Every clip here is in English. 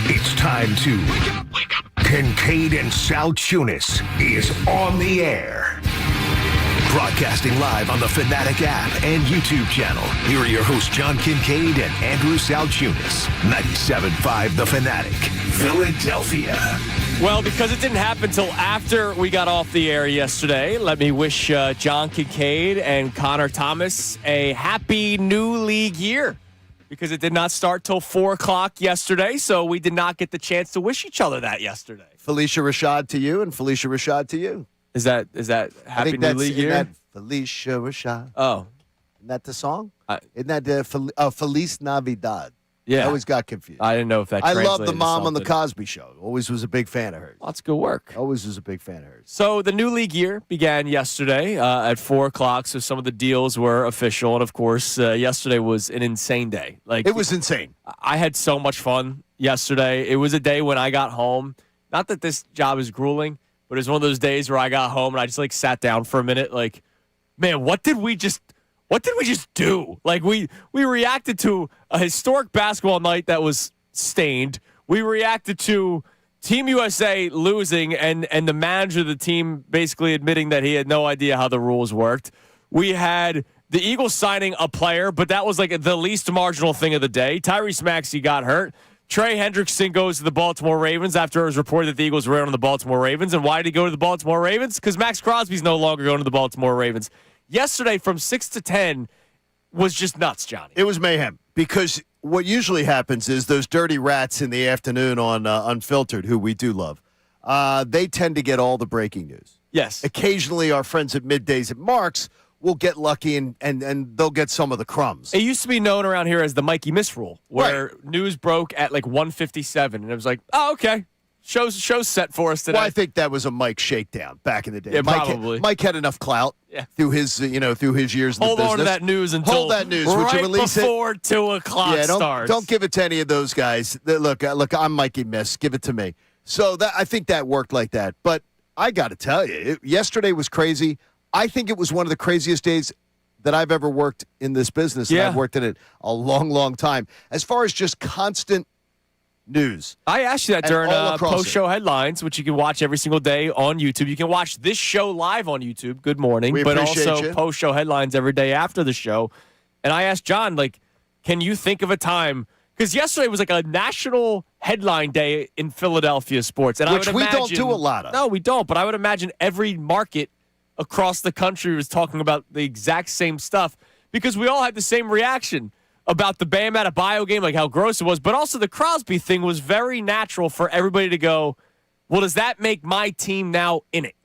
it's time to wake up. Kincade and Salciunas is on the air. Broadcasting live on the Fanatic app and YouTube channel. Here are your hosts, John Kincade and Andrew Salciunas. 97.5 The Fanatic, Philadelphia. Well, because it didn't happen until after we got off the air yesterday, let me wish John Kincade and Connor Thomas a happy new league year. Because it did not start till 4 o'clock yesterday, so we did not get the chance to wish each other that yesterday. Felicia Rashad to you and Felicia Rashad to you. Is that happy new league year? That Felicia Rashad. Oh. Isn't that the song? Isn't that Feliz Navidad? Yeah. I always got confused. I didn't know if that I translated love the mom to on the something. Cosby Show. Always was a big fan of hers. Lots of good work. Always was a big fan of hers. So the new league year began yesterday at 4 o'clock, so some of the deals were official. And, of course, yesterday was an insane day. It was insane. I had so much fun yesterday. It was a day when I got home. Not that this job is grueling, but it was one of those days where I got home and I just, sat down for a minute. Man, what did we just do? We reacted to a historic basketball night that was stained. We reacted to Team USA losing and the manager of the team basically admitting that he had no idea how the rules worked. We had the Eagles signing a player, but that was the least marginal thing of the day. Tyrese Maxey got hurt. Trey Hendrickson goes to the Baltimore Ravens after it was reported that the Eagles were on the Baltimore Ravens. And why did he go to the Baltimore Ravens? Because Max Crosby's no longer going to the Baltimore Ravens. Yesterday from 6 to 10 was just nuts, Johnny. It was mayhem because what usually happens is those dirty rats in the afternoon on Unfiltered, who we do love, they tend to get all the breaking news. Yes. Occasionally our friends at Middays at Mark's will get lucky and they'll get some of the crumbs. It used to be known around here as the Mikey Miss rule, where Right. news broke at 1:57, and it was oh, okay. Show's set for us today. Well, I think that was a Mike shakedown back in the day. Yeah, probably. Mike had enough clout through his years in Hold the business. on to that news until Hold that news. Would you right release before 2 o'clock starts. Don't give it to any of those guys. Look, I'm Mikey Miss. Give it to me. So I think that worked like that. But I got to tell you, yesterday was crazy. I think it was one of the craziest days that I've ever worked in this business. And I've worked in it a long, long time. As far as just constant news. I asked you that during all across post-show headlines, which you can watch every single day on YouTube. You can watch this show live on YouTube. Good morning. We but appreciate also you. post-show headlines every day after the show. And I asked John, can you think of a time? Because yesterday was a national headline day in Philadelphia sports. And Which I would we imagine, don't do a lot of. No, we don't. But I would imagine every market across the country was talking about the exact same stuff because we all had the same reaction about the Bam Adebayo game, how gross it was. But also the Crosby thing was very natural for everybody to go, well, does that make my team now in it?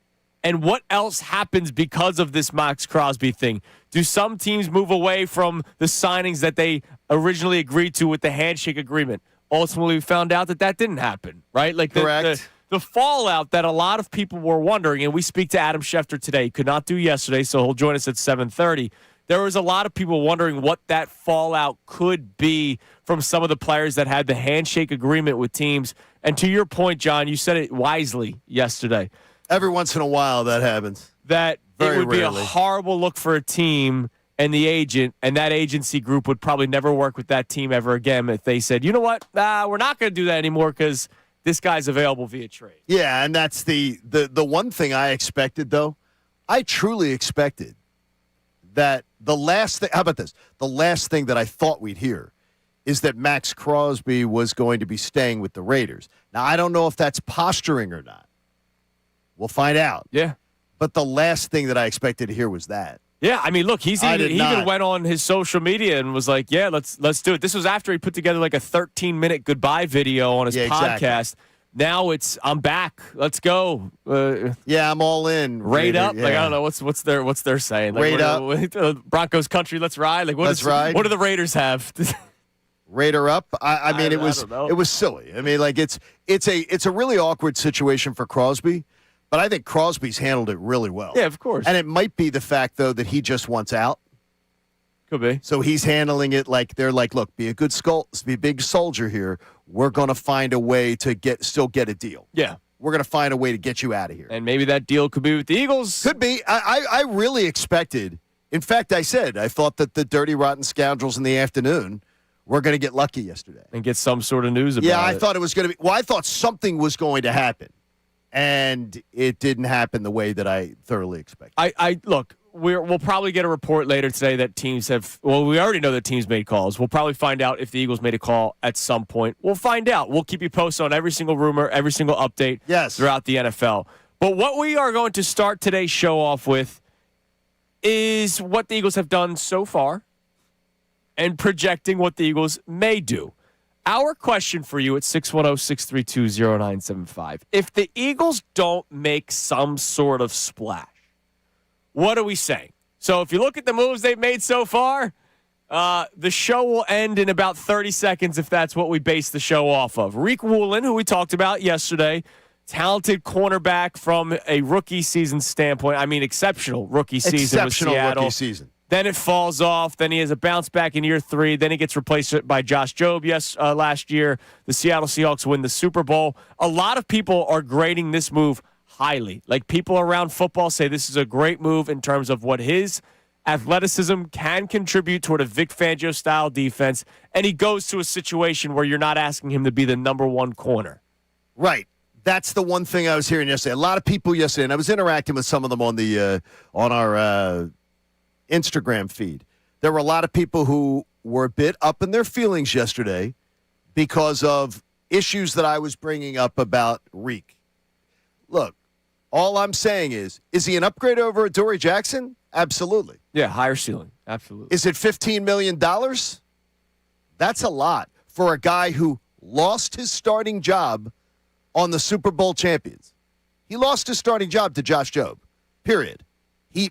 And what else happens because of this Max Crosby thing? Do some teams move away from the signings that they originally agreed to with the handshake agreement? Ultimately, we found out that didn't happen, right? Correct. The fallout that a lot of people were wondering, and we speak to Adam Schefter today. He could not do yesterday, so he'll join us at 7:30. There was a lot of people wondering what that fallout could be from some of the players that had the handshake agreement with teams. And to your point, John, you said it wisely yesterday. Every once in a while that happens. That Very it would rarely. be a horrible look for a team and the agent, and that agency group would probably never work with that team ever again if they said, you know what, we're not going to do that anymore because this guy's available via trade. Yeah, and that's the one thing I expected, though. I truly expected that the last thing, how about this? The last thing that I thought we'd hear is that Max Crosby was going to be staying with the Raiders. Now, I don't know if that's posturing or not. We'll find out. Yeah. But the last thing that I expected to hear was that. Yeah, I mean, look, he even went on his social media and was like, yeah, let's do it. This was after he put together a 13-minute goodbye video on his podcast. Exactly. Now it's, I'm back. Let's go. Yeah, I'm all in. Raid up. Yeah. I don't know what's their saying. Raid up. Broncos country. Let's ride. Let's ride. What do the Raiders have? Raider up. I mean, it don't know. was silly. I mean, it's a really awkward situation for Crosby, but I think Crosby's handled it really well. Yeah, of course. And it might be the fact though that he just wants out. Could be. So he's handling it they're look, be a big soldier here. We're going to find a way to still get a deal. Yeah. We're going to find a way to get you out of here. And maybe that deal could be with the Eagles. Could be. I really expected. In fact, I thought that the dirty, rotten scoundrels in the afternoon we're going to get lucky yesterday. And get some sort of news about it. Yeah, I thought it was going to be. Well, I thought something was going to happen, and it didn't happen the way that I thoroughly expected. I look. We'll probably get a report later today that teams have. Well, we already know that teams made calls. We'll probably find out if the Eagles made a call at some point. We'll find out. We'll keep you posted on every single rumor, every single update throughout the NFL. But what we are going to start today's show off with is what the Eagles have done so far and projecting what the Eagles may do. Our question for you at 610-632-0975. If the Eagles don't make some sort of splash, what are we saying? So if you look at the moves they've made so far, the show will end in about 30 seconds if that's what we base the show off of. Riq Woolen, who we talked about yesterday, talented cornerback from a rookie season standpoint. I mean, exceptional rookie season with Seattle. Rookie season. Then it falls off. Then he has a bounce back in year 3. Then he gets replaced by Josh Jobe last year. The Seattle Seahawks win the Super Bowl. A lot of people are grading this move highly. Like, people around football say this is a great move in terms of what his athleticism can contribute toward a Vic Fangio-style defense, and he goes to a situation where you're not asking him to be the number one corner. Right. That's the one thing I was hearing yesterday. A lot of people yesterday, and I was interacting with some of them on our Instagram feed. There were a lot of people who were a bit up in their feelings yesterday because of issues that I was bringing up about Riq. Look, all I'm saying is he an upgrade over Adoree Jackson? Absolutely. Yeah, higher ceiling. Absolutely. Is it $15 million? That's a lot for a guy who lost his starting job on the Super Bowl champions. He lost his starting job to Josh Jobe, period.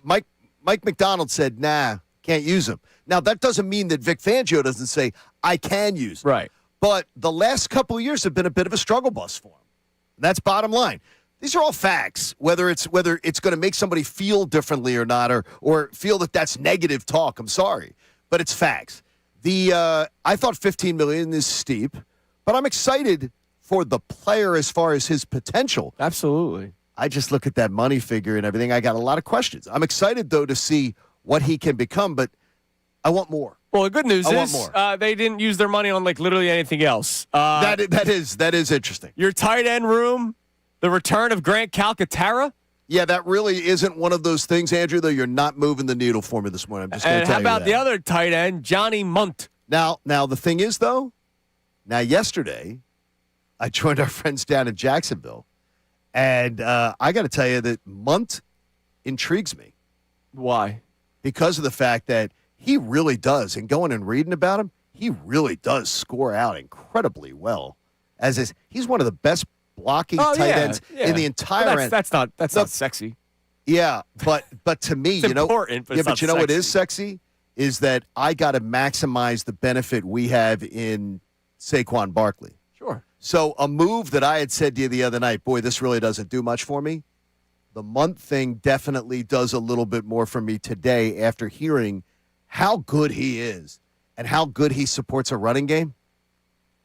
Mike McDonald said, nah, can't use him. Now, that doesn't mean that Vic Fangio doesn't say, I can use him. Right. But the last couple of years have been a bit of a struggle bus for him. That's bottom line. These are all facts, whether it's going to make somebody feel differently or not, or feel that that's negative talk. I'm sorry, but it's facts. I thought $15 million is steep, but I'm excited for the player as far as his potential. Absolutely. I just look at that money figure and everything. I got a lot of questions. I'm excited, though, to see what he can become, but I want more. Well, the good news is they didn't use their money on, like, literally anything else. That is interesting. Your tight end room, the return of Grant Calcaterra. Yeah, that really isn't one of those things, Andrew, though you're not moving the needle for me this morning. I'm just going to tell you that. And how about the other tight end, Johnny Munt? Now, the thing is, though, yesterday, I joined our friends down in Jacksonville, and I got to tell you that Munt intrigues me. Why? Because of the fact that he really does, and going and reading about him, he really does score out incredibly well. He's one of the best blocking tight ends in the entire end. That's not sexy. Yeah, but to me, it's important, but you know what is sexy is that I got to maximize the benefit we have in Saquon Barkley. Sure. So a move that I had said to you the other night, boy, this really doesn't do much for me. The Munt thing definitely does a little bit more for me today after hearing how good he is and how good he supports a running game.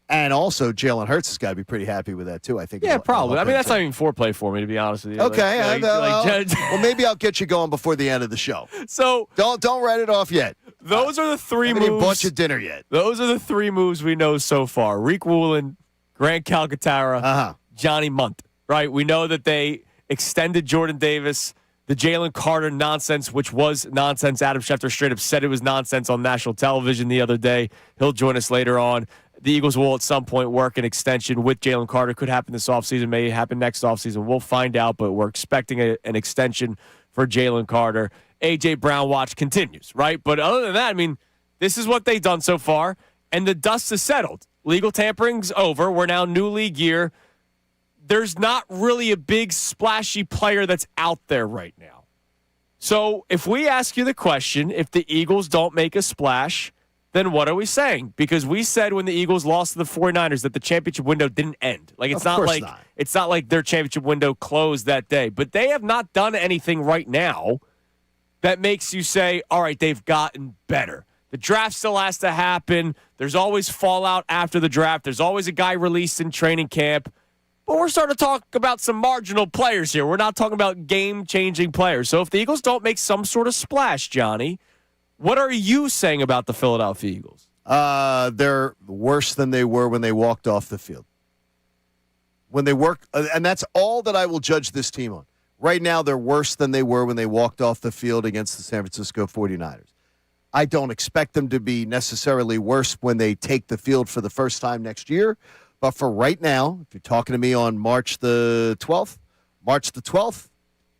And also, Jalen Hurts has got to be pretty happy with that, too, I think. Yeah, probably. I mean, that's not even foreplay for me, to be honest with you. Okay. Well, maybe I'll get you going before the end of the show. So don't write it off yet. Those are the three moves. I haven't even bought you dinner yet. Those are the three moves we know so far. Riq Woolen, Grant Calcaterra, Johnny Munt, right? We know that they extended Jordan Davis. The Jalen Carter nonsense, which was nonsense. Adam Schefter straight up said it was nonsense on national television the other day. He'll join us later on. The Eagles will at some point work an extension with Jalen Carter. Could happen this offseason, may happen next offseason. We'll find out, but we're expecting an extension for Jalen Carter. A.J. Brown watch continues, right? But other than that, I mean, this is what they've done so far, and the dust has settled. Legal tampering's over. We're now new league year. There's not really a big splashy player that's out there right now. So if we ask you the question, if the Eagles don't make a splash, then what are we saying? Because we said when the Eagles lost to the 49ers that the championship window didn't end. Like it's not like their championship window closed that day. But they have not done anything right now that makes you say, all right, they've gotten better. The draft still has to happen. There's always fallout after the draft. There's always a guy released in training camp. But we're starting to talk about some marginal players here. We're not talking about game-changing players. So if the Eagles don't make some sort of splash, Johnny, what are you saying about the Philadelphia Eagles? They're worse than they were when they walked off the field. When they work, and that's all that I will judge this team on. Right now, they're worse than they were when they walked off the field against the San Francisco 49ers. I don't expect them to be necessarily worse when they take the field for the first time next year. But for right now, if you're talking to me on March the 12th,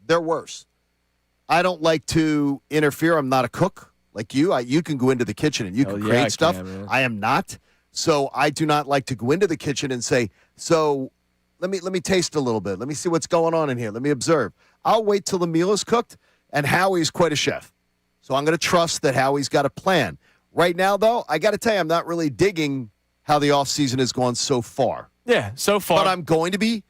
they're worse. I don't like to interfere. I'm not a cook like you. You can go into the kitchen and you can create stuff. I am not. So I do not like to go into the kitchen and say, so let me taste a little bit. Let me see what's going on in here. Let me observe. I'll wait till the meal is cooked, and Howie's quite a chef. So I'm going to trust that Howie's got a plan. Right now, though, I got to tell you, I'm not really digging how the offseason has gone so far. Yeah, so far. But I'm going to be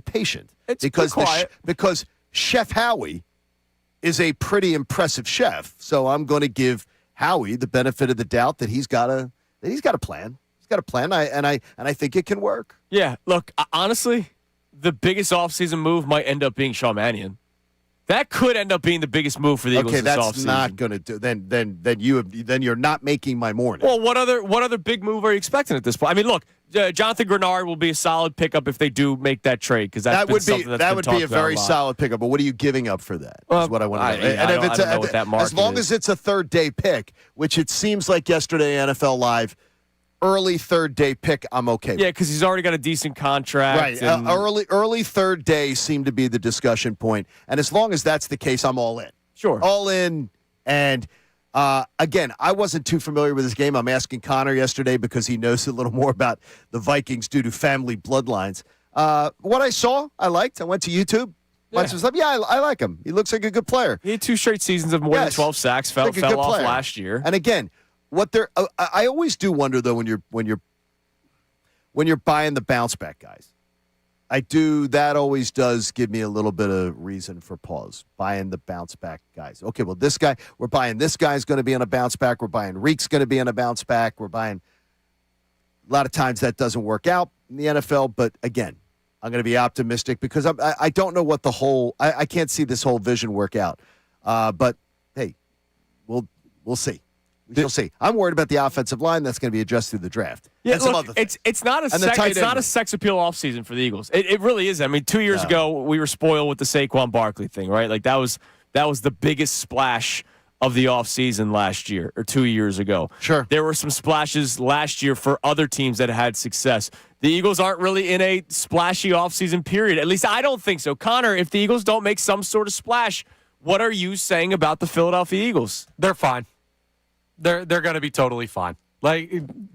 patient. It's because quiet. Because Chef Howie is a pretty impressive chef. So I'm going to give Howie the benefit of the doubt that he's got a plan. He's got a plan, and I think it can work. Yeah, look, honestly, the biggest offseason move might end up being Sean Mannion. That could end up being the biggest move for the Eagles this offseason. Okay, that's not going to do. Then you're not making my morning. Well, what other big move are you expecting at this point? I mean, look, Jonathan Grenard will be a solid pickup if they do make that trade because that would be a very solid pickup. But what are you giving up for that? Is what I want to know. I don't know what that market as long as it's a third-day pick, which it seems like yesterday NFL Live. Early third-day pick, I'm okay with. Yeah, because he's already got a decent contract. Right. Early third day seemed to be the discussion point. And as long as that's the case, I'm all in. Sure. All in. And, again, I wasn't too familiar with this game. I'm asking Connor yesterday because he knows a little more about the Vikings due to family bloodlines. What I saw, I liked. I went to YouTube. I like him. He looks like a good player. He had 2 straight seasons of more than 12 sacks. Fell off last year. And, again, I always do wonder though when you're buying the bounce back guys. That always does give me a little bit of reason for pause. Buying the bounce back guys. Okay, well we're buying this guy's going to be on a bounce back. We're buying Reek's going to be on a bounce back. We're buying a lot of times that doesn't work out in the NFL, but again, I'm going to be optimistic because I don't know what I can't see this whole vision work out. But hey, we'll see. We shall see. I'm worried about the offensive line that's going to be addressed through the draft. Yeah, look, it's not a sex appeal offseason for the Eagles. It really is. I mean, 2 years ago we were spoiled with the Saquon Barkley thing, right? Like that was the biggest splash of the offseason last year or 2 years ago. Sure. There were some splashes last year for other teams that had success. The Eagles aren't really in a splashy offseason period. At least I don't think so. Connor, if the Eagles don't make some sort of splash, what are you saying about the Philadelphia Eagles? They're fine. They're going to be totally fine. Like,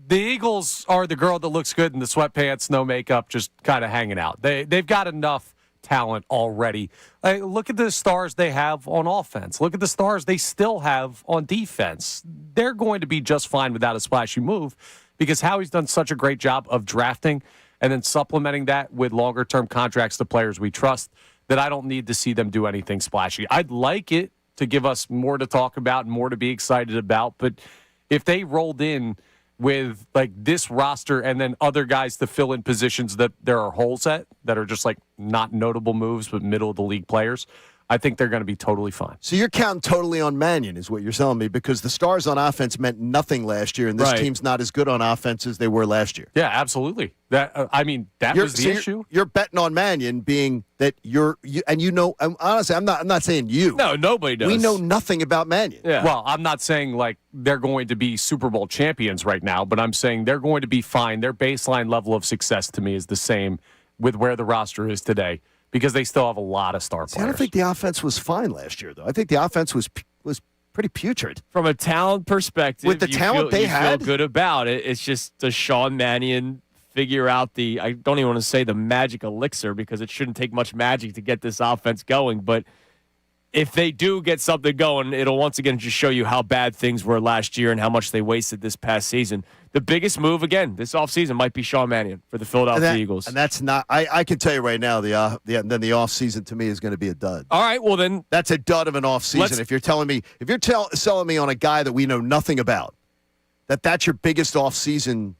the Eagles are the girl that looks good in the sweatpants, no makeup, just kind of hanging out. They've got enough talent already. Look at the stars they have on offense. Look at the stars they still have on defense. They're going to be just fine without a splashy move because Howie's done such a great job of drafting and then supplementing that with longer-term contracts to players we trust that I don't need to see them do anything splashy. I'd like it to give us more to talk about and more to be excited about. But if they rolled in with like this roster and then other guys to fill in positions that there are holes at that are just like not notable moves but middle of the league players, I think they're going to be totally fine. So you're counting totally on Mannion is what you're telling me because the stars on offense meant nothing last year and this team's not as good on offense as they were last year. Yeah, absolutely. That was the issue. You're betting on Mannion being that honestly, I'm not saying you. No, nobody does. We know nothing about Mannion. Yeah. Well, I'm not saying like they're going to be Super Bowl champions right now, but I'm saying they're going to be fine. Their baseline level of success to me is the same with where the roster is today. Because they still have a lot of star players. I don't think the offense was fine last year, though. I think the offense was pretty putrid. From a talent perspective, with the talent they had, feel good about it. It's just the Sean Mannion figure out I don't even want to say the magic elixir because it shouldn't take much magic to get this offense going. But if they do get something going, it'll once again just show you how bad things were last year and how much they wasted this past season. The biggest move, again, this offseason might be Sean Mannion for the Philadelphia Eagles. And that's not – I can tell you right now, then the offseason to me is going to be a dud. All right, well then – that's a dud of an offseason. If you're telling me – if you're selling me on a guy that we know nothing about, that's your biggest offseason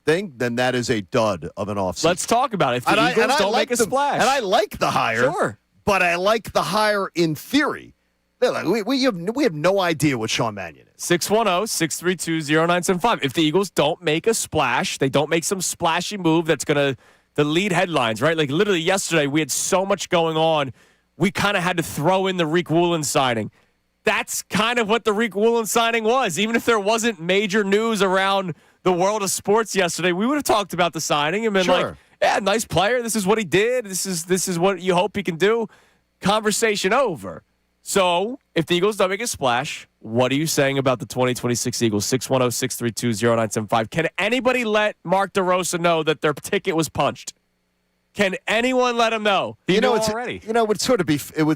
thing, then that is a dud of an offseason. Let's talk about it. If the Eagles don't make a splash. And I like the hire. Sure. But I like the hire in theory. They're like, we have no idea what Sean Mannion is. 610-632-0975. If the Eagles don't make a splash, they don't make some splashy move that's going to lead headlines, right? Like literally yesterday, we had so much going on, we kind of had to throw in the Reek Woolen signing. That's kind of what the Reek Woolen signing was. Even if there wasn't major news around the world of sports yesterday, we would have talked about the signing and been like, yeah, nice player. This is what he did. This is what you hope he can do. Conversation over. So, if the Eagles don't make a splash, what are you saying about the 2026 Eagles? 610-632-0975. Can anybody let Mark DeRosa know that their ticket was punched? Can anyone let him know? It's already. It would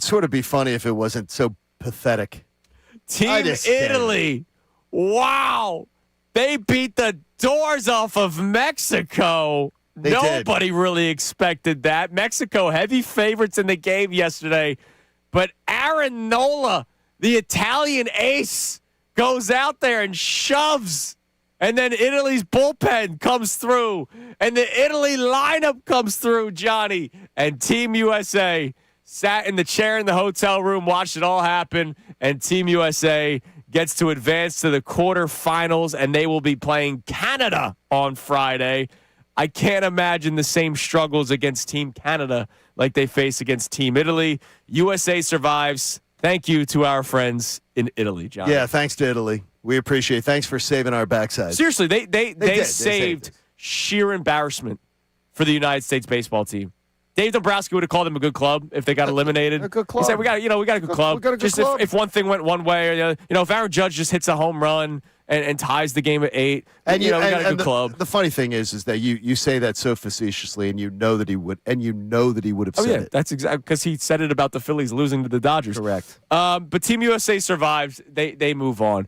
sort of be funny if it wasn't so pathetic. Team Italy. Wow. They beat the doors off of Mexico. Nobody really expected that. Mexico, heavy favorites in the game yesterday. But Aaron Nola, the Italian ace, goes out there and shoves. And then Italy's bullpen comes through. And the Italy lineup comes through, Johnny. And Team USA sat in the chair in the hotel room, watched it all happen. And Team USA gets to advance to the quarterfinals. And they will be playing Canada on Friday. I can't imagine the same struggles against Team Canada like they face against Team Italy. USA survives. Thank you to our friends in Italy, John. Yeah, thanks to Italy. We appreciate it. Thanks for saving our backside. Seriously, they saved sheer embarrassment for the United States baseball team. Dave Dombrowski would have called them a good club if they got eliminated. A good club. He said, we got a good club. We got a good just club. If one thing went one way or the other, if Aaron Judge just hits a home run and ties the game at 8, we got a good club. The funny thing is that you say that so facetiously, and you know that he would have said it. That's exactly because he said it about the Phillies losing to the Dodgers. Correct. But Team USA survives. They move on.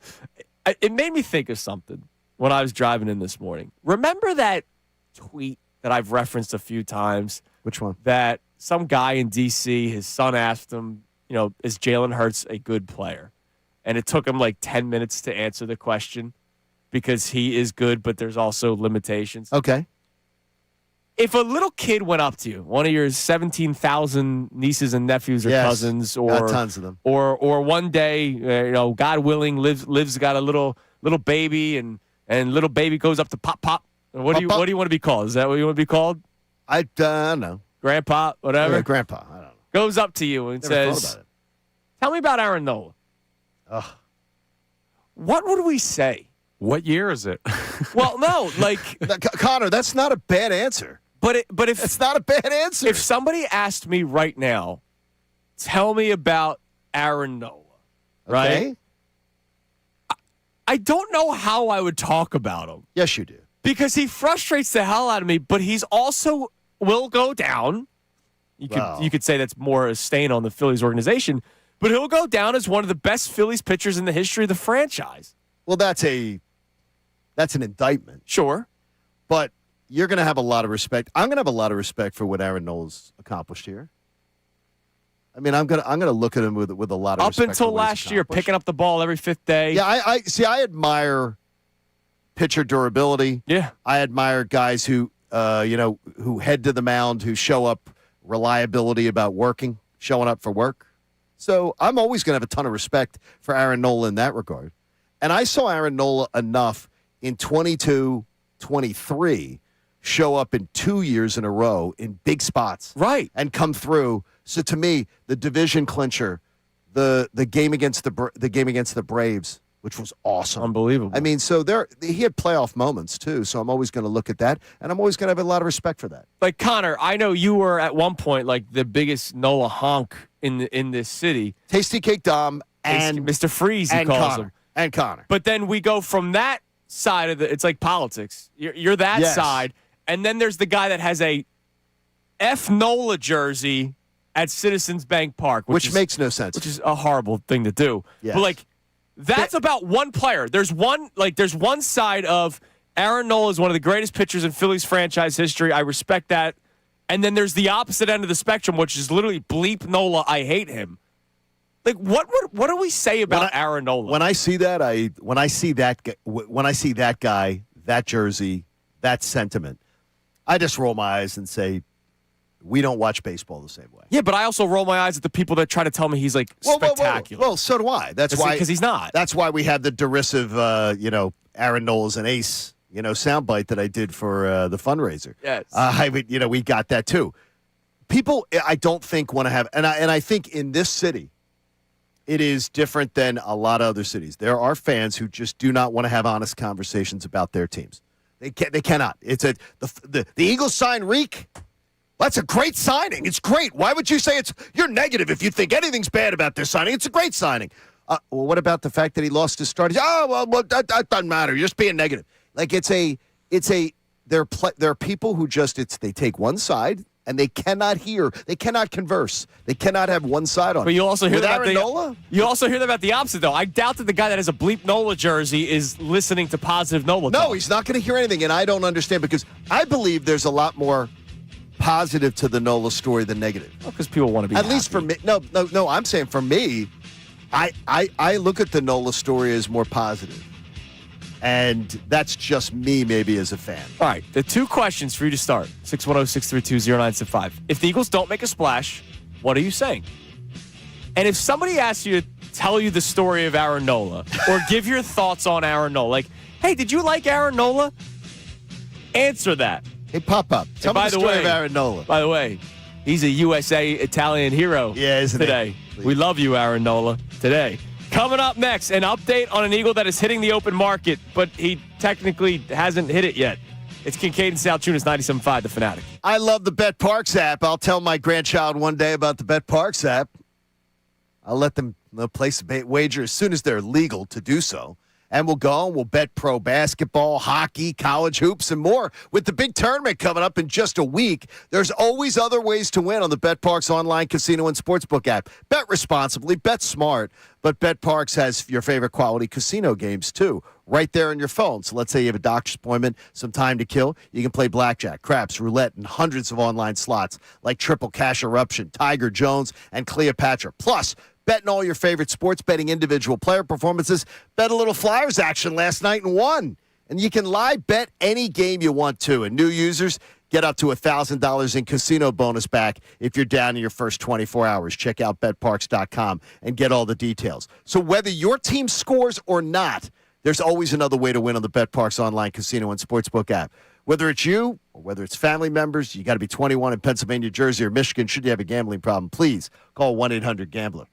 It made me think of something when I was driving in this morning. Remember that tweet that I've referenced a few times? Which one? That some guy in D.C., his son asked him, is Jalen Hurts a good player? And it took him like 10 minutes to answer the question because he is good, but there's also limitations. Okay. If a little kid went up to you, one of your 17,000 nieces and nephews or cousins, or got tons of them, or one day, God willing, Liv's got a little baby, and little baby goes up to pop. What do you want to be called? Is that what you want to be called? I don't know. Grandpa, whatever. Yeah, Grandpa. I don't know. Goes up to you and says, "Tell me about Aaron Nola." What would we say? What year is it? Well, no, like Connor, that's not a bad answer. But if it's not a bad answer. If somebody asked me right now, tell me about Aaron Nola, right? Okay. I don't know how I would talk about him. Yes, you do. Because he frustrates the hell out of me, but he's also will go down. You could say that's more a stain on the Phillies organization, but he'll go down as one of the best Phillies pitchers in the history of the franchise. Well, that's an indictment. Sure. But you're going to have a lot of respect. I'm going to have a lot of respect for what Aaron Nola's accomplished here. I mean, I'm going to look at him with a lot of respect. Up until last year, picking up the ball every fifth day. Yeah, I admire pitcher durability. Yeah. I admire guys who head to the mound, who show up, reliability about showing up for work. So I'm always going to have a ton of respect for Aaron Nola in that regard. And I saw Aaron Nola enough in 22-23 show up in 2 years in a row in big spots. Right. And come through. So to me, the division clincher, the game against the Braves, which was awesome. Unbelievable. I mean, so he had playoff moments too, so I'm always going to look at that, and I'm always going to have a lot of respect for that. Like, Connor, I know you were at one point like the biggest Nola honk in this city. Tasty Cake Dom and Mr. Freeze, he calls him. And Connor. But then we go from that side of it's like politics. You're that side, and then there's the guy that has a F Nola jersey at Citizens Bank Park, which makes no sense. Which is a horrible thing to do. Yes. But like that's about one player. There's one side of Aaron Nola is one of the greatest pitchers in Phillies franchise history. I respect that. And then there's the opposite end of the spectrum, which is literally bleep Nola. I hate him. Like what do we say about Aaron Nola? When I see that guy, that jersey, that sentiment, I just roll my eyes and say, We don't watch baseball the same way. Yeah, but I also roll my eyes at the people that try to tell me he's like spectacular. Well, so do I. That's why, because he's not. That's why we have the derisive, Aaron Nola's an ace, soundbite that I did for the fundraiser. Yes. We got that too. People, I don't think want to have, and I think in this city, it is different than a lot of other cities. There are fans who just do not want to have honest conversations about their teams. They cannot. The Eagles sign Reek. That's a great signing. It's great. Why would you say you're negative if you think anything's bad about this signing? It's a great signing. Well, what about the fact that he lost his start? That doesn't matter. You're just being negative. Like there are people who they take one side and they cannot hear. They cannot converse. They cannot have one side on. But you also hear Aaron Nola? You also hear about the opposite, though. I doubt that the guy that has a bleep Nola jersey is listening to positive Nola. No, talk. he's not going to hear anything, and I don't understand because I believe there's a lot more positive to the Nola story than negative. Because people want to be At happy. least for me. No. I'm saying for me, I look at the Nola story as more positive. And that's just me, maybe, as a fan. All right, the two questions for you to start. 610-632-0975. If the Eagles don't make a splash, what are you saying? And if somebody asks you to tell you the story of Aaron Nola or give your thoughts on Aaron Nola, like, hey, did you like Aaron Nola? Answer that. Hey, Pop-Up, tell me the story of Aaron Nola. By the way, he's a USA Italian hero today. We love you, Aaron Nola, today. Coming up next, an update on an Eagle that is hitting the open market, but he technically hasn't hit it yet. It's Kincade and Salciunas, 97.5, The Fanatic. I love the Bet Parks app. I'll tell my grandchild one day about the Bet Parks app. I'll let them place a wager as soon as they're legal to do so. And we'll go and we'll bet pro basketball, hockey, college hoops, and more. With the big tournament coming up in just a week, there's always other ways to win on the Bet Parks online casino and sportsbook app. Bet responsibly, bet smart, but Bet Parks has your favorite quality casino games, too, right there on your phone. So let's say you have a doctor's appointment, some time to kill. You can play blackjack, craps, roulette, and hundreds of online slots like Triple Cash Eruption, Tiger Jones, and Cleopatra. Plus, betting all your favorite sports, betting individual player performances, bet a little Flyers action last night and won. And you can live bet any game you want to. And new users get up to $1,000 in casino bonus back if you're down in your first 24 hours. Check out betparks.com and get all the details. So whether your team scores or not, there's always another way to win on the BetParks online casino and sportsbook app. Whether it's you or whether it's family members, you got to be 21 in Pennsylvania, Jersey, or Michigan. Should you have a gambling problem, please call 1-800-GAMBLER.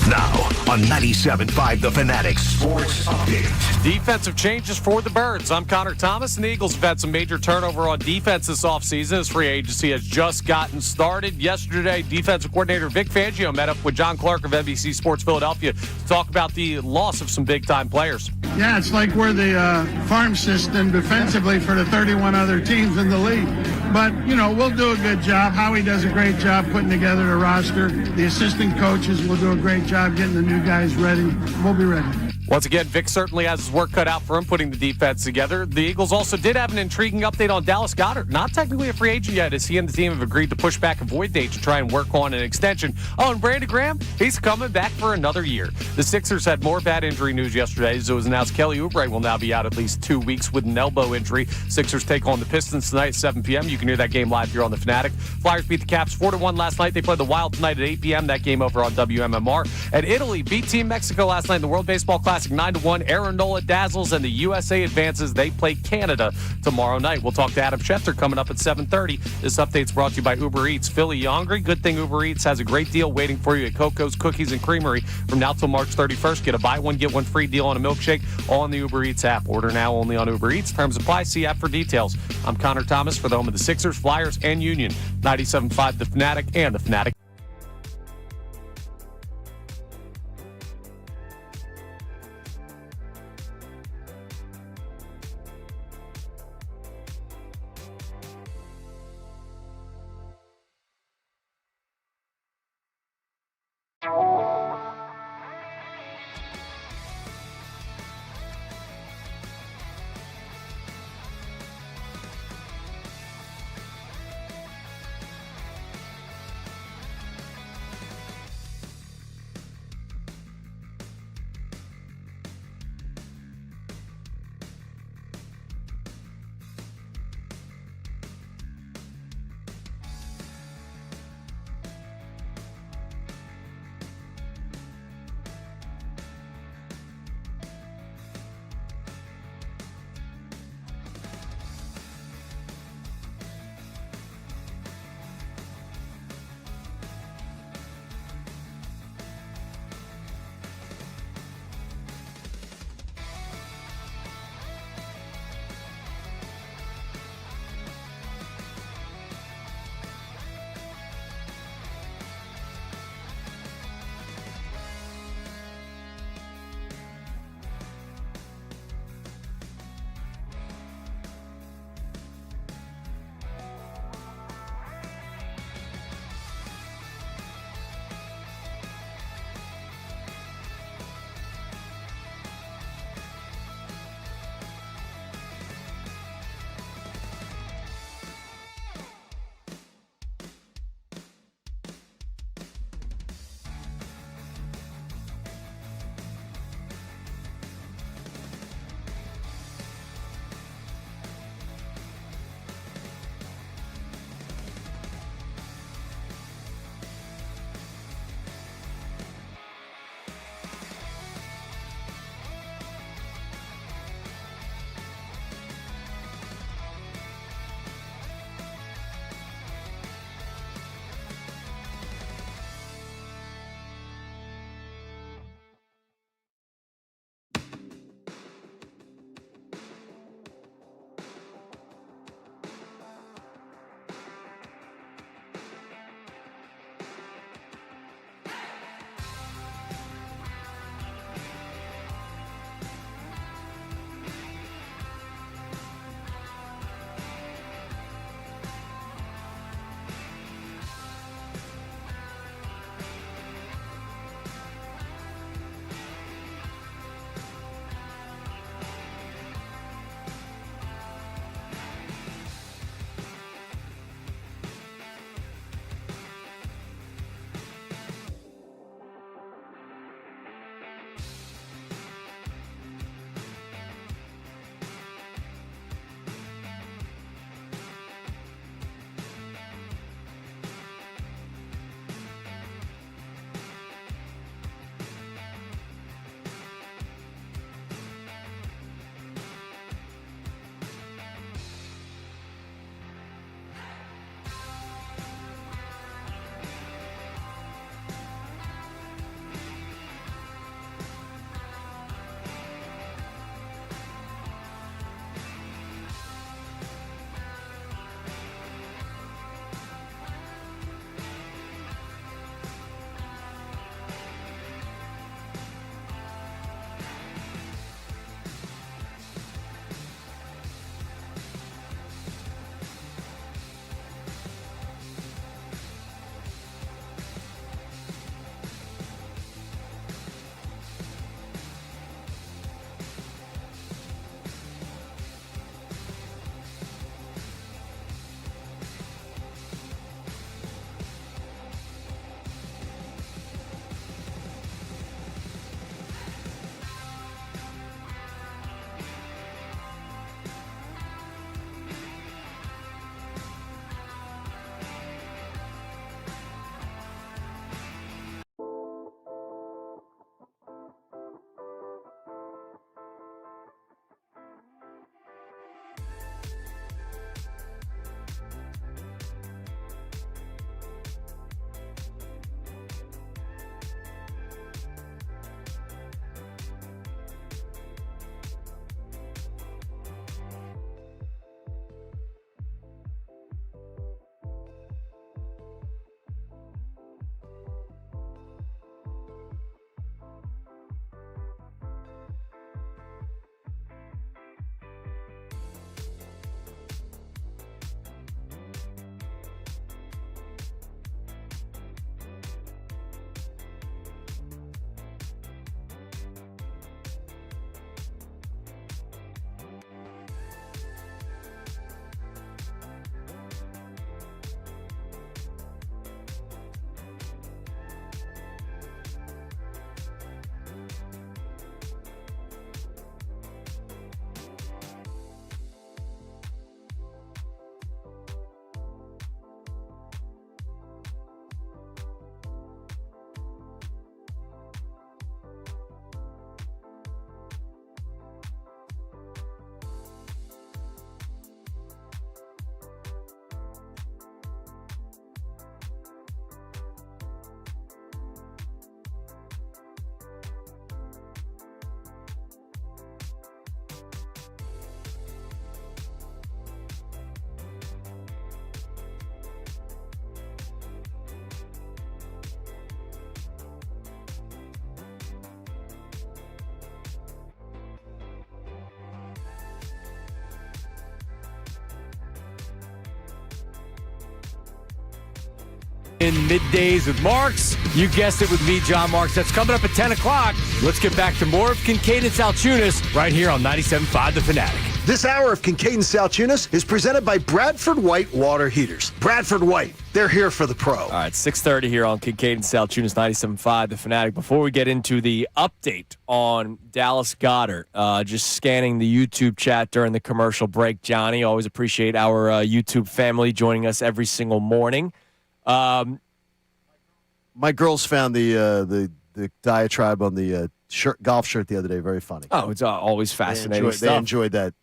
Now on 97.5 The Fanatic Sports Update. Defensive changes for the Birds. I'm Connor Thomas, and the Eagles have had some major turnover on defense this offseason as free agency has just gotten started. Yesterday, defensive coordinator Vic Fangio met up with John Clark of NBC Sports Philadelphia to talk about the loss of some big-time players. Yeah, it's like we're the farm system defensively for the 31 other teams in the league. But, we'll do a good job. Howie does a great job putting together the roster. The assistant coaches will do a great job getting the new guys ready. We'll be ready. Once again, Vic certainly has his work cut out for him putting the defense together. The Eagles also did have an intriguing update on Dallas Goedert. Not technically a free agent yet, as he and the team have agreed to push back a void date to try and work on an extension. Oh, and Brandon Graham, he's coming back for another year. The Sixers had more bad injury news yesterday, as it was announced Kelly Oubre will now be out at least 2 weeks with an elbow injury. Sixers take on the Pistons tonight at 7 p.m. You can hear that game live here on The Fanatic. Flyers beat the Caps 4-1 last night. They play the Wild tonight at 8 p.m. That game over on WMMR. And Italy beat Team Mexico last night in the World Baseball Classic 9-1. Aaron Nola dazzles and the USA advances. They play Canada tomorrow night. We'll talk to Adam Schefter coming up at 7:30. This update's brought to you by Uber Eats. Philly, you hungry? Good thing Uber Eats has a great deal waiting for you at Coco's Cookies and Creamery from now till March 31st. Get a buy one, get one free deal on a milkshake on the Uber Eats app. Order now only on Uber Eats. Terms apply. See app for details. I'm Connor Thomas for the home of the Sixers, Flyers, and Union. 97.5 The Fanatic and The Fanatic. in Middays with Marks. You guessed it, with me, John Marks. That's coming up at 10 o'clock. Let's get back to more of Kincade and Salciunas right here on 97.5 The Fanatic. This hour of Kincade Salciunas is presented by Bradford White Water Heaters. Bradford White, they're here for the pro. All right, 6:30 here on Kincade and Salciunas, 97.5 The Fanatic. Before we get into the update on Dallas Goedert, just scanning the YouTube chat during the commercial break. Johnny, always appreciate our YouTube family joining us every single morning. My girls found the diatribe on the golf shirt the other day very funny. Oh, it's always fascinating stuff. They enjoyed that.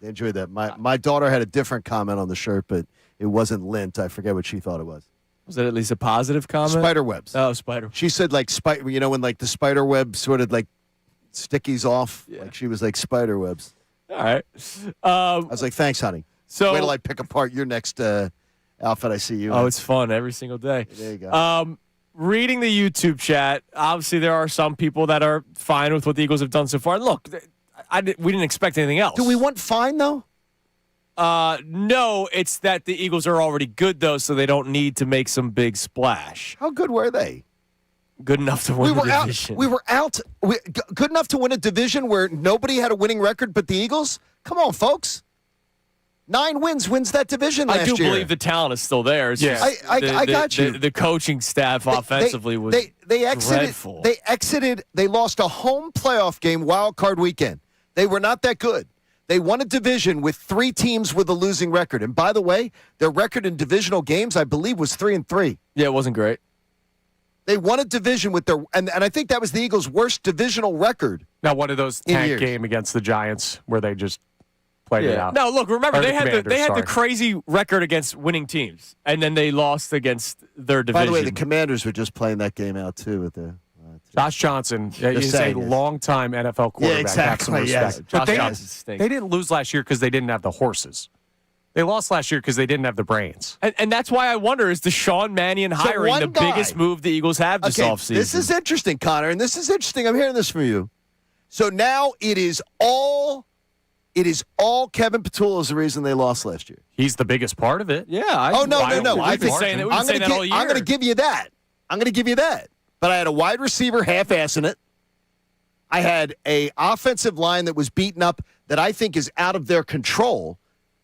They enjoyed that. My daughter had a different comment on the shirt, but it wasn't lint. I forget what she thought it was. Was that at least a positive comment? Spider webs. Oh, spider. She said like when like the spider web sort of like stickies off. Yeah. Like she was like spider webs. All right. I was like, thanks, honey. So wait till I pick apart your next outfit I see you. Oh, it's fun every single day. There you go. Reading the YouTube chat, obviously there are some people that are fine with what the Eagles have done so far. And look, we didn't expect anything else. Do we want fine, though? No, it's that the Eagles are already good, though, so they don't need to make some big splash. How good were they? Good enough to win the division. Good enough to win a division where nobody had a winning record but the Eagles? Come on, folks. 9 wins that division last year. I do believe the talent is still there. It's just I got you. The coaching staff offensively was dreadful. They lost a home playoff game wild card weekend. They were not that good. They won a division with 3 teams with a losing record. And by the way, their record in divisional games, I believe, was 3-3. Yeah, it wasn't great. They won a division with their and I think that was the Eagles' worst divisional record. Now, one of those tank game against the Giants where they just played it out. No, look, remember they had Commanders, the crazy record against winning teams, and then they lost against their division. By the way, the Commanders were just playing that game out too with the Josh Johnson is a long-time NFL quarterback. Yeah, exactly. Yes. But they didn't lose last year because they didn't have the horses. They lost last year because they didn't have the brains. And that's why I wonder, is the Sean Mannion hiring the biggest move the Eagles have this offseason? This is interesting, Connor, and this is interesting. I'm hearing this from you. So now it is all Kevin Petula is the reason they lost last year. He's the biggest part of it. Yeah. No. We've been saying that all year. I'm going to give you that. But I had a wide receiver half-assing it. I had a offensive line that was beaten up that I think is out of their control,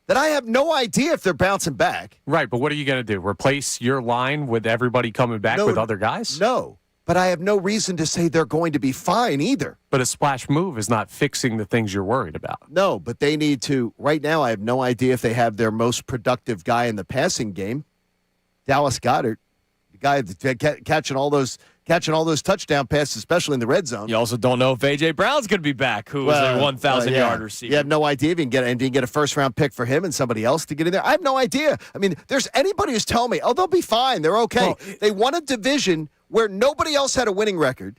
that I have no idea if they're bouncing back. Right, but what are you going to do? Replace your line with everybody coming back with other guys? No, but I have no reason to say they're going to be fine either. But a splash move is not fixing the things you're worried about. No, but they need to. Right now, I have no idea if they have their most productive guy in the passing game, Dallas Goedert, the guy catching all those touchdown passes, especially in the red zone. You also don't know if A.J. Brown's going to be back, who was a 1,000-yard receiver. You have no idea if you can get a first-round pick for him and somebody else to get in there. I have no idea. I mean, there's anybody who's telling me, they'll be fine. They're okay. Well, they won a division where nobody else had a winning record.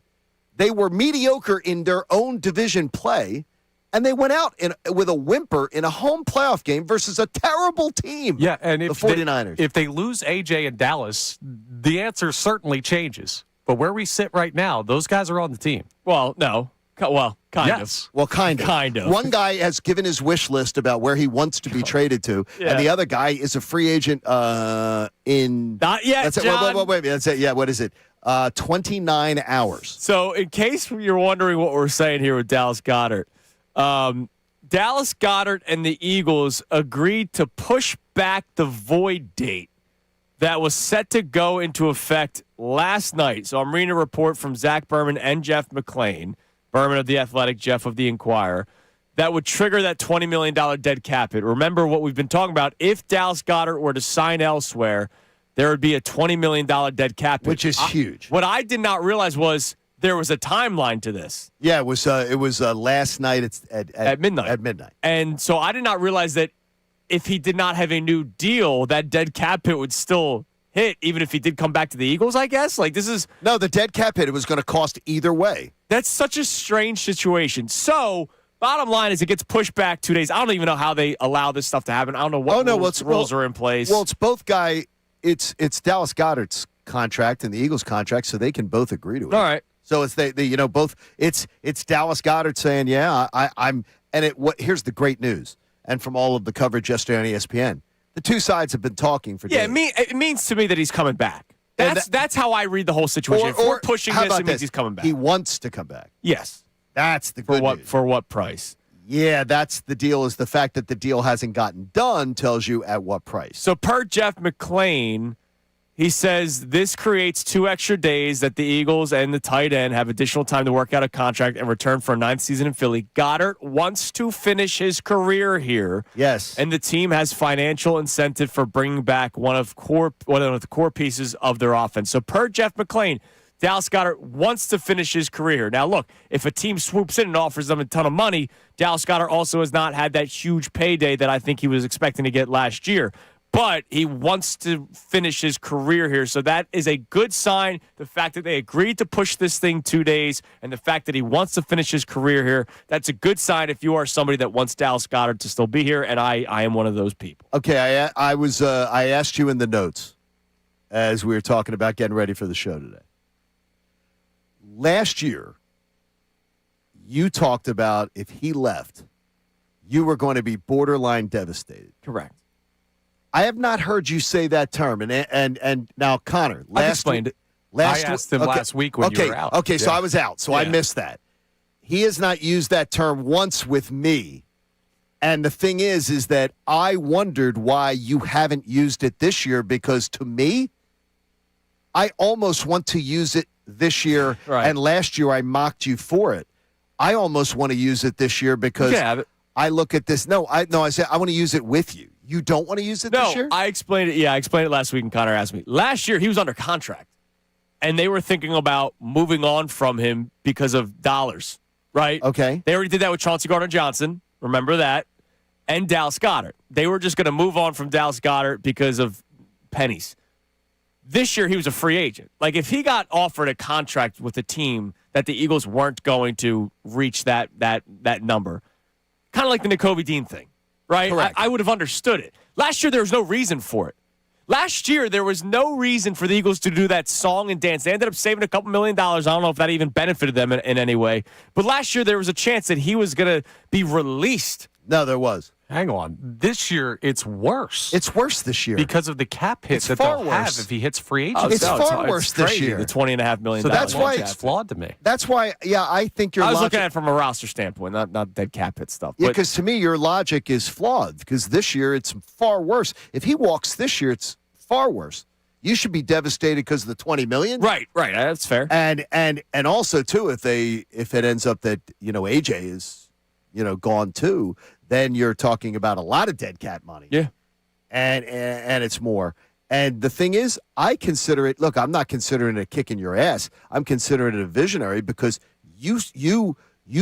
They were mediocre in their own division play, and they went out with a whimper in a home playoff game versus a terrible team. Yeah, and the 49ers. If they lose A.J. in Dallas, the answer certainly changes. But where we sit right now, those guys are on the team. Well, no. Well, kind of. Well, kind of. Kind of. One guy has given his wish list about where he wants to be traded to, and the other guy is a free agent in... Not yet, John. Wait. That's it. Yeah, what is it? 29 hours. So in case you're wondering what we're saying here with Dallas Goedert, Dallas Goedert and the Eagles agreed to push back the void date that was set to go into effect last night. So I'm reading a report from Zach Berman and Jeff McClain, Berman of The Athletic, Jeff of The Inquirer, that would trigger that $20 million dead cap hit. Remember what we've been talking about. If Dallas Goedert were to sign elsewhere, there would be a $20 million dead cap hit. Which is huge. What I did not realize was there was a timeline to this. Yeah, it was last night at midnight. At midnight. And so I did not realize that if he did not have a new deal, that dead cap hit would still hit, even if he did come back to the Eagles, I guess? Like, this is... No, the dead cap hit, it was going to cost either way. That's such a strange situation. So, bottom line is it gets pushed back 2 days. I don't even know how they allow this stuff to happen. I don't know what rules are in place. Well, it's both it's Dallas Goedert's contract and the Eagles' contract, so they can both agree to it. All right. So it's both. It's Dallas Goedert saying, I'm, and here's the great news, and from all of the coverage yesterday on ESPN, the two sides have been talking for days. Yeah, it means to me that he's coming back. That's how I read the whole situation. If we're pushing how this, about it means he's coming back. He wants to come back. Yes. That's the good news. For what price? Yeah, that's the deal, is the fact that the deal hasn't gotten done tells you at what price. So per Jeff McClain, he says this creates 2 extra days that the Eagles and the tight end have additional time to work out a contract and return for a 9th season in Philly. Goddard wants to finish his career here. Yes. And the team has financial incentive for bringing back one of the core pieces of their offense. So per Jeff McClain, Dallas Goedert wants to finish his career. Now, look, if a team swoops in and offers them a ton of money, Dallas Goedert also has not had that huge payday that I think he was expecting to get last year. But he wants to finish his career here, so that is a good sign. The fact that they agreed to push this thing 2 days and the fact that he wants to finish his career here, that's a good sign if you are somebody that wants Dallas Goedert to still be here, and I am one of those people. Okay, I asked you in the notes as we were talking about getting ready for the show today. Last year, you talked about if he left, you were going to be borderline devastated. Correct. I have not heard you say that term. And now, Connor, I explained it. I asked him last week when you were out. Okay, so I was out, so I missed that. He has not used that term once with me. And the thing is that I wondered why you haven't used it this year, because to me, I almost want to use it this year. Right. And last year I mocked you for it. I almost want to use it this year because I look at this. I said I want to use it with you. You don't want to use it this year? I explained it. Yeah, I explained it last week, and Connor asked me. Last year, he was under contract, and they were thinking about moving on from him because of dollars, right? Okay. They already did that with Chauncey Gardner-Johnson. Remember that? And Dallas Goedert. They were just going to move on from Dallas Goedert because of pennies. This year, he was a free agent. Like, if he got offered a contract with a team that the Eagles weren't going to reach that number, kind of like the Nakobe Dean thing. Right? I would have understood it. Last year, there was no reason for it. Last year, there was no reason for the Eagles to do that song and dance. They ended up saving a couple $1 million. I don't know if that even benefited them in any way. But last year, there was a chance that he was going to be released. No, there was. Hang on. This year, it's worse. It's worse this year. Because of the cap hit that they'll have if he hits free agency. It's far worse this crazy, year. The $20.5 million. So that's why it's flawed to me. That's why, I think your I was logic, looking at it from a roster standpoint, not dead cap hit stuff. Yeah, because to me, your logic is flawed, because this year it's far worse. If he walks this year, it's far worse. You should be devastated because of the $20 million. Right. That's fair. And also, too, if it ends up that, AJ is, gone too, then you're talking about a lot of dead cat money. Yeah. And it's more. And the thing is, I consider it, look, I'm not considering it a kick in your ass. I'm considering it a visionary, because you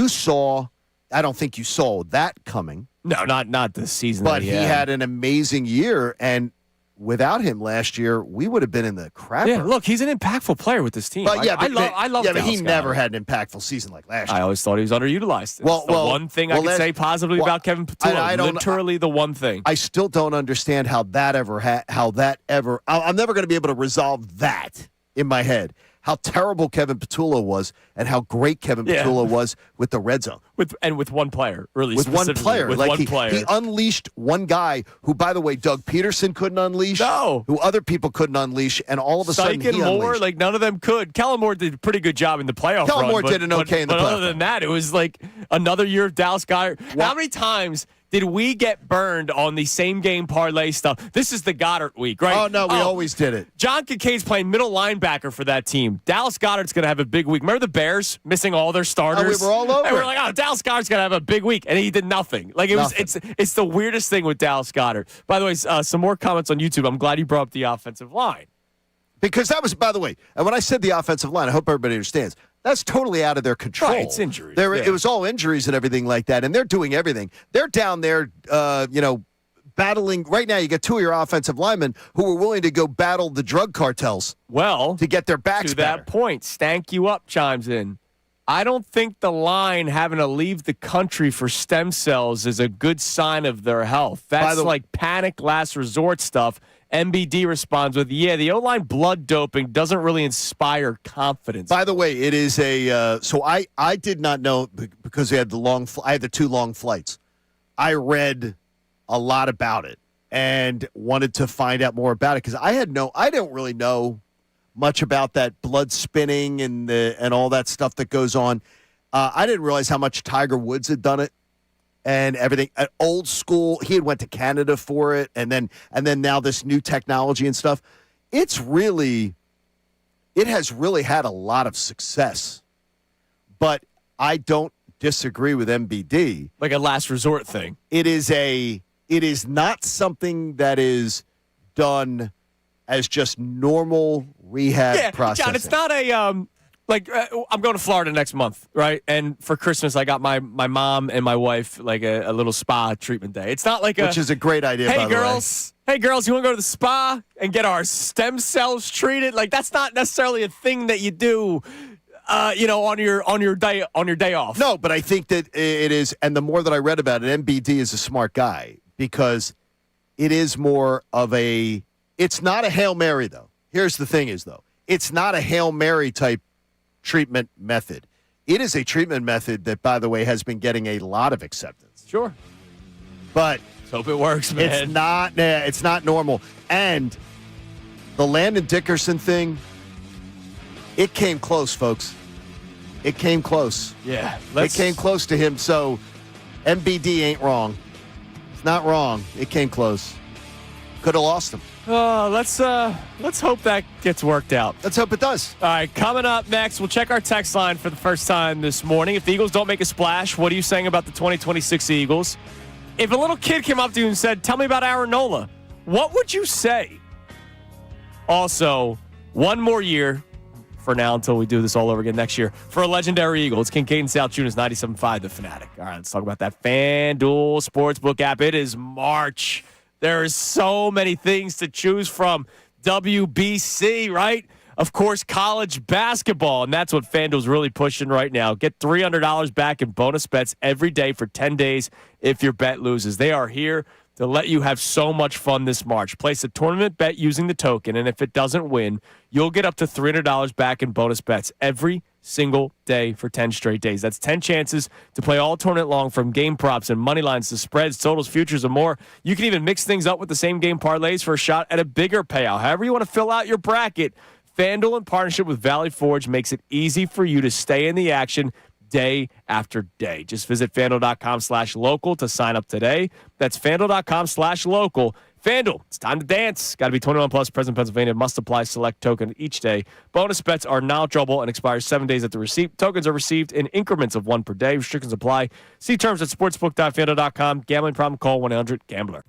saw, I don't think you saw that coming. No, not this season. But he had an amazing year, and without him last year, we would have been in the crapper. Yeah, look, he's an impactful player with this team. But I love but he Dallas never Goedert. had an impactful season like last year. I always thought he was underutilized. It's one thing I could say positively about Kevin Patullo. Literally the one thing. I still don't understand how that ever I'm never going to be able to resolve that in my head. How terrible Kevin Patullo was and how great Kevin Patullo was with the red zone. With one player, really. With one player. With like one player. He unleashed one guy who, by the way, Doug Peterson couldn't unleash. No. Who other people couldn't unleash, and all of a sudden he and Moore, unleashed. like none of them could. Kellen Moore did a pretty good job in the playoff Kellen run. Moore did an okay in the playoff But other than that, it was like another year of Dallas Goedert. How many times did we get burned on the same game parlay stuff? This is the Goddard week, right? Oh, no, we always did it. John Kincaid's playing middle linebacker for that team. Dallas Goedert's going to have a big week. Remember the Bears missing all their starters? Oh, we were all over And we were it. like, oh, Dallas Goedert's going to have a big week. And he did nothing. Like, it's the weirdest thing with Dallas Goedert. By the way, some more comments on YouTube. I'm glad you brought up the offensive line. Because that was, by the way, and when I said the offensive line, I hope everybody understands, that's totally out of their control. Right, it's injuries. It was all injuries and everything like that, and they're doing everything. They're down there, battling. Right now, you got 2 of your offensive linemen who are willing to go battle the drug cartels to get their backs to better. that point, Stank You Up chimes in. I don't think the line having to leave the country for stem cells is a good sign of their health. That's like panic last resort stuff. MBD responds with, the O-line blood doping doesn't really inspire confidence. By the way, it is so I did not know, because I had the 2 long flights. I read a lot about it and wanted to find out more about it, because I don't really know much about that blood spinning and all that stuff that goes on. I didn't realize how much Tiger Woods had done it and everything. Old school, he had went to Canada for it, and then now this new technology and stuff. It has really had a lot of success. But I don't disagree with MBD. Like a last resort thing. It is not something that is done as just normal rehab processing. John, it's not a I'm going to Florida next month, right? And for Christmas, I got my mom and my wife like a little spa treatment day. It's not like which is a great idea. Hey by the way. Hey girls, you want to go to the spa and get our stem cells treated? Like that's not necessarily a thing that you do. On your day off. No, but I think that it is, and the more that I read about it, MBD is a smart guy because it is more of a. It's not a Hail Mary though. Here's the thing: it's not a Hail Mary type treatment method. It is a treatment method that, by the way, has been getting a lot of acceptance. Sure, but let's hope it works, man. It's not normal, and the Landon Dickerson thing. It came close, folks. It came close. Yeah. It came close to him, so MBD ain't wrong. It's not wrong. It came close. Could have lost him. Let's hope that gets worked out. Let's hope it does. All right, coming up next, we'll check our text line for the first time this morning. If the Eagles don't make a splash, what are you saying about the 2026 Eagles? If a little kid came up to you and said, tell me about Aaron Nola, what would you say? Also, one more year for now until we do this all over again next year for a legendary Eagle. It's Kincade Salciunas, 97.5 The Fanatic. All right, let's talk about that FanDuel Sportsbook app. It is March. There is so many things to choose from. WBC, right? Of course, college basketball, and that's what FanDuel's really pushing right now. Get $300 back in bonus bets every day for 10 days if your bet loses. They are here to let you have so much fun this March. Place a tournament bet using the token, and if it doesn't win, you'll get up to $300 back in bonus bets every single day for 10 straight days. That's 10 chances to play all tournament long, from game props and money lines to spreads, totals, futures, and more. You can even mix things up with the same game parlays for a shot at a bigger payout. However you want to fill out your bracket, FanDuel in partnership with Valley Forge makes it easy for you to stay in the action day after day. Just visit FanDuel.com/local to sign up today. That's FanDuel.com/local. FanDuel, it's time to dance. Got to be 21 plus, present Pennsylvania. Must apply select token each day. Bonus bets are not drawable and expire 7 days at the receipt. Tokens are received in increments of one per day. Restrictions apply. See terms at sportsbook.fanduel.com. Gambling problem? Call 1-800-GAMBLER.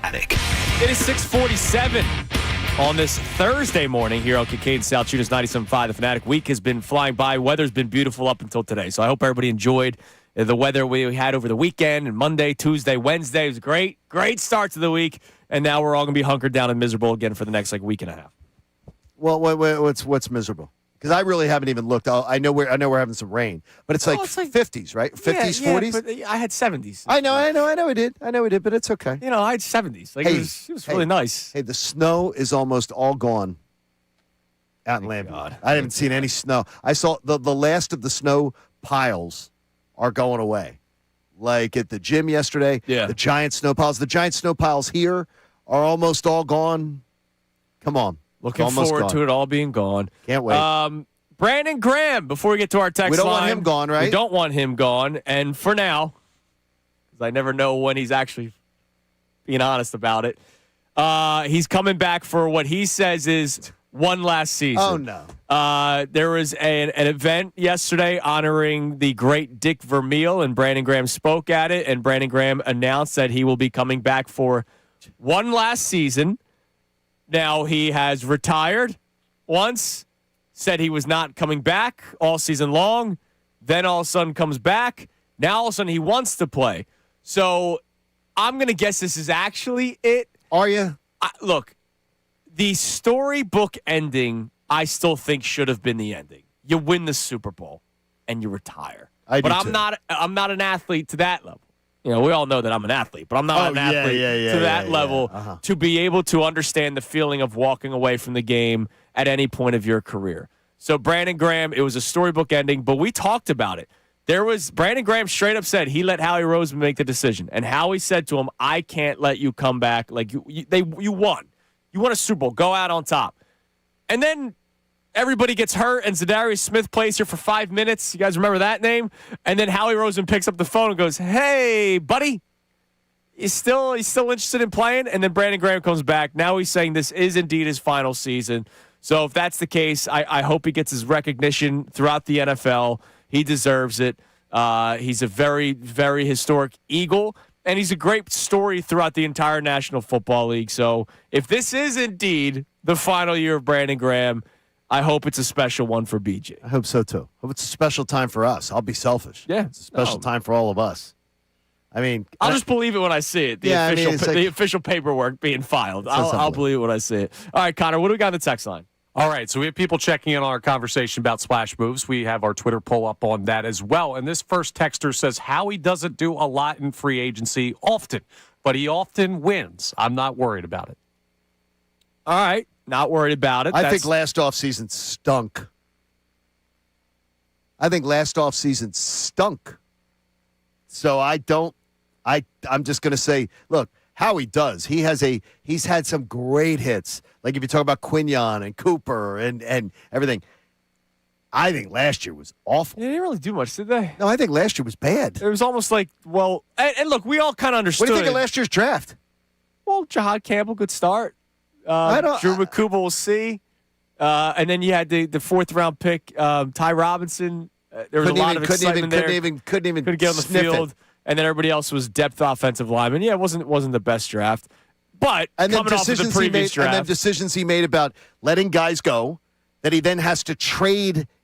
Fanatic. It is 6:47 on this Thursday morning here on Kincade Salciunas 97.5. The Fanatic week has been flying by. Weather's been beautiful up until today, so I hope everybody enjoyed the weather we had over the weekend and Monday, Tuesday, Wednesday. It was great start to the week, and now we're all going to be hunkered down and miserable again for the next week and a half. Well, what's miserable? Because I really haven't even looked. I know we're having some rain, but it's like 50s, right? 50s, 40s. But I had 70s. I know we did, but it's okay. You know, I had 70s. Like, it was really nice. Hey, the snow is almost all gone out in Lambert. God. I haven't seen any snow. I saw the last of the snow piles are going away. Like at the gym yesterday, the giant snow piles. The giant snow piles here are almost all gone. Come on. Looking forward to it all being gone. Can't wait. Brandon Graham, before we get to our text line. We don't want him gone, right? We don't want him gone. And for now, because I never know when he's actually being honest about it, he's coming back for what he says is one last season. Oh, no. There was an event yesterday honoring the great Dick Vermeil, and Brandon Graham spoke at it, and Brandon Graham announced that he will be coming back for one last season. Now, he has retired once, said he was not coming back all season long, then all of a sudden comes back. Now, all of a sudden, he wants to play. So, I'm going to guess this is actually it. Are you? Look, the storybook ending, I still think should have been the ending. You win the Super Bowl, and you retire. I'm not an athlete to that level. You know, we all know that I'm an athlete, but I'm not an athlete to that level to be able to understand the feeling of walking away from the game at any point of your career. So Brandon Graham, it was a storybook ending, but we talked about it. Brandon Graham straight up said he let Howie Roseman make the decision, and Howie said to him, "I can't let you come back. Like you won. You won a Super Bowl. Go out on top." And then everybody gets hurt, and Zadarius Smith plays here for 5 minutes. You guys remember that name? And then Howie Roseman picks up the phone and goes, "Hey, buddy, he's still interested in playing?" And then Brandon Graham comes back. Now he's saying this is indeed his final season. So if that's the case, I hope he gets his recognition throughout the NFL. He deserves it. He's a very, very historic Eagle, and he's a great story throughout the entire National Football League. So if this is indeed the final year of Brandon Graham, I hope it's a special one for BG. I hope so, too. I hope it's a special time for us. I'll be selfish. Yeah. It's a special time for all of us. I mean, I'll just believe it when I see it. The official paperwork being filed. I'll believe it when I see it. All right, Connor, what do we got on the text line? All right, so we have people checking in on our conversation about splash moves. We have our Twitter poll up on that as well. And this first texter says Howie doesn't do a lot in free agency often, but he often wins. I'm not worried about it. All right, not worried about it. I think last offseason stunk. So I'm just going to say, look, Howie does. He's had some great hits. Like if you talk about Quinion and Cooper and everything. I think last year was awful. They didn't really do much, did they? No, I think last year was bad. It was almost like, well, and look, we all kind of understood. What do you think of last year's draft? Well, Jahad Campbell, good start. Drew McCouba, we'll see. And then you had the fourth-round pick, Ty Robinson. There was a lot of excitement there. Couldn't get on the field. And then everybody else was depth offensive lineman. Yeah, it wasn't the best draft. But coming off of the previous draft. And then decisions he made about letting guys go, that he then has to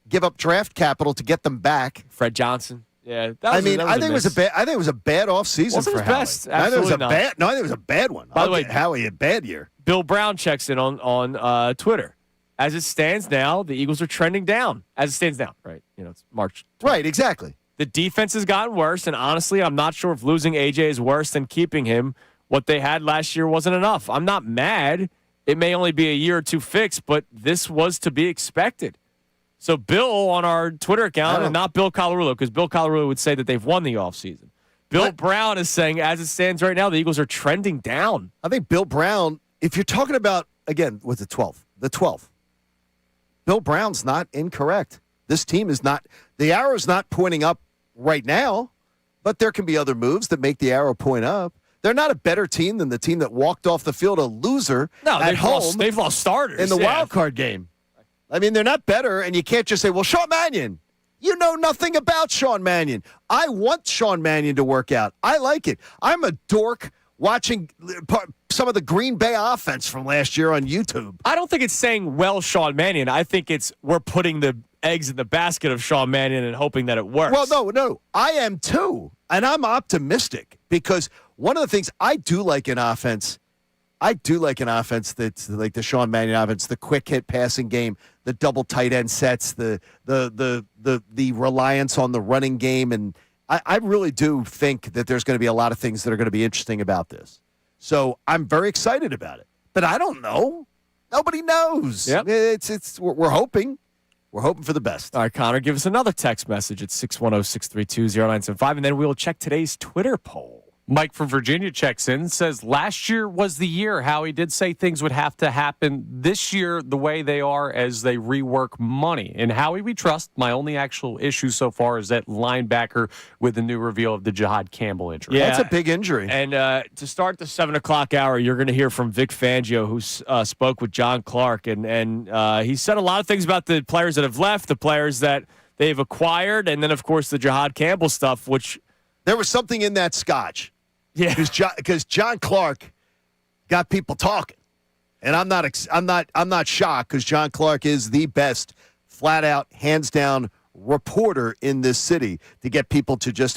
give up draft capital to get them back. Fred Johnson. Yeah. I think it was a bad offseason for Howie. Best. Absolutely not. I think it was a bad one. By the way, Howie, a bad year. Bill Brown checks in on Twitter. As it stands now, the Eagles are trending down. As it stands now, right? It's March 12th. Right, exactly. The defense has gotten worse, and honestly, I'm not sure if losing AJ is worse than keeping him. What they had last year wasn't enough. I'm not mad. It may only be a year or two fix, but this was to be expected. So Bill on our Twitter account, and not Bill Colarulo, because Bill Colarulo would say that they've won the offseason. Bill Brown is saying, as it stands right now, the Eagles are trending down. I think Bill Brown, if you're talking about, again, with the 12th, Bill Brown's not incorrect. This team is not, the arrow's not pointing up right now, but there can be other moves that make the arrow point up. They're not a better team than the team that walked off the field a loser at home. They've lost starters in the wild card game. I mean, they're not better, and you can't just say, well, Sean Mannion. You know nothing about Sean Mannion. I want Sean Mannion to work out. I like it. I'm a dork watching some of the Green Bay offense from last year on YouTube. I don't think it's saying, well, Sean Mannion. I think it's we're putting the eggs in the basket of Sean Mannion and hoping that it works. Well, no, I am too. And I'm optimistic because one of the things I do like in offense, that's like the Sean Mannion offense, the quick hit passing game, the double tight end sets, the reliance on the running game. And I really do think that there's going to be a lot of things that are going to be interesting about this. So I'm very excited about it. But I don't know. Nobody knows. Yep. We're hoping. We're hoping for the best. All right, Connor, give us another text message at 610-632-0975, and then we'll check today's Twitter poll. Mike from Virginia checks in, says last year was the year. Howie did say things would have to happen this year the way they are as they rework money. And Howie we trust. My only actual issue so far is that linebacker with the new reveal of the Jahad Campbell injury. Yeah, that's a big injury. And to start the 7 o'clock hour, you're going to hear from Vic Fangio, who spoke with John Clark. And he said a lot of things about the players that have left, the players that they've acquired, and then, of course, the Jahad Campbell stuff, which... There was something in that scotch. Yeah, because John Clark got people talking, and I'm not shocked because John Clark is the best, flat out, hands down reporter in this city to get people to just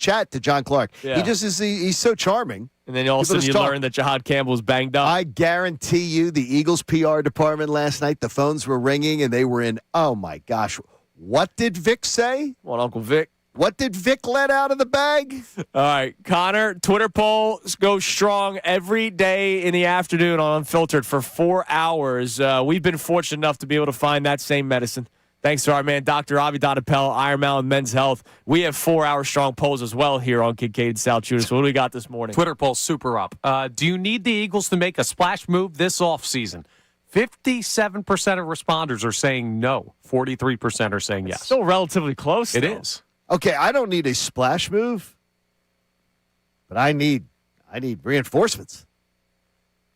chat to John Clark. Yeah. He just is he's so charming. And then all of a sudden you learn that Jahad Campbell was banged up. I guarantee you, the Eagles PR department last night, the phones were ringing and they were in. Oh my gosh, what did Vic say? Well, Uncle Vic. What did Vic let out of the bag? All right, Connor, Twitter poll goes strong every day in the afternoon on Unfiltered for 4 hours. We've been fortunate enough to be able to find that same medicine. Thanks to our man, Dr. Avi Donapel, Iron Mountain Men's Health. We have 4-hour strong polls as well here on Kincade Salciunas. So what do we got this morning? Twitter poll super up. Do you need the Eagles to make a splash move this offseason? 57% of responders are saying no. 43% are saying yes. Still relatively close. It though. is. Okay, I don't need a splash move, but I need reinforcements,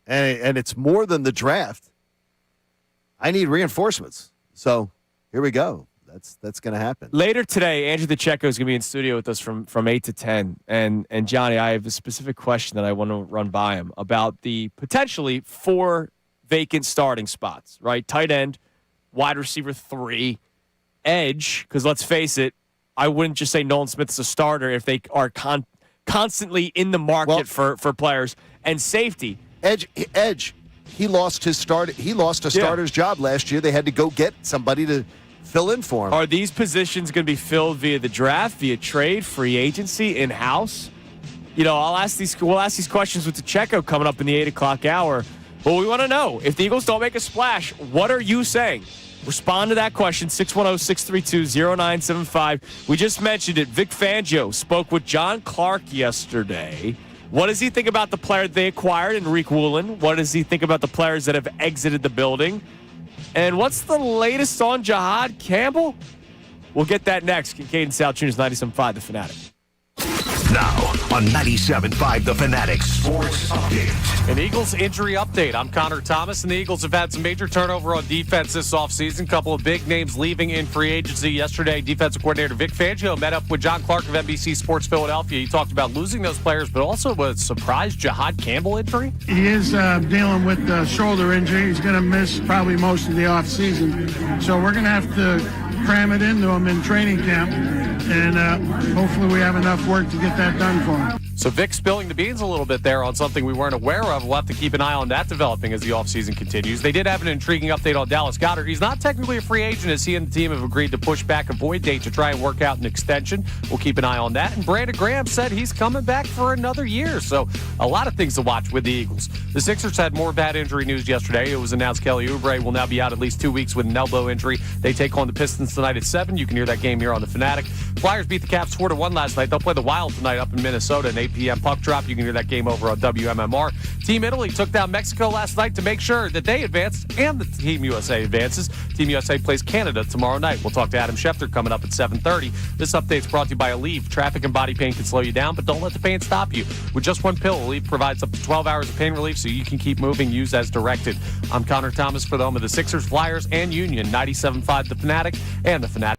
and it's more than the draft. I need reinforcements. So here we go. That's going to happen Later today. Andrew DeCecco is going to be in studio with us from 8 to 10. And Johnny, I have a specific question that I want to run by him about the potentially 4 vacant starting spots. Right, tight end, wide receiver 3, edge. Because let's face it. I wouldn't just say Nolan Smith's a starter if they are constantly in the market for players. And safety. Edge. He lost his start. He lost a starter's job last year. They had to go get somebody to fill in for him. Are these positions going to be filled via the draft, via trade, free agency, in-house? You know, we'll ask these questions with DeCecco coming up in the 8 o'clock hour. But we want to know, if the Eagles don't make a splash, what are you saying? Respond to that question, 610-632-0975. We just mentioned it. Vic Fangio spoke with John Clark yesterday. What does he think about the player they acquired in Rick Woolen? What does he think about the players that have exited the building? And what's the latest on Jahad Campbell? We'll get that next. Kincade and Salciunas, 97.5, The Fanatic. Now on 97.5 The Fanatic Sports Update. An Eagles injury update. I'm Connor Thomas, and the Eagles have had some major turnover on defense this offseason. Couple of big names leaving in free agency. Yesterday, defensive coordinator Vic Fangio met up with John Clark of NBC Sports Philadelphia. He talked about losing those players, but also a surprise Jahad Campbell injury. He is dealing with a shoulder injury. He's going to miss probably most of the offseason. So we're going to have to cram it into him in training camp, and hopefully we have enough work to get that done for him. So Vic spilling the beans a little bit there on something we weren't aware of. We'll have to keep an eye on that developing as the offseason continues. They did have an intriguing update on Dallas Goedert. He's not technically a free agent, as he and the team have agreed to push back a void date to try and work out an extension. We'll keep an eye on that. And Brandon Graham said he's coming back for another year. So a lot of things to watch with the Eagles. The Sixers had more bad injury news yesterday. It was announced Kelly Oubre will now be out at least 2 weeks with an elbow injury. They take on the Pistons tonight at 7. You can hear that game here on The Fanatic. Flyers beat the Caps 4-1 last night. They'll play the Wild tonight up in Minnesota, an 8 p.m. puck drop. You can hear that game over on WMMR. Team Italy took down Mexico last night to make sure that they advanced and the Team USA advances. Team USA plays Canada tomorrow night. We'll talk to Adam Schefter coming up at 7:30. This update's brought to you by Aleve. Traffic and body pain can slow you down, but don't let the pain stop you. With just one pill, Aleve provides up to 12 hours of pain relief so you can keep moving. Use as directed. I'm Connor Thomas for the home of the Sixers, Flyers, and Union. 97.5 The Fanatic and The Fanatic.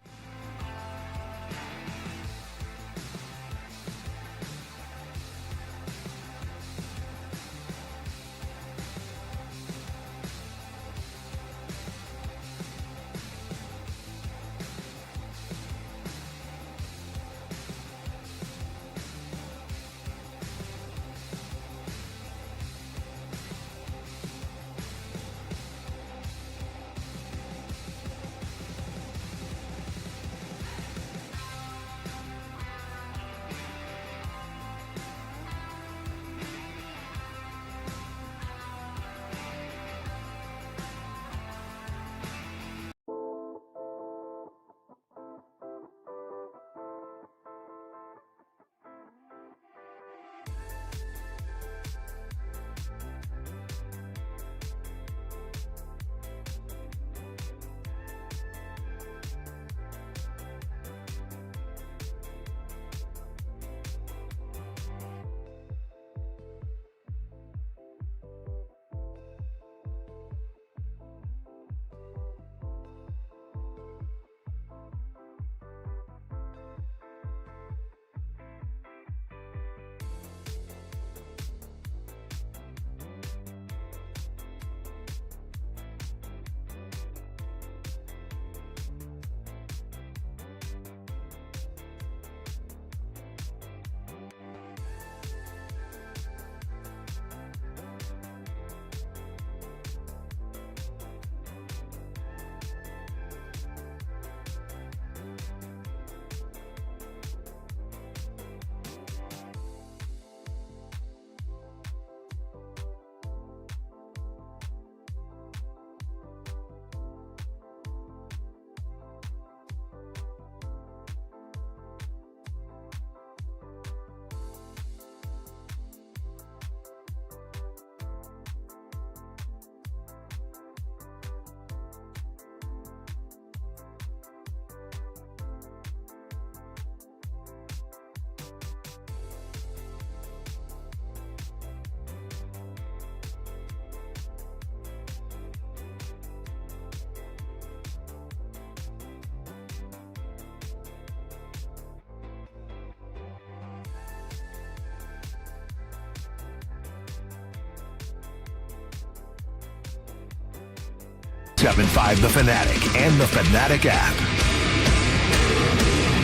97.5 The Fanatic and the Fanatic app.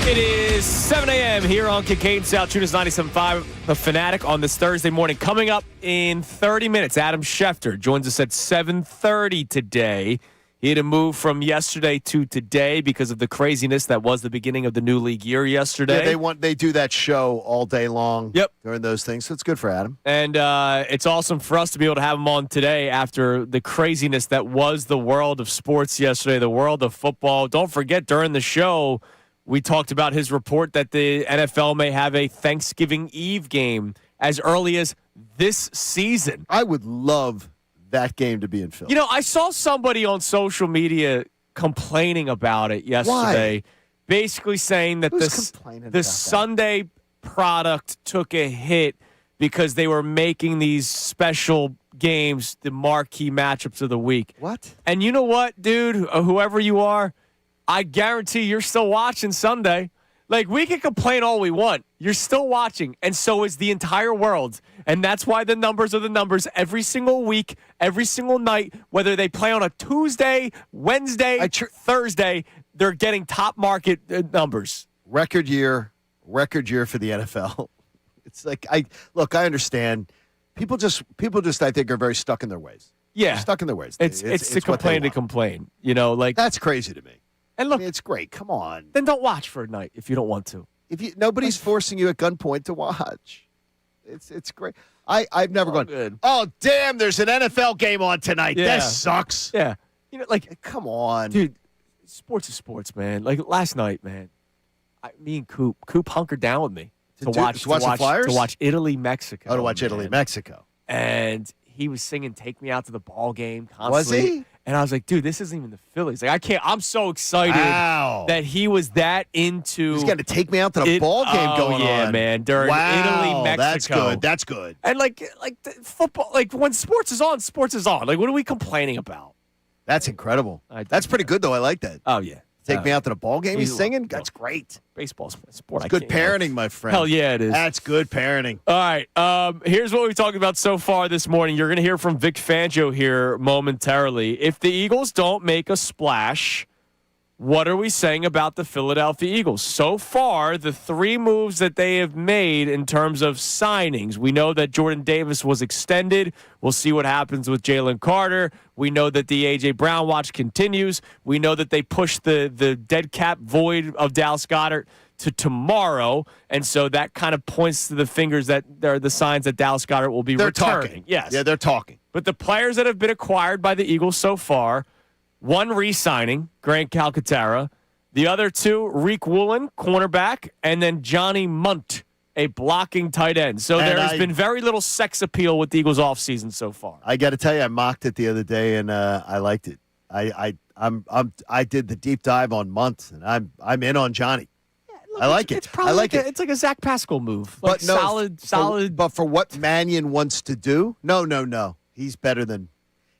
It is 7 a.m. here on Kincade Salciunas 97.5 The Fanatic on this Thursday morning. Coming up in 30 minutes, Adam Schefter joins us at 7:30 today. He had to move from yesterday to today because of the craziness that was the beginning of the new league year yesterday. Yeah, they do that show all day long. Yep. During those things, so it's good for Adam. And it's awesome for us to be able to have him on today after the craziness that was the world of sports yesterday, the world of football. Don't forget, during the show, we talked about his report that the NFL may have a Thanksgiving Eve game as early as this season. I would love that game to be in Philly. You know, I saw somebody on social media complaining about it yesterday, basically saying that the Sunday product took a hit because they were making these special games the marquee matchups of the week. What? And you know what, dude, whoever you are, I guarantee you're still watching Sunday. Like, we can complain all we want. You're still watching, and so is the entire world. And that's why the numbers are the numbers every single week, every single night, whether they play on a Tuesday, Wednesday, Thursday, they're getting top market numbers. Record year for the NFL. It's like, I understand. People just, I think, are very stuck in their ways. Yeah. They're stuck in their ways. It's to complain to complain. You know, like, that's crazy to me. And look, I mean, it's great. Come on. Then don't watch for a night if you don't want to. Nobody's forcing you at gunpoint to watch. It's great. I've never gone. Good. Oh, damn! There's an NFL game on tonight. Yeah. That sucks. Yeah. You know, like, come on, dude. Sports is sports, man. Like last night, man. Me and Coop hunkered down with me to watch the Flyers? To watch Italy, Mexico. Oh, to watch Italy, Mexico. And he was singing "Take Me Out to the Ball Game" constantly. Was he? And I was like, dude, this isn't even the Phillies. Like, I can't. I'm so excited that he was that into. He's got to take me out to the ball game going on. Yeah, man. During Italy, Mexico. That's good. And like the football, like when sports is on, sports is on. Like, what are we complaining about? That's incredible. That's pretty good, though. I like that. Oh yeah. Take me out to the ball game. He's singing. That's great. Baseball's sport. It's good parenting, my friend. Hell yeah, it is. That's good parenting. All right. Here's what we've talked about so far this morning. You're going to hear from Vic Fangio here momentarily. If the Eagles don't make a splash, what are we saying about the Philadelphia Eagles? So far, the three moves that they have made in terms of signings. We know that Jordan Davis was extended. We'll see what happens with Jalen Carter. We know that the A.J. Brown watch continues. We know that they pushed the dead cap void of Dallas Goedert to tomorrow. And so that kind of points to the fingers that they're the signs that Dallas Goedert will be returning. Talking. Yes. Yeah, they're talking. But the players that have been acquired by the Eagles so far, one re-signing, Grant Calcaterra. The other two, Reek Woolen, cornerback, and then Johnny Munt, a blocking tight end. So there has been very little sex appeal with the Eagles offseason so far. I got to tell you, I mocked it the other day, and I liked it. I did the deep dive on Munt, and I'm in on Johnny. Yeah, look, I like it. It's probably it's like a Zach Pascal move. Like, but no, solid. But for what Mannion wants to do, no. He's better than.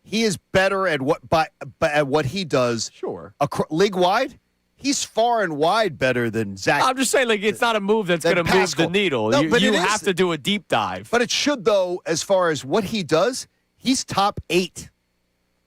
He is better at what he does. Sure. League wide, he's far and wide better than Zach. I'm just saying, like, it's not a move that's going to move the needle. No, you have to do a deep dive. But it should, though, as far as what he does. He's top 8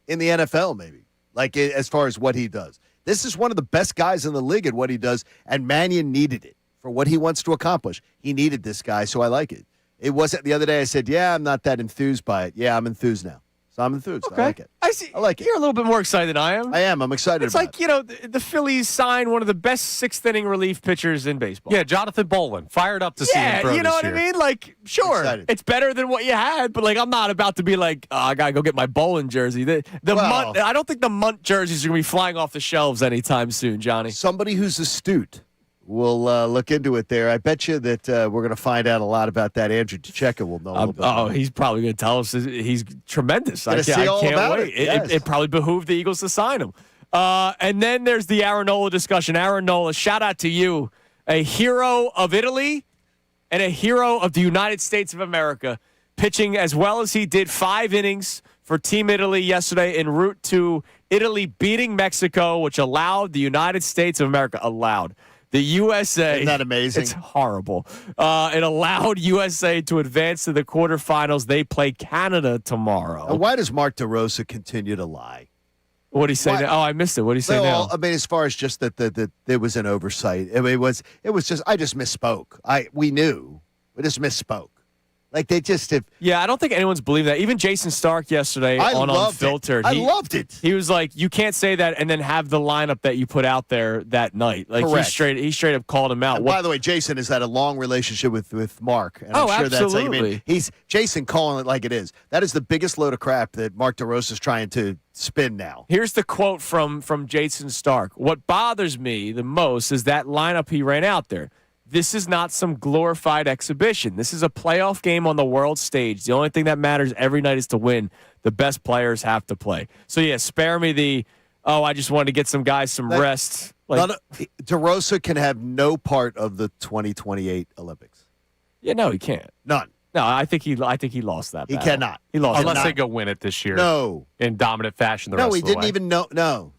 in the NFL, maybe. Like, as far as what he does. This is one of the best guys in the league at what he does, and Mannion needed it for what he wants to accomplish. He needed this guy, so I like it. It wasn't the other day I said, yeah, I'm not that enthused by it. Yeah, I'm enthused now. So I'm enthused. Okay. I like it. I see. I like it. You're a little bit more excited than I am. I am. I'm excited It's about like, you know, the Phillies signed one of the best sixth-inning relief pitchers in baseball. Yeah, Jonathan Bolin. Fired up to see him throw you know this what year. I mean? Like, sure, Excited. it's better than what you had, but, like, I'm not about to be like, oh, I got to go get my Bolin jersey. I don't think the Munt jerseys are going to be flying off the shelves anytime soon, Johnny. Somebody who's astute will look into it there. I bet you that we're going to find out a lot about that. Andrew DeCecca will know a little bit. Oh, he's probably going to tell us he's tremendous. I See all can't about wait. Yes. It probably behooved the Eagles to sign him. And then there's the Aaron Nola discussion. Aaron Nola, shout out to you, a hero of Italy and a hero of the United States of America, pitching as well as he did 5 innings for Team Italy yesterday en route to Italy beating Mexico, which allowed the United States of America, the USA. Isn't that amazing? It's horrible. It allowed USA to advance to the quarterfinals. They play Canada tomorrow. And why does Mark DeRosa continue to lie? What did he say? What? Now? Oh, I missed it. What did he say now? I mean, as far as just that there was an oversight. It was just I just misspoke. We knew. We just misspoke. Like they just Yeah, I don't think anyone's believed that. Even Jason Stark yesterday on Unfiltered. I loved it. He was like, you can't say that and then have the lineup that you put out there that night. Like Correct. he straight up called him out. And by the way, Jason has had a long relationship with Mark. And I'm sure absolutely. He's Jason calling it like it is. That is the biggest load of crap that Mark DeRosa is trying to spin now. Here's the quote from Jason Stark. What bothers me the most is that lineup he ran out there. This is not some glorified exhibition. This is a playoff game on the world stage. The only thing that matters every night is to win. The best players have to play. So, yeah, spare me I just wanted to get some guys some rest. DeRosa can have no part of the 2028 Olympics. Yeah, no, he can't. None. No, I think he lost that He battle. cannot. He lost Unless it. they go win it this year. No. In dominant fashion the rest No, he of the didn't way. even know. No.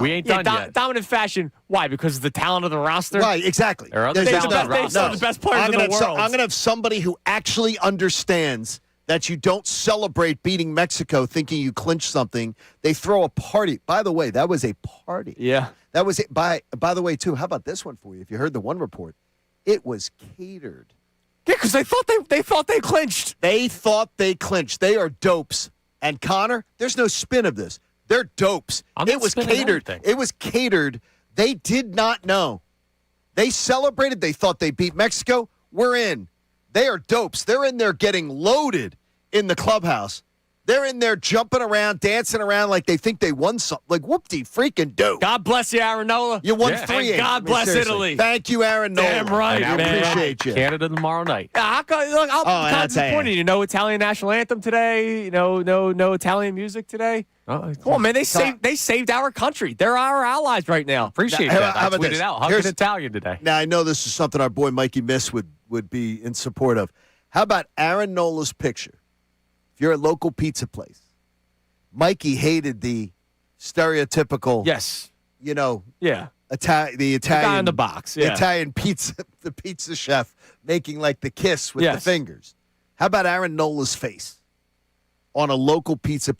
We ain't done yet. Dominant fashion. Why? Because of the talent of the roster? Right, exactly. There are other There's talented no- rosters. Some of the best players in the world. I'm going to have somebody who actually understands that you don't celebrate beating Mexico thinking you clinched something. They throw a party. By the way, that was a party. Yeah. That was it. By the way, too, how about this one for you? If you heard the one report, it was catered. Yeah, because they thought they clinched. They thought they clinched. They are dopes. And Connor, there's no spin of this. They're dopes. I'm It not was spinning catered. anything. It was catered. They did not know. They celebrated. They thought they beat Mexico. We're in. They are dopes. They're in there getting loaded in the clubhouse. They're in there jumping around, dancing around like they think they won something. Like, whoop-de-freaking do. God bless you, Aaron Nola. You won Yeah. 3-8. And God bless seriously. Italy. Thank you, Aaron Nola. Damn right, I man. appreciate you. Canada tomorrow night. Yeah, I'm kind of that's disappointed. You know, Italian national anthem today. You know, no Italian music today. Come on, man. They saved our country. They're our allies right now. Appreciate Now, that. how I about tweeted this? out. Hug in Italian today. Now, I know this is something our boy Mikey Miss would be in support of. How about Aaron Nola's picture? If you're a local pizza place, Mikey hated the stereotypical, Yes. you know, Yeah. the Italian guy in the box. Yeah. Italian pizza, the pizza chef making like the kiss with the Yes. fingers. How about Aaron Nola's face on a local pizza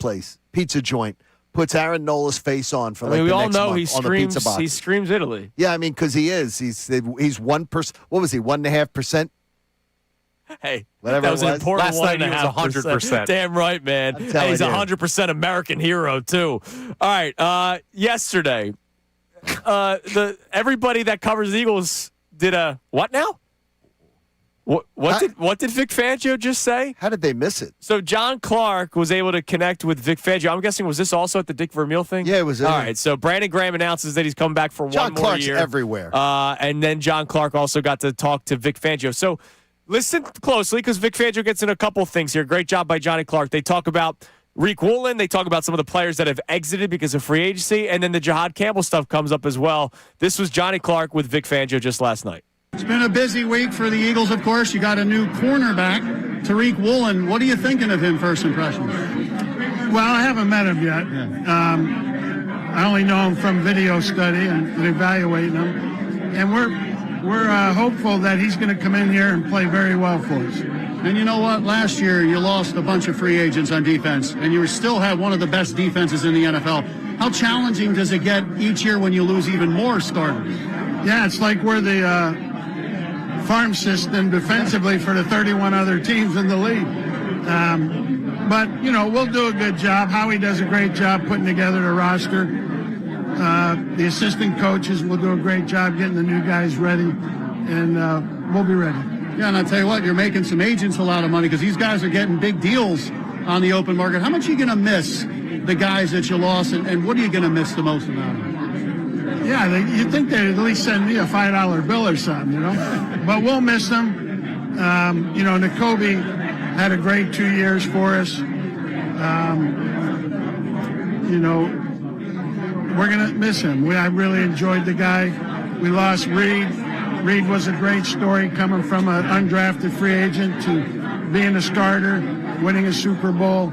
joint? Puts Aaron Nola's face on for like we the all next know month he on the pizza screams. box. He screams Italy. Yeah, I mean, because he is. He's 1%. What was he? 1.5%. Hey, Whatever that was it an was. important Last night he was 1.5%. 100%. Damn right, man. I'm Hey, telling he's you. 100% American hero too. All right. Yesterday, everybody that covers the Eagles did a what now? What did Vic Fangio just say? How did they miss it? So John Clark was able to connect with Vic Fangio. I'm guessing, was this also at the Dick Vermeil thing? Yeah, it was. All right, so Brandon Graham announces that he's coming back for John one more Clark's year. everywhere. And then John Clark also got to talk to Vic Fangio. So listen closely because Vic Fangio gets in a couple things here. Great job by Johnny Clark. They talk about Reek Woolen. They talk about some of the players that have exited because of free agency. And then the Jahad Campbell stuff comes up as well. This was Johnny Clark with Vic Fangio just last night. It's been a busy week for the Eagles, of course. You got a new cornerback, Tariq Woolen. What are you thinking of him, first impressions? Well, I haven't met him yet. I only know him from video study and evaluating him. And we're hopeful that he's going to come in here and play very well for us. And you know what? Last year, you lost a bunch of free agents on defense, and you still had one of the best defenses in the NFL. How challenging does it get each year when you lose even more starters? Yeah, it's like we're the farm system defensively for the 31 other teams in the league. But, you know, we'll do a good job. Howie does a great job putting together the roster. The assistant coaches will do a great job getting the new guys ready, and we'll be ready. Yeah, and I'll tell you what, you're making some agents a lot of money because these guys are getting big deals on the open market. How much are you going to miss the guys that you lost, and what are you going to miss the most about them? Yeah, you'd think they'd at least send me a $5 bill or something, you know. But we'll miss them. You know, Nakobe had a great 2 years for us. You know, we're going to miss him. I really enjoyed the guy. We lost Reed. Reed was a great story coming from an undrafted free agent to being a starter, winning a Super Bowl,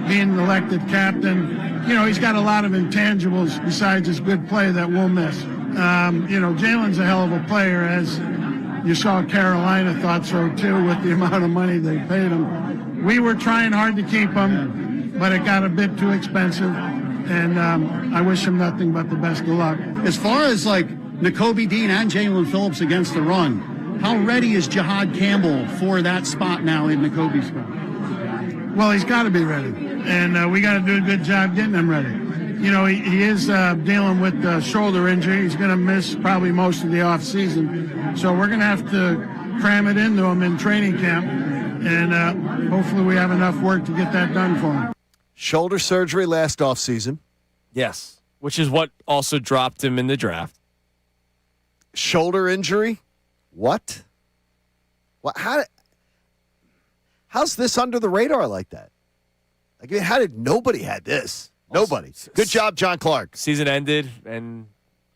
being elected captain. You know, he's got a lot of intangibles besides his good play that we'll miss. You know, Jalen's a hell of a player, as you saw Carolina thought so too with the amount of money they paid him. We were trying hard to keep him, but it got a bit too expensive. and I wish him nothing but the best of luck. As far as like Nakobe Dean and Jalen Phillips against the run, how ready is Jihad Campbell for that spot now in Nakobe's spot? Well, he's got to be ready, and we got to do a good job getting him ready. You know, he is dealing with a shoulder injury. He's going to miss probably most of the offseason, so we're going to have to cram it into him in training camp, and hopefully we have enough work to get that done for him. Shoulder surgery last offseason. Yes, which is what also dropped him in the draft. Shoulder injury? What? What? How's this under the radar like that? I mean, how did nobody had this? Nobody. Good job, John Clark. Season ended, and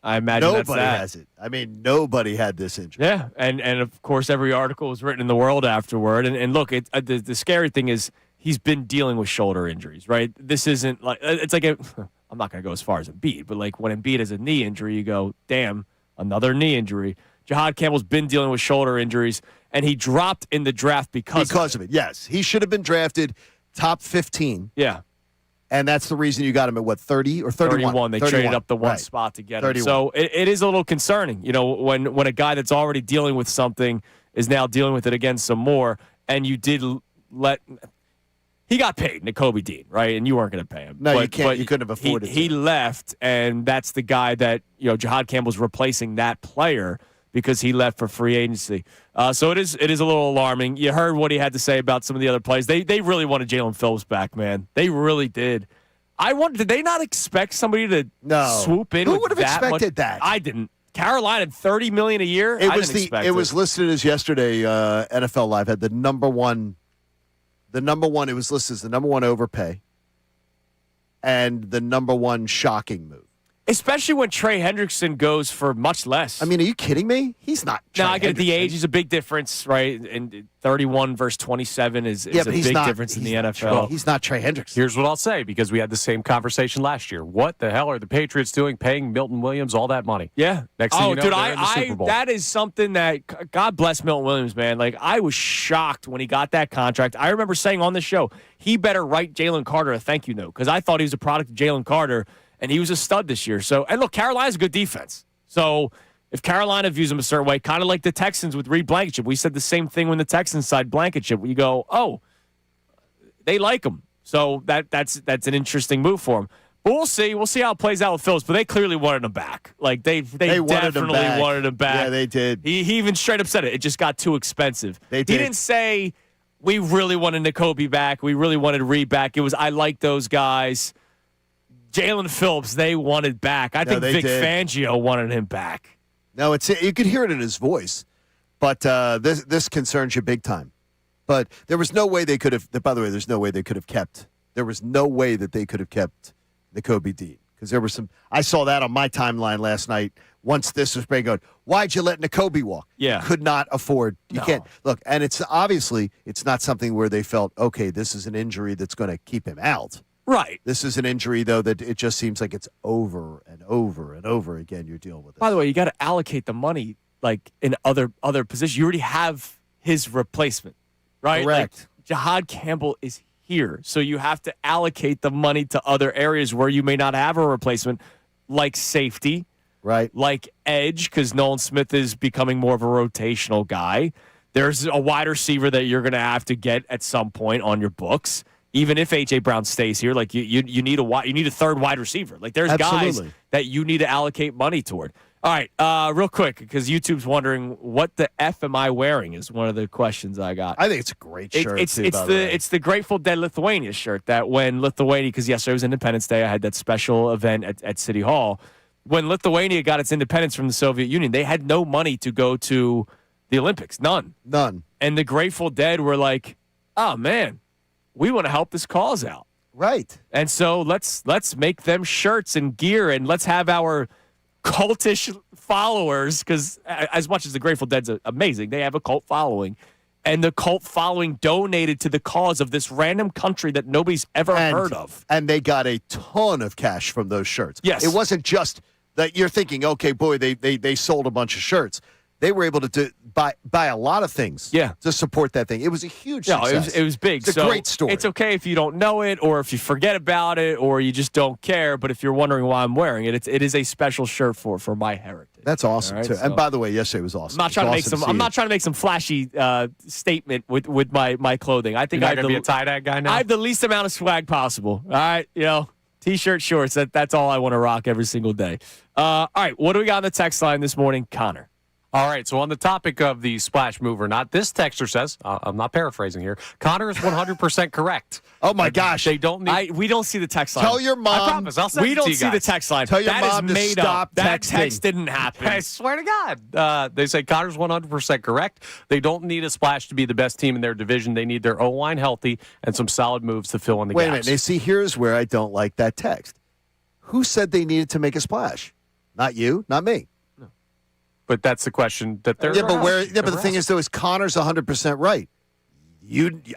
I imagine Nobody that's has it. I mean, nobody had this injury. Yeah, and of course every article was written in the world afterward. And look, the scary thing is he's been dealing with shoulder injuries, right? This isn't like it's like I'm not going to go as far as Embiid, but like when Embiid has a knee injury, you go, damn, another knee injury. Jihad Campbell's been dealing with shoulder injuries, and he dropped in the draft because of it. Yes, he should have been drafted top 15. Yeah. And that's the reason you got him at, what, 30 or 31? 31. They 31. traded up the one Right. spot to get 31. him. So it is a little concerning, you know, when a guy that's already dealing with something is now dealing with it again some more, and you did let – he got paid, Nakobe Dean, right? And you weren't going to pay him. No, you can't. You couldn't have afforded He to. left, and that's the guy that, you know, Jihad Campbell's replacing that player because he left for free agency. So it is a little alarming. You heard what he had to say about some of the other players. They really wanted Jalen Phillips back, man. They really did. I wonder, did they not expect somebody to swoop in? Who would have that expected much? that? I didn't. Carolina had $30 million a year. It I was didn't expect it was listed as yesterday. NFL Live had the number one. The number one. It was listed as the number one overpay, and the number one shocking move. Especially when Trey Hendrickson goes for much less. I mean, are you kidding me? He's not. now Trey I get it, the Hendrickson. age is a big difference, right? And 31 versus 27 is Yeah, a but he's big not- difference in the he's not NFL. Trey- He's not Trey Hendrickson. Here's what I'll say, because we had the same conversation last year. What the hell are the Patriots doing paying Milton Williams all that money? Yeah. Next thing you know, dude, they're in the Super Bowl. that is something that, God bless Milton Williams, man. Like, I was shocked when he got that contract. I remember saying on the show, he better write Jalen Carter a thank you note, because I thought he was a product of Jalen Carter, and he was a stud this year. So, and look, Carolina's a good defense. So, if Carolina views him a certain way, kind of like the Texans with Reed Blankenship, we said the same thing when the Texans signed Blankenship. You go, oh, they like him. So that's an interesting move for him. But we'll see. We'll see how it plays out with Phillips. But they clearly wanted him back. Like they definitely wanted him back. Yeah, they did. He even straight up said it. It just got too expensive. They did. He didn't say we really wanted Nakobe back. We really wanted Reed back. It was I like those guys. Jalen Phillips, they wanted back. I think Vic Fangio wanted him back. No, you could hear it in his voice, but this concerns you big time. But there was no way they could have. By the way, there's no way they could have kept. There was no way that they could have kept Nakobe Dean, because there was some. I saw that on my timeline last night. Once this was being going, why'd you let Nakobe walk? Yeah, could not afford. You can't look, and it's obviously it's not something where they felt okay. This is an injury that's going to keep him out. Right. This is an injury, though, that it just seems like it's over and over and over again. You're dealing with it. By the way, you got to allocate the money like in other positions. You already have his replacement, right? Correct. Like, Jihad Campbell is here, so you have to allocate the money to other areas where you may not have a replacement, like safety, right? Like edge, because Nolan Smith is becoming more of a rotational guy. There's a wide receiver that you're going to have to get at some point on your books. Even if A.J. Brown stays here, like you need a third wide receiver. Like there's guys that you need to allocate money toward. All right, real quick, because YouTube's wondering what the F am I wearing is one of the questions I got. I think it's a great shirt. It's the Grateful Dead Lithuania shirt that when Lithuania, because yesterday was Independence Day, I had that special event at City Hall. When Lithuania got its independence from the Soviet Union, they had no money to go to the Olympics, none. And the Grateful Dead were like, oh man, we want to help this cause out. Right. And so let's make them shirts and gear, and let's have our cultish followers, because as much as the Grateful Dead's amazing, they have a cult following. And the cult following donated to the cause of this random country that nobody's ever heard of. And they got a ton of cash from those shirts. Yes. It wasn't just that you're thinking, okay, boy, they sold a bunch of shirts. they were able to buy a lot of things to support that thing. It was a huge success. It was big. It's a great story. It's okay if you don't know it or if you forget about it or you just don't care. But if you're wondering why I'm wearing it, it is a special shirt for my heritage. That's awesome, too. And by the way, yesterday was awesome. I'm not trying to make some flashy statement with my clothing. I think You're not going to be a tie-dye guy now? I have the least amount of swag possible. All right, T-shirt, shorts. That's all I want to rock every single day. All right, what do we got on the text line this morning, Connor? All right, so on the topic of the splash move or not, this texter says, I'm not paraphrasing here, Connor is 100% correct. Oh, my gosh. They don't need... We don't see the text line. Tell your mom. I promise, I'll send we it don't to you see the guys. text line. Tell your that mom is to made stop up. That texting. text didn't happen. I swear to God. They say Connor's 100% correct. They don't need a splash to be the best team in their division. They need their O-line healthy and some solid moves to fill in the Wait gaps. a minute. Now, see, here's where I don't like that text. Who said they needed to make a splash? Not you, not me. But that's the question that they're but the thing is, though, is Connor's 100% right.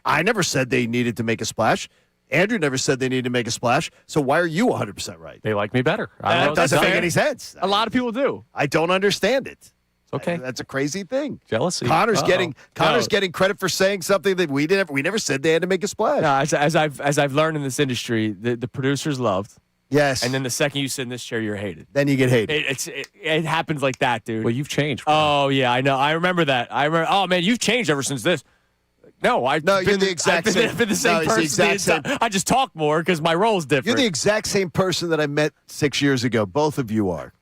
I never said they needed to make a splash. Andrew never said they needed to make a splash. So why are you 100% right? They like me better. That doesn't make any sense. A lot of people do. I don't understand it. Okay. That's a crazy thing. Jealousy. Connor's getting credit for saying something that we never said they had to make a splash. No, as I've learned in this industry, the producers loved. Yes. And then the second you sit in this chair, you're hated. Then you get hated. It happens like that, dude. Well, you've changed. Oh, yeah, I know. I remember that. Oh, man, you've changed ever since this. No, you're the exact same. I've been the same person. The exact same. I just talk more because my role's different. You're the exact same person that I met 6 years ago. Both of you are.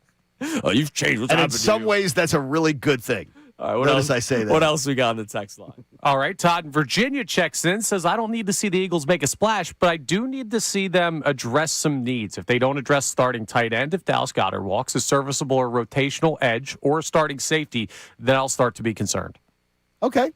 Oh, you've changed. What's and in happened some to you? ways, that's a really good thing. All right, what Notice else, I say that. What else we got on the text line? All right, Todd in Virginia checks in, says, I don't need to see the Eagles make a splash, but I do need to see them address some needs. If they don't address starting tight end, if Dallas Goedert walks a serviceable or rotational edge or a starting safety, then I'll start to be concerned. Okay.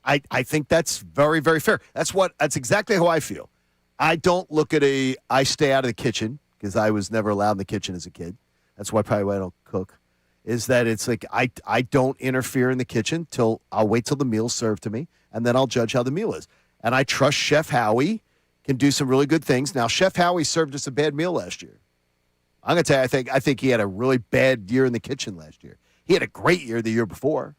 I think that's very, very fair. That's exactly how I feel. I don't look at I stay out of the kitchen because I was never allowed in the kitchen as a kid. That's probably why I don't cook. Is that it's like I don't interfere in the kitchen till I'll wait till the meal's served to me, and then I'll judge how the meal is. And I trust Chef Howie can do some really good things. Now, Chef Howie served us a bad meal last year. I'm going to tell you, I think he had a really bad year in the kitchen last year. He had a great year the year before,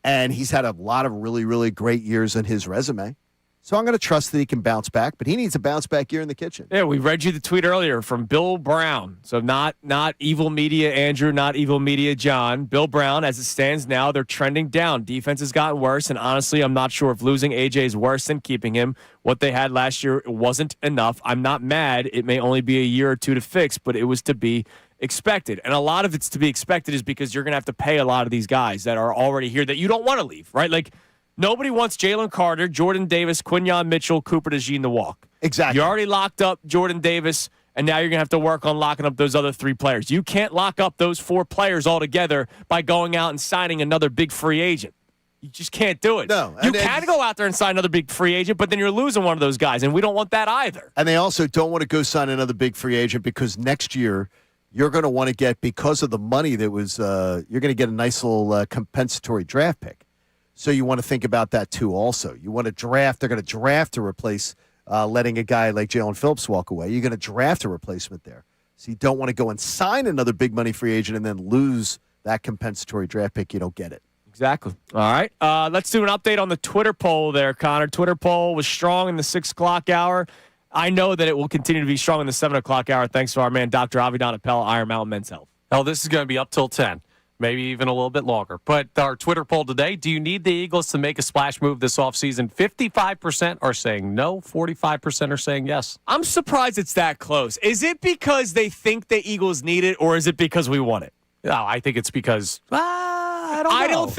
and he's had a lot of really, really great years in his resume. So I'm going to trust that he can bounce back, but he needs a bounce back year in the kitchen. Yeah, we read you the tweet earlier from Bill Brown. So not Evil Media Andrew, not Evil Media John. Bill Brown, as it stands now, they're trending down. Defense has gotten worse, and honestly, I'm not sure if losing AJ is worse than keeping him. What they had last year wasn't enough. I'm not mad. It may only be a year or two to fix, but it was to be expected. And a lot of it's to be expected is because you're going to have to pay a lot of these guys that are already here that you don't want to leave, right? Like, nobody wants Jalen Carter, Jordan Davis, Quinyon Mitchell, Cooper DeJean to walk. Exactly. You already locked up Jordan Davis, and now you're going to have to work on locking up those other three players. You can't lock up those four players altogether by going out and signing another big free agent. You just can't do it. No. You can go out there and sign another big free agent, but then you're losing one of those guys, and we don't want that either. And they also don't want to go sign another big free agent because next year you're going to want to get, because of the money that was, you're going to get a nice little compensatory draft pick. So you want to think about that, too, also. You want to draft. They're going to draft to replace letting a guy like Jalen Phillips walk away. You're going to draft a replacement there. So you don't want to go and sign another big money free agent and then lose that compensatory draft pick. You don't get it. Exactly. All right. Let's do an update on the Twitter poll there, Connor. Twitter poll was strong in the 6 o'clock hour. I know that it will continue to be strong in the 7 o'clock hour thanks to our man, Dr. Avidan Appel, Iron Mountain Men's Health. Hell, this is going to be up till 10. Maybe even a little bit longer. But our Twitter poll today, do you need the Eagles to make a splash move this offseason? 55% are saying no, 45% are saying yes. I'm surprised it's that close. Is it because they think the Eagles need it, or is it because we want it? No, I think it's because I don't know. I don't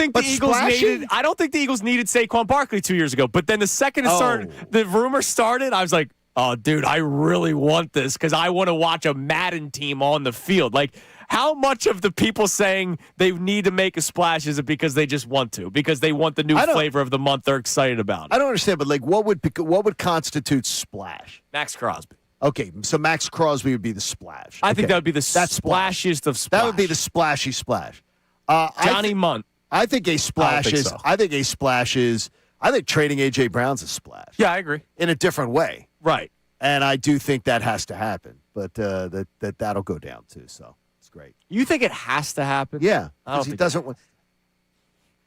think the Eagles needed Saquon Barkley 2 years ago. But then the second the rumor started, I was like, oh, dude, I really want this because I want to watch a Madden team on the field. Like, how much of the people saying they need to make a splash is it because they just want to? Because they want the new flavor of the month they're excited about it? I don't understand, but like, what would constitute splash? Max Crosby. Okay, so Max Crosby would be the splash. I think that would be the splashiest of splash. That would be the splashy splash. Johnny Munt. I think a splash is. So. I think a splash is. I think trading A.J. Brown's a splash. Yeah, I agree. In a different way. Right. And I do think that has to happen, but that'll go down too. So great. You think it has to happen? Yeah, I don't because he think doesn't want.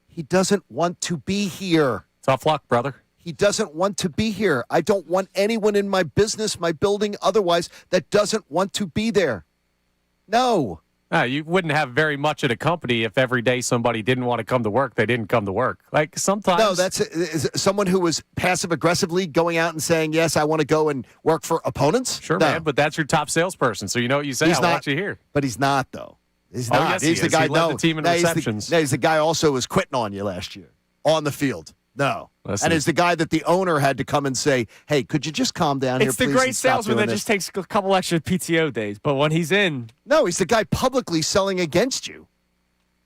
He doesn't want to be here. Tough luck, brother. He doesn't want to be here. I don't want anyone in my business, my building, otherwise, that doesn't want to be there. No. You wouldn't have very much at a company if every day somebody didn't want to come to work, they didn't come to work. Like sometimes. No, that's someone who was passive-aggressively going out and saying, yes, I want to go and work for opponents. Sure, No. man, but that's your top salesperson, so you know what you say. He's I not, want you here. But he's not, though. He's Oh, not. yes, He's he the is. guy. He led the team in receptions. He's the guy also was quitting on you last year on the field. No. Listen. And it's the guy that the owner had to come and say, hey, could you just calm down here, It's please? the great and stop salesman doing that this? just takes a couple extra PTO days. But when he's in, No, he's the guy publicly selling against you.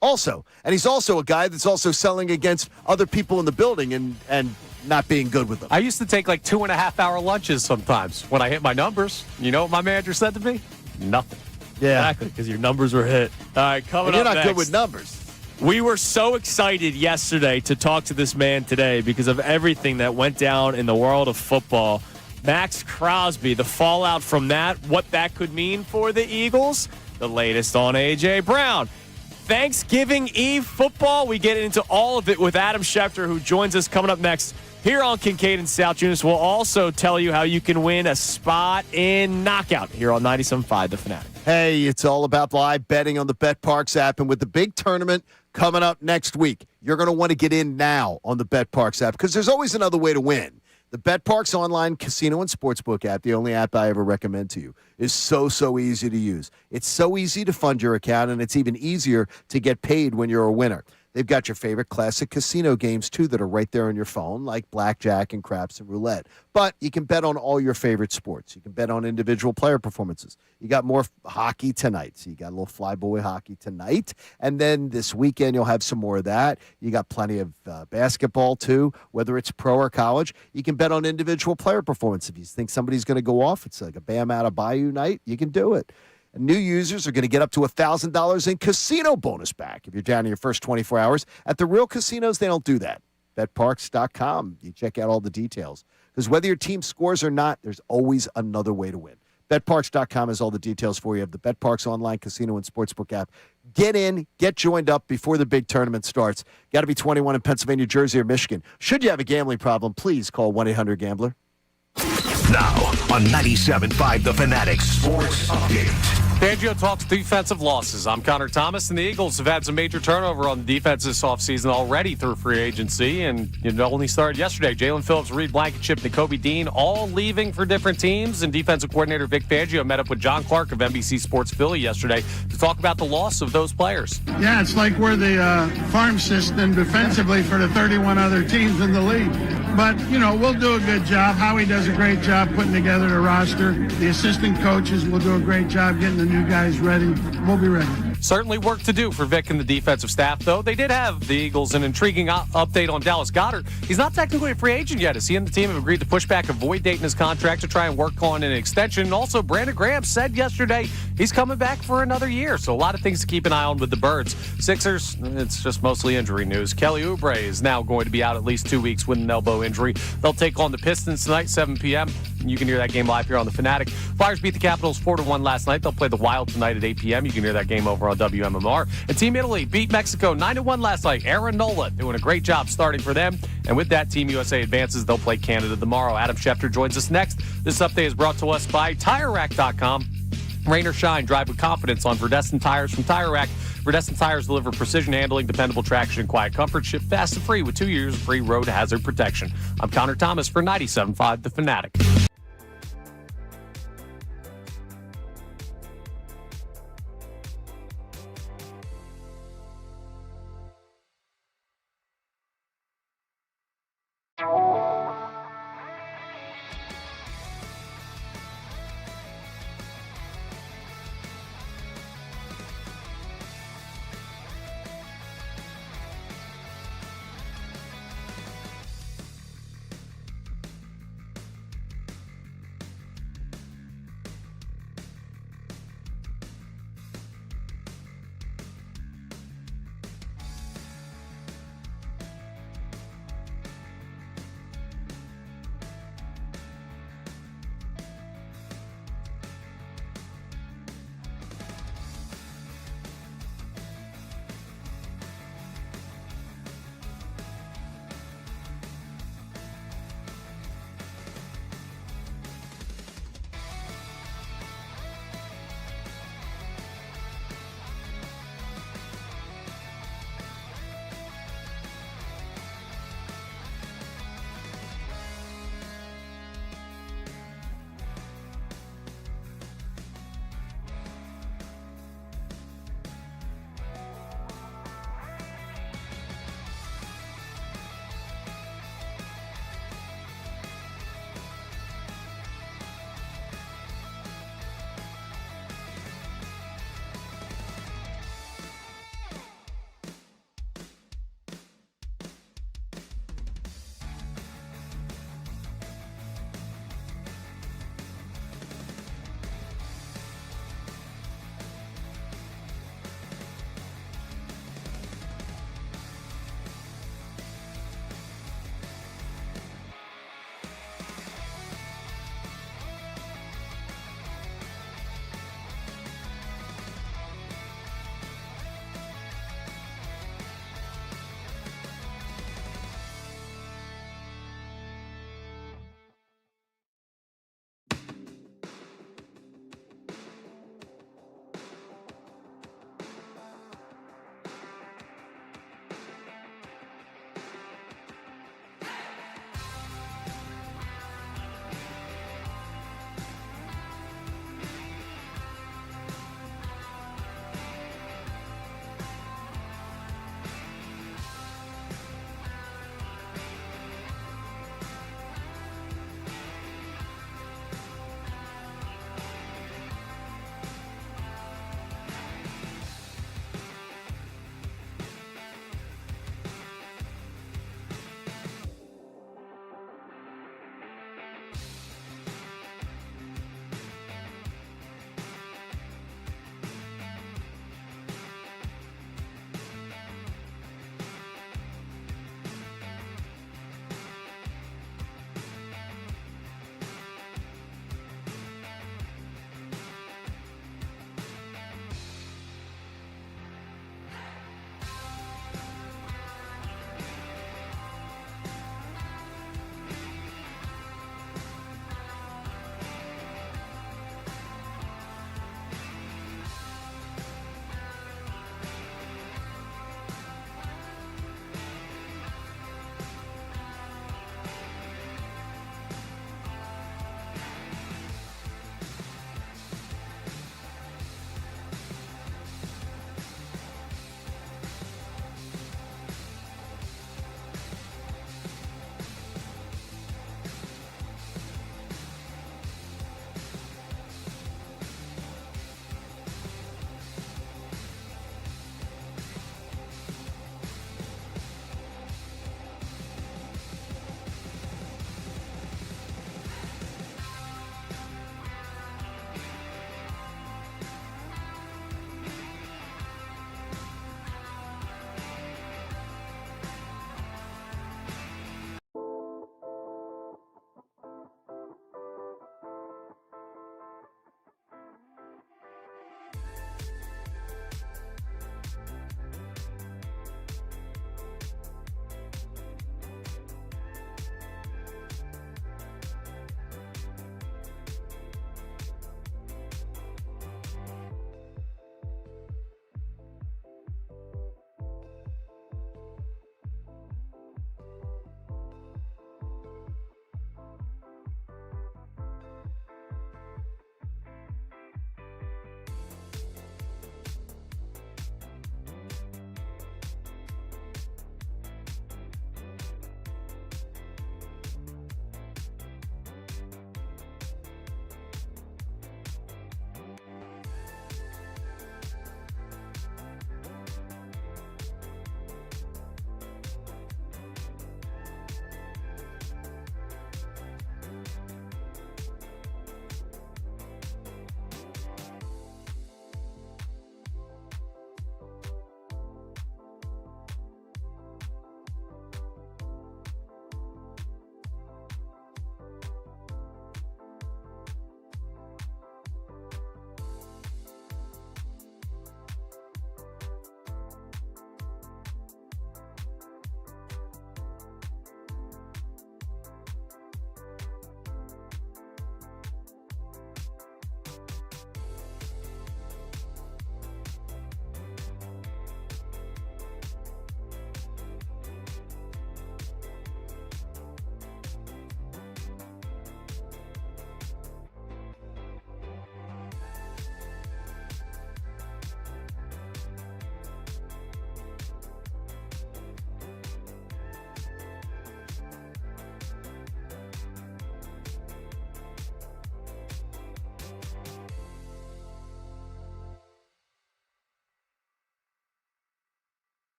Also. And he's also a guy that's also selling against other people in the building and not being good with them. I used to take like 2.5-hour lunches sometimes when I hit my numbers. You know what my manager said to me? Nothing. Yeah. exactly, because your numbers were hit. All right, coming And you're up not next. good with numbers. We were so excited yesterday to talk to this man today because of everything that went down in the world of football. Max Crosby, the fallout from that, what that could mean for the Eagles, the latest on A.J. Brown. Thanksgiving Eve football, we get into all of it with Adam Schefter, who joins us coming up next here on Kincade and Salciunas. We'll also tell you how you can win a spot in Knockout here on 97.5 The Fanatic. Hey, it's all about live betting on the BetParks app, and with the big tournament coming up next week, you're going to want to get in now on the BetParks app because there's always another way to win. The BetParks online casino and sportsbook app, the only app I ever recommend to you, is so easy to use. It's so easy to fund your account, and it's even easier to get paid when you're a winner. They've got your favorite classic casino games, too, that are right there on your phone, like blackjack and craps and roulette. But you can bet on all your favorite sports. You can bet on individual player performances. You got more hockey tonight, so you got a little flyboy hockey tonight. And then this weekend, you'll have some more of that. You got plenty of basketball, too, whether it's pro or college. You can bet on individual player performance. If you think somebody's going to go off, it's like a Bam out of Bayou night, you can do it. And new users are going to get up to $1,000 in casino bonus back if you're down in your first 24 hours. At the real casinos, they don't do that. BetParks.com. You check out all the details. Because whether your team scores or not, there's always another way to win. BetParks.com has all the details for you of the BetParks online casino and sportsbook app. Get in, get joined up before the big tournament starts. Got to be 21 in Pennsylvania, Jersey, or Michigan. Should you have a gambling problem, please call 1-800-GAMBLER. Now on 97.5 The Fanatic Sports Update. Fangio talks defensive losses. I'm Connor Thomas, and the Eagles have had some major turnover on the defense this offseason already through free agency, and it only started yesterday. Jalen Phillips, Reed Blankenship, Nakobe Dean, all leaving for different teams, and defensive coordinator Vic Fangio met up with John Clark of NBC Sports Philly yesterday to talk about the loss of those players. Yeah, it's like we're the farm system defensively for the 31 other teams in the league. But, you know, we'll do a good job. Howie does a great job putting together the roster. The assistant coaches will do a great job getting the new guys ready. We'll be ready. Certainly work to do for Vic and the defensive staff, though. They did have, the Eagles, an intriguing update on Dallas Goedert. He's not technically a free agent yet, as he and the team have agreed to push back a void date in his contract to try and work on an extension. And also, Brandon Graham said yesterday he's coming back for another year. So a lot of things to keep an eye on with the Birds. Sixers, it's just mostly injury news. Kelly Oubre is now going to be out at least 2 weeks with an elbow injury. They'll take on the Pistons tonight, 7 p.m. You can hear that game live here on the Fanatic. Flyers beat the Capitals 4-1 last night. They'll play the Wild tonight at 8 p.m. You can hear that game over on WMMR. And Team Italy beat Mexico 9-1 last night. Aaron Nola doing a great job starting for them. And with that, Team USA advances. They'll play Canada tomorrow. Adam Schefter joins us next. This update is brought to us by TireRack.com. Rain or shine, drive with confidence on Verdestin tires from Tire Rack. Verdestin tires deliver precision handling, dependable traction, and quiet comfort. Ship fast and free with 2 years of free road hazard protection. I'm Connor Thomas for 97.5 The Fanatic.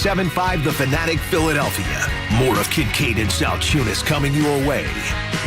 99.75 The Fanatic Philadelphia. More of Kincade and Salciunas coming your way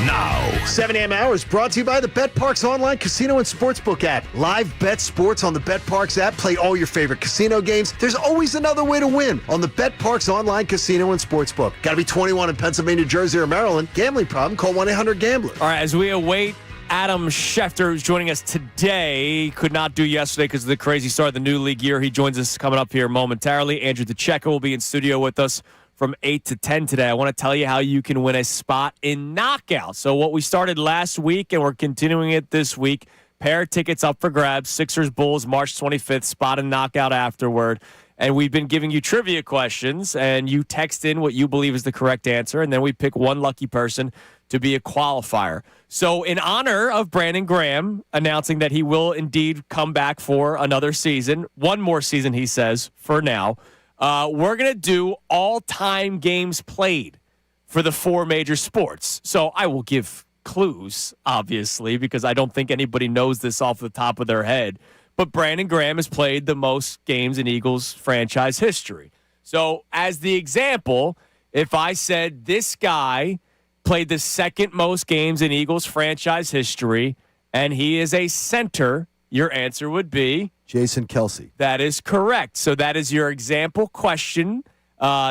now. 7 a.m. hour is brought to you by the BetParks online casino and sportsbook app. Live bet sports on the BetParks app. Play all your favorite casino games. There's always another way to win on the BetParks online casino and sportsbook. Got to be 21 in Pennsylvania, Jersey, or Maryland. Gambling problem? Call 1-800-GAMBLER. All right, as we await Adam Schefter, who's joining us today, could not do yesterday because of the crazy start of the new league year. He joins us coming up here momentarily. Andrew DeCecco will be in studio with us from 8 to 10 today. I want to tell you how you can win a spot in Knockout. So what we started last week, and we're continuing it this week, pair of tickets up for grabs, Sixers Bulls, March 25th, spot in Knockout afterward. And we've been giving you trivia questions, and you text in what you believe is the correct answer, and then we pick one lucky person to be a qualifier. So in honor of Brandon Graham announcing that he will indeed come back for another season, one more season, he says, for now, we're going to do all-time games played for the 4 major sports. So I will give clues, obviously, because I don't think anybody knows this off the top of their head. But Brandon Graham has played the most games in Eagles franchise history. So as the example, if I said this guy played the second most games in Eagles franchise history, and he is a center, your answer would be? Jason Kelce. That is correct. So that is your example question.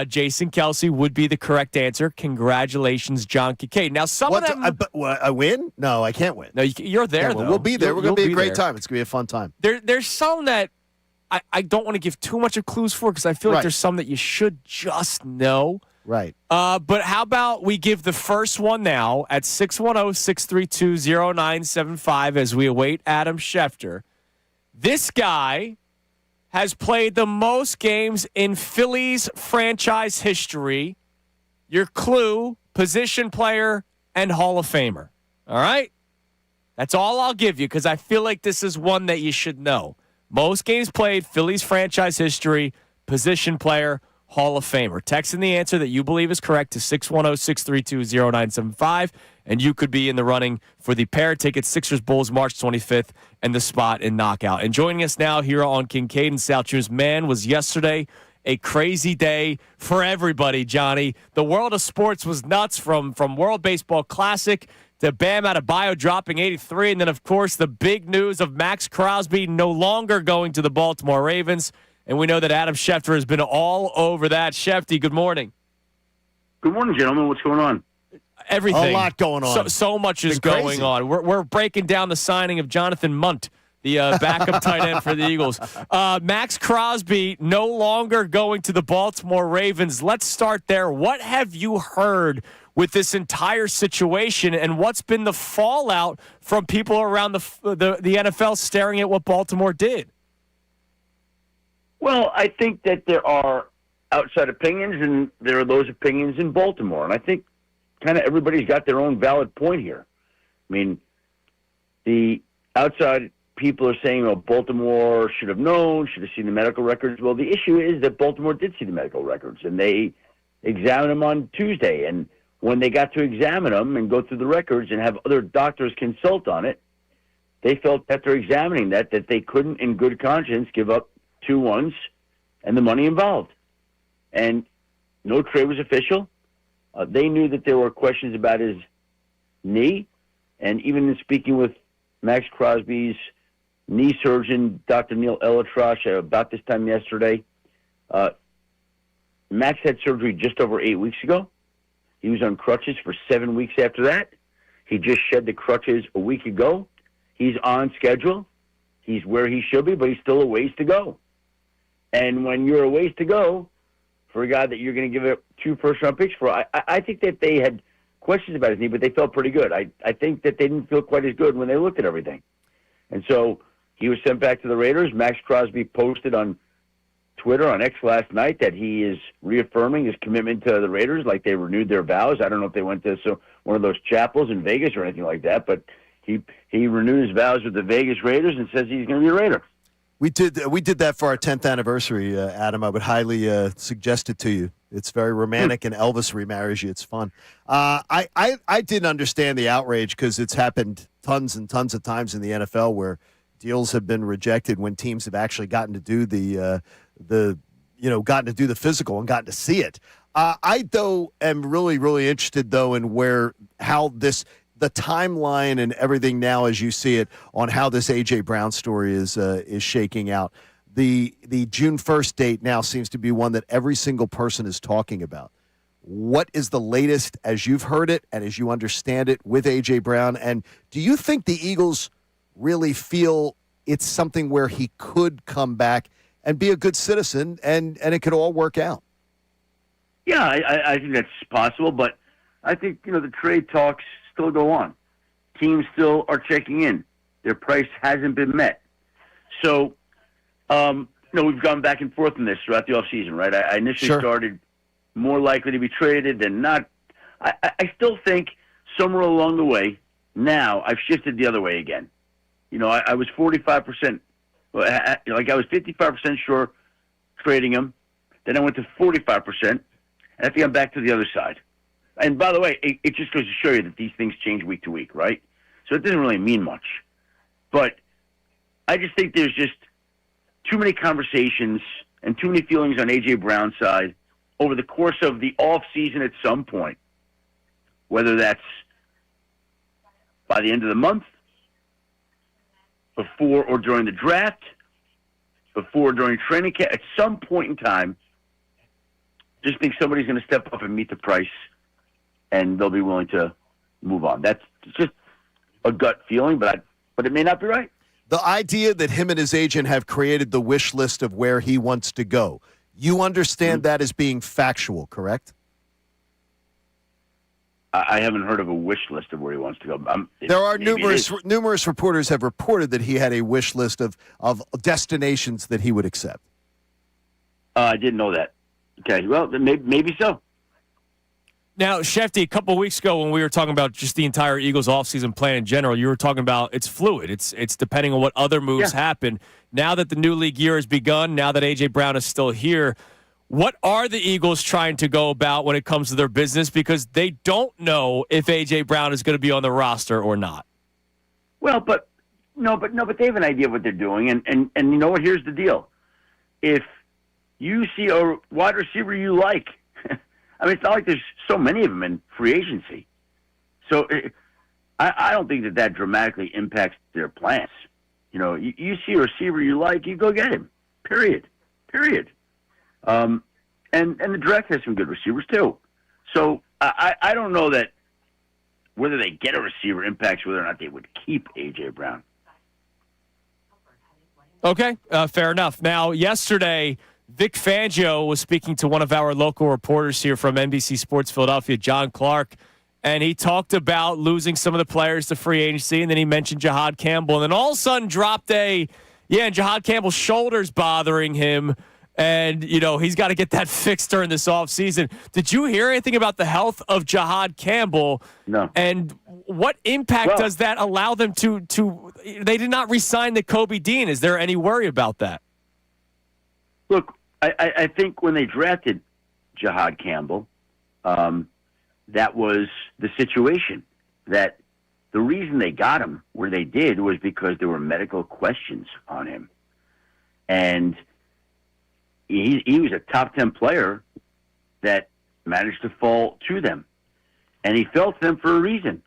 Jason Kelce would be the correct answer. Congratulations, John Kincade. Now, some of them... I win? No, I can't win. No, you're there, though. We'll be there. We're going to be a great there. time. It's going to be a fun time. There's some that I don't want to give too much of clues for because I feel like there's some that you should just know. Right. But how about we give the first one now at 610-632-0975 as we await Adam Schefter. This guy has played the most games in Phillies franchise history. Your clue, position player and Hall of Famer. All right? That's all I'll give you because I feel like this is one that you should know. Most games played, Phillies franchise history, position player, Hall of Famer. Text in the answer that you believe is correct to 610-632-0975, and you could be in the running for the pair of tickets, Sixers Bulls, March 25th, and the spot in Knockout. And joining us now here on Kincade and Salciunas, man, was yesterday a crazy day for everybody, Johnny. The world of sports was nuts from World Baseball Classic to Bam Adebayo dropping 83, and then, of course, the big news of Max Crosby no longer going to the Baltimore Ravens. And we know that Adam Schefter has been all over that. Shefty, good morning. Good morning, gentlemen. What's going on? Everything. A lot going on. So much is going on. We're breaking down the signing of Jonathan Munt, the backup tight end for the Eagles. Max Crosby no longer going to the Baltimore Ravens. Let's start there. What have you heard with this entire situation, and what's been the fallout from people around the NFL staring at what Baltimore did? Well, I think that there are outside opinions, and there are those opinions in Baltimore. And I think kind of everybody's got their own valid point here. I mean, the outside people are saying, oh, Baltimore should have known, should have seen the medical records. Well, the issue is that Baltimore did see the medical records, and they examined them on Tuesday. And when they got to examine them and go through the records and have other doctors consult on it, they felt after examining that they couldn't in good conscience give up 2 ones and the money involved. And no trade was official. They knew that there were questions about his knee. And even in speaking with Max Crosby's knee surgeon, Dr. Neil Elatrosh, about this time yesterday, Max had surgery just over 8 weeks ago. He was on crutches for 7 weeks after that. He just shed the crutches a week ago. He's on schedule. He's where he should be, but he's still a ways to go. And when you're a ways to go for a guy that you're going to give up 2 first-round picks for, I think that they had questions about his knee, but they felt pretty good. I think that they didn't feel quite as good when they looked at everything. And so he was sent back to the Raiders. Max Crosby posted on Twitter, on X last night, that he is reaffirming his commitment to the Raiders like they renewed their vows. I don't know if they went to one of those chapels in Vegas or anything like that, but he renewed his vows with the Vegas Raiders and says he's going to be a Raider. We did that for our 10th anniversary, Adam. I would highly suggest it to you. It's very romantic, and Elvis remarries you. It's fun. I didn't understand the outrage because it's happened tons and tons of times in the NFL where deals have been rejected when teams have actually gotten to do the gotten to do the physical and gotten to see it. I, though, am really, really interested, though, in how the timeline and everything now as you see it on how this A.J. Brown story is shaking out. The June 1st date now seems to be one that every single person is talking about. What is the latest as you've heard it and as you understand it with A.J. Brown? And do you think the Eagles really feel it's something where he could come back and be a good citizen and it could all work out? Yeah, I think that's possible, but I think, the trade talks still go on. Teams still are checking in. Their price hasn't been met. So, we've gone back and forth on this throughout the offseason, right? I initially started more likely to be traded than not. I still think somewhere along the way, now I've shifted the other way again. I was 45%, I was 55% sure trading him. Then I went to 45%, and I think I'm back to the other side. And by the way, it just goes to show you that these things change week to week, right? So it doesn't really mean much. But I just think there's just too many conversations and too many feelings on A.J. Brown's side over the course of the offseason at some point, whether that's by the end of the month, before or during the draft, before or during training camp, at some point in time, just think somebody's going to step up and meet the price, and they'll be willing to move on. That's just a gut feeling, but it may not be right. The idea that him and his agent have created the wish list of where he wants to go, you understand that as being factual, correct? I haven't heard of a wish list of where he wants to go. There are numerous reporters have reported that he had a wish list of destinations that he would accept. I didn't know that. Okay, well, maybe so. Now, Shefty, a couple of weeks ago when we were talking about just the entire Eagles offseason plan in general, you were talking about it's fluid. It's depending on what other moves happen. Now that the new league year has begun, now that A.J. Brown is still here, what are the Eagles trying to go about when it comes to their business? Because they don't know if A.J. Brown is going to be on the roster or not. Well, but they have an idea of what they're doing. And you know what? Here's the deal. If you see a wide receiver you like, I mean, it's not like there's so many of them in free agency. So I don't think that dramatically impacts their plans. You see a receiver you like, you go get him. Period. And the draft has some good receivers too. So I don't know that whether they get a receiver impacts whether or not they would keep A.J. Brown. Okay, fair enough. Now, yesterday, Vic Fangio was speaking to one of our local reporters here from NBC Sports Philadelphia, John Clark, and he talked about losing some of the players to free agency, and then he mentioned Jihad Campbell, and then all of a sudden dropped and Jihad Campbell's shoulder's bothering him, and, he's got to get that fixed during this offseason. Did you hear anything about the health of Jihad Campbell? No. And what impact does that allow them to they did not re-sign the Kobe Dean. Is there any worry about that? Look, I think when they drafted Jihad Campbell, that was the situation. That the reason they got him where they did was because there were medical questions on him. And he was a top 10 player that managed to fall to them. And he fell to them for a reason.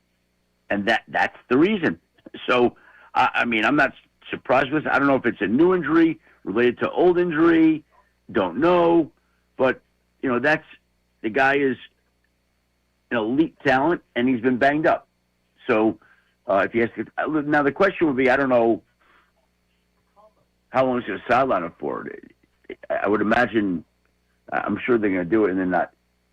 And that's the reason. So, I'm not surprised with this. I don't know if it's a new injury related to old injury. Don't know. But, that's the guy is an elite talent, and he's been banged up. So, if you ask now the question would be, I don't know how long he's going to sideline him for. I would imagine, I'm sure they're going to do it, and then not.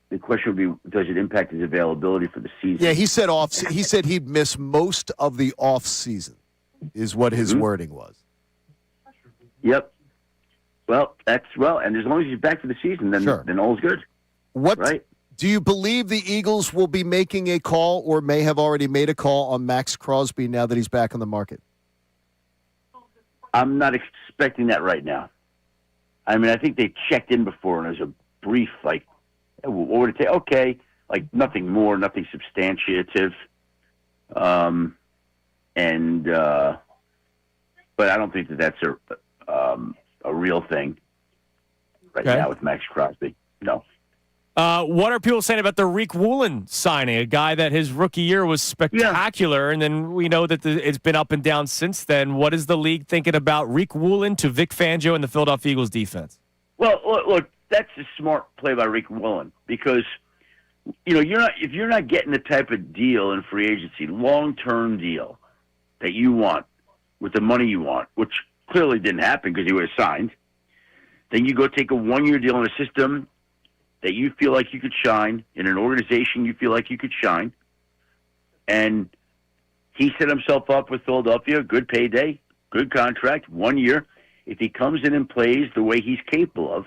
The question would be, does it impact his availability for the season? Yeah, he said he'd miss most of the off season, is what his wording was. Yep. Well, and as long as he's back for the season, then all's good. Right? Do you believe the Eagles will be making a call or may have already made a call on Max Crosby now that he's back on the market? I'm not expecting that right now. I mean, I think they checked in before, and there's a brief, what would it take? Okay, nothing more, nothing substantiative. But I don't think that's a real thing. right Okay. now with Max Crosby. No. What are people saying about the Reek Woolen signing? A guy that his rookie year was spectacular, and then we know that it's been up and down since then. What is the league thinking about Reek Woolen to Vic Fangio and the Philadelphia Eagles defense? Well, look, that's a smart play by Rick Woolen because if you're not getting the type of deal in free agency, long-term deal that you want with the money you want, which clearly didn't happen because he would have signed, then you go take a one-year deal in a system that you feel like you could shine, in an organization you feel like you could shine. And he set himself up with Philadelphia, good payday, good contract, 1 year. If he comes in and plays the way he's capable of,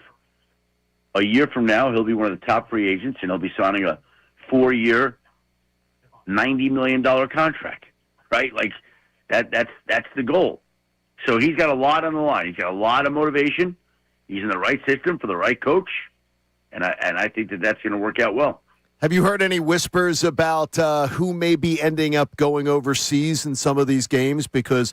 a year from now he'll be one of the top free agents and he'll be signing a 4-year, $90 million contract, right? Like that's the goal. So he's got a lot on the line. He's got a lot of motivation. He's in the right system for the right coach. And I think that's going to work out well. Have you heard any whispers about who may be ending up going overseas in some of these games? Because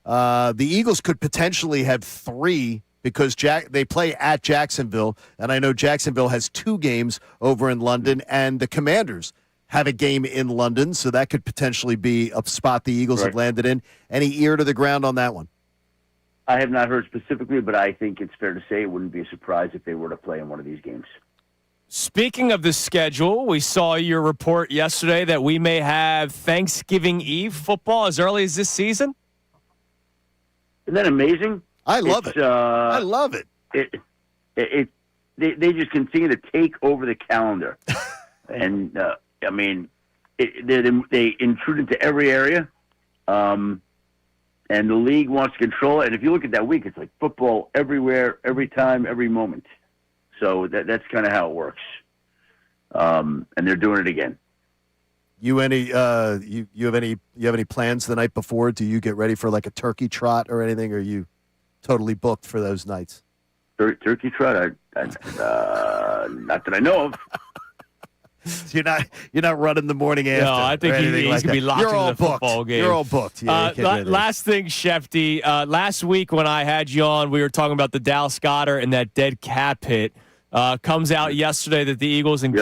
the Eagles could potentially have 3 because they play at Jacksonville, and I know Jacksonville has 2 games over in London, and the Commanders have a game in London, so that could potentially be a spot the Eagles have landed in. Any ear to the ground on that one? I have not heard specifically, but I think it's fair to say it wouldn't be a surprise if they were to play in one of these games. Speaking of the schedule, we saw your report yesterday that we may have Thanksgiving Eve football as early as this season. Isn't that amazing? I love it. I love it. They just continue to take over the calendar, and I mean, they intrude into every area. And the league wants to control it. And if you look at that week, it's like football everywhere, every time, every moment. So that's kind of how it works. And they're doing it again. You have any plans the night before? Do you get ready for like a turkey trot or anything? Or are you totally booked for those nights? Turkey trot? Not that I know of. You're not running the morning after. No, I think he's going to be locked into the football game. You're all booked. Yeah, last thing, Shefty. Last week when I had you on, we were talking about the Dallas Goedert and that dead cap hit. Comes out yesterday that the Eagles and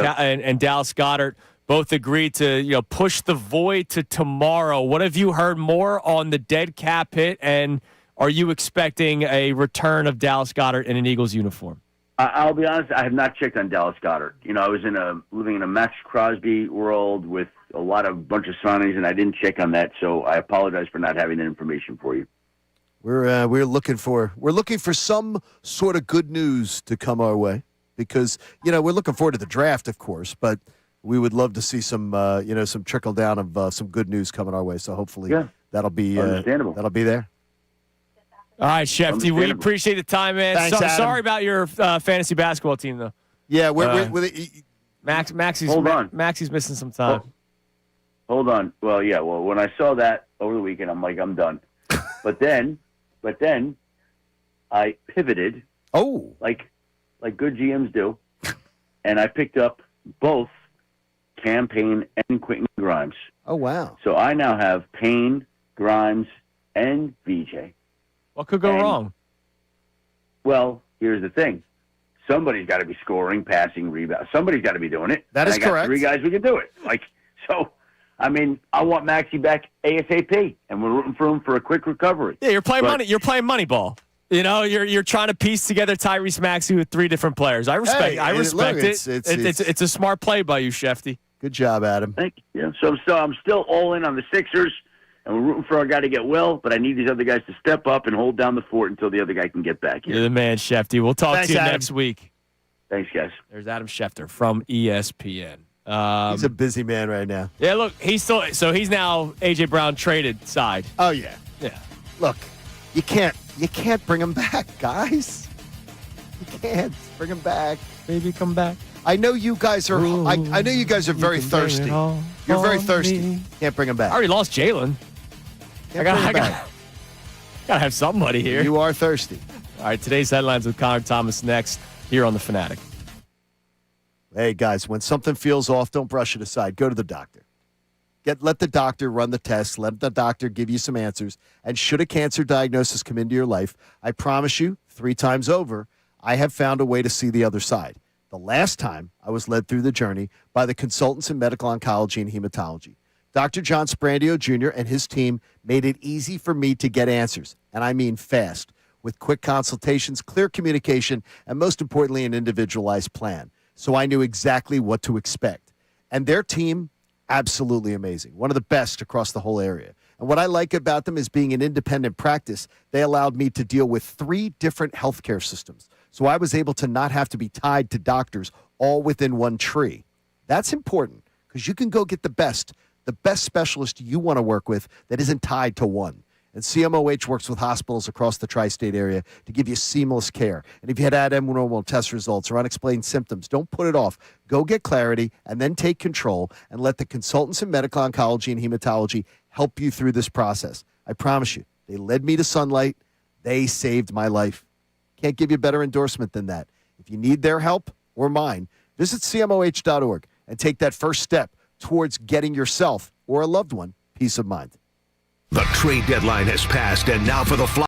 Dallas Goedert both agreed to push the void to tomorrow. What have you heard more on the dead cap hit, and are you expecting a return of Dallas Goedert in an Eagles uniform? I'll be honest, I have not checked on Dallas Goedert. I was living in a Max Crosby world with a bunch of signings, and I didn't check on that, so I apologize for not having that information for you. We're looking for some sort of good news to come our way because we're looking forward to the draft, of course, but we would love to see some trickle down of some good news coming our way. So hopefully that'll be understandable. That'll be there. All right, Shefty, we appreciate the time, man. Thanks, Adam. Sorry about your fantasy basketball team, though. Yeah, Maxie's missing some time. Hold on. Well, yeah. Well, when I saw that over the weekend, I'm like, I'm done. But then I pivoted. Oh, like good GMs do, and I picked up both Cam Payne and Quentin Grimes. Oh, wow. So I now have Payne, Grimes, and VJ. What could go wrong? Well, here's the thing. Somebody's got to be scoring, passing, rebound. Somebody's got to be doing it. That is correct. I got 3 guys who can do it. I want Maxey back ASAP, and we're rooting for him for a quick recovery. Yeah, you're playing money. You're playing money ball. You're trying to piese together Tyrese Maxey with 3 different players. I respect. I respect it. It's a smart play by you, Shefty. Good job, Adam. Thank you. So I'm still all in on the Sixers. And we're rooting for our guy to get well, but I need these other guys to step up and hold down the fort until the other guy can get back here. You're the man, Shefty. We'll talk to you next week. Thanks, guys. There's Adam Schefter from ESPN. He's a busy man right now. Yeah, look, he's now A.J. Brown traded side. Oh, yeah. Yeah. Look, you can't bring him back, guys. You can't bring him back. Maybe come back. I know you guys are. I know you guys are very thirsty. You're very thirsty. Can't bring him back. I already lost Jalen. I gotta have somebody here. You are thirsty. All right, today's headlines with Connor Thomas next here on the Fanatic. Hey guys, when something feels off, don't brush it aside. Go to the doctor. Let the doctor run the test. Let the doctor give you some answers. And should a cancer diagnosis come into your life, I promise you, 3 times over, I have found a way to see the other side. The last time I was led through the journey by the consultants in medical oncology and hematology. Dr. John Sprandio Jr. and his team made it easy for me to get answers, and I mean fast, with quick consultations, clear communication, and most importantly, an individualized plan. So I knew exactly what to expect. And their team, absolutely amazing. One of the best across the whole area. And what I like about them is being an independent practice, they allowed me to deal with 3 different healthcare systems. So I was able to not have to be tied to doctors all within one tree. That's important because you can go get the best specialist you want to work with that isn't tied to one. And CMOH works with hospitals across the tri-state area to give you seamless care. And if you had abnormal test results or unexplained symptoms, don't put it off. Go get clarity and then take control and let the consultants in medical oncology and hematology help you through this process. I promise you, they led me to sunlight. They saved my life. Can't give you a better endorsement than that. If you need their help or mine, visit CMOH.org and take that first step towards getting yourself or a loved one peace of mind. The trade deadline has passed, and now for the fly.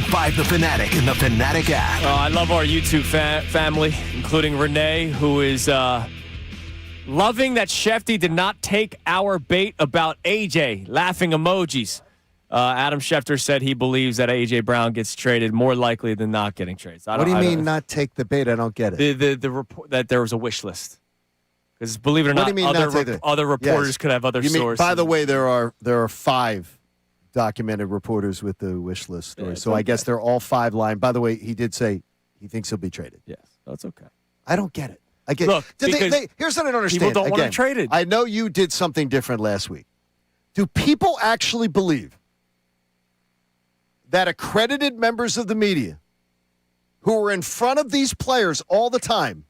107.5 The Fanatic and the Fanatic app. I love our YouTube family, including Renee, who is loving that Shefty did not take our bait about AJ. Laughing emojis. Adam Schefter said he believes that A.J. Brown gets traded more likely than not getting traded. What do you mean not take the bait? I don't get it. The report that there was a wish list. Because believe it or What not, do you mean not take the- other reporters Yes. could have other You mean, sources. by the way, there are 5 documented reporters with the wish list story. Yeah, So I guess okay. they're all 5 lying. By the way, he did say he thinks he'll be traded. Yes, that's okay. I don't get it. I get Look, because here's what I don't understand. people don't want him Again, traded. I know you did something different last week. Do people actually believe that accredited members of the media who are in front of these players all the time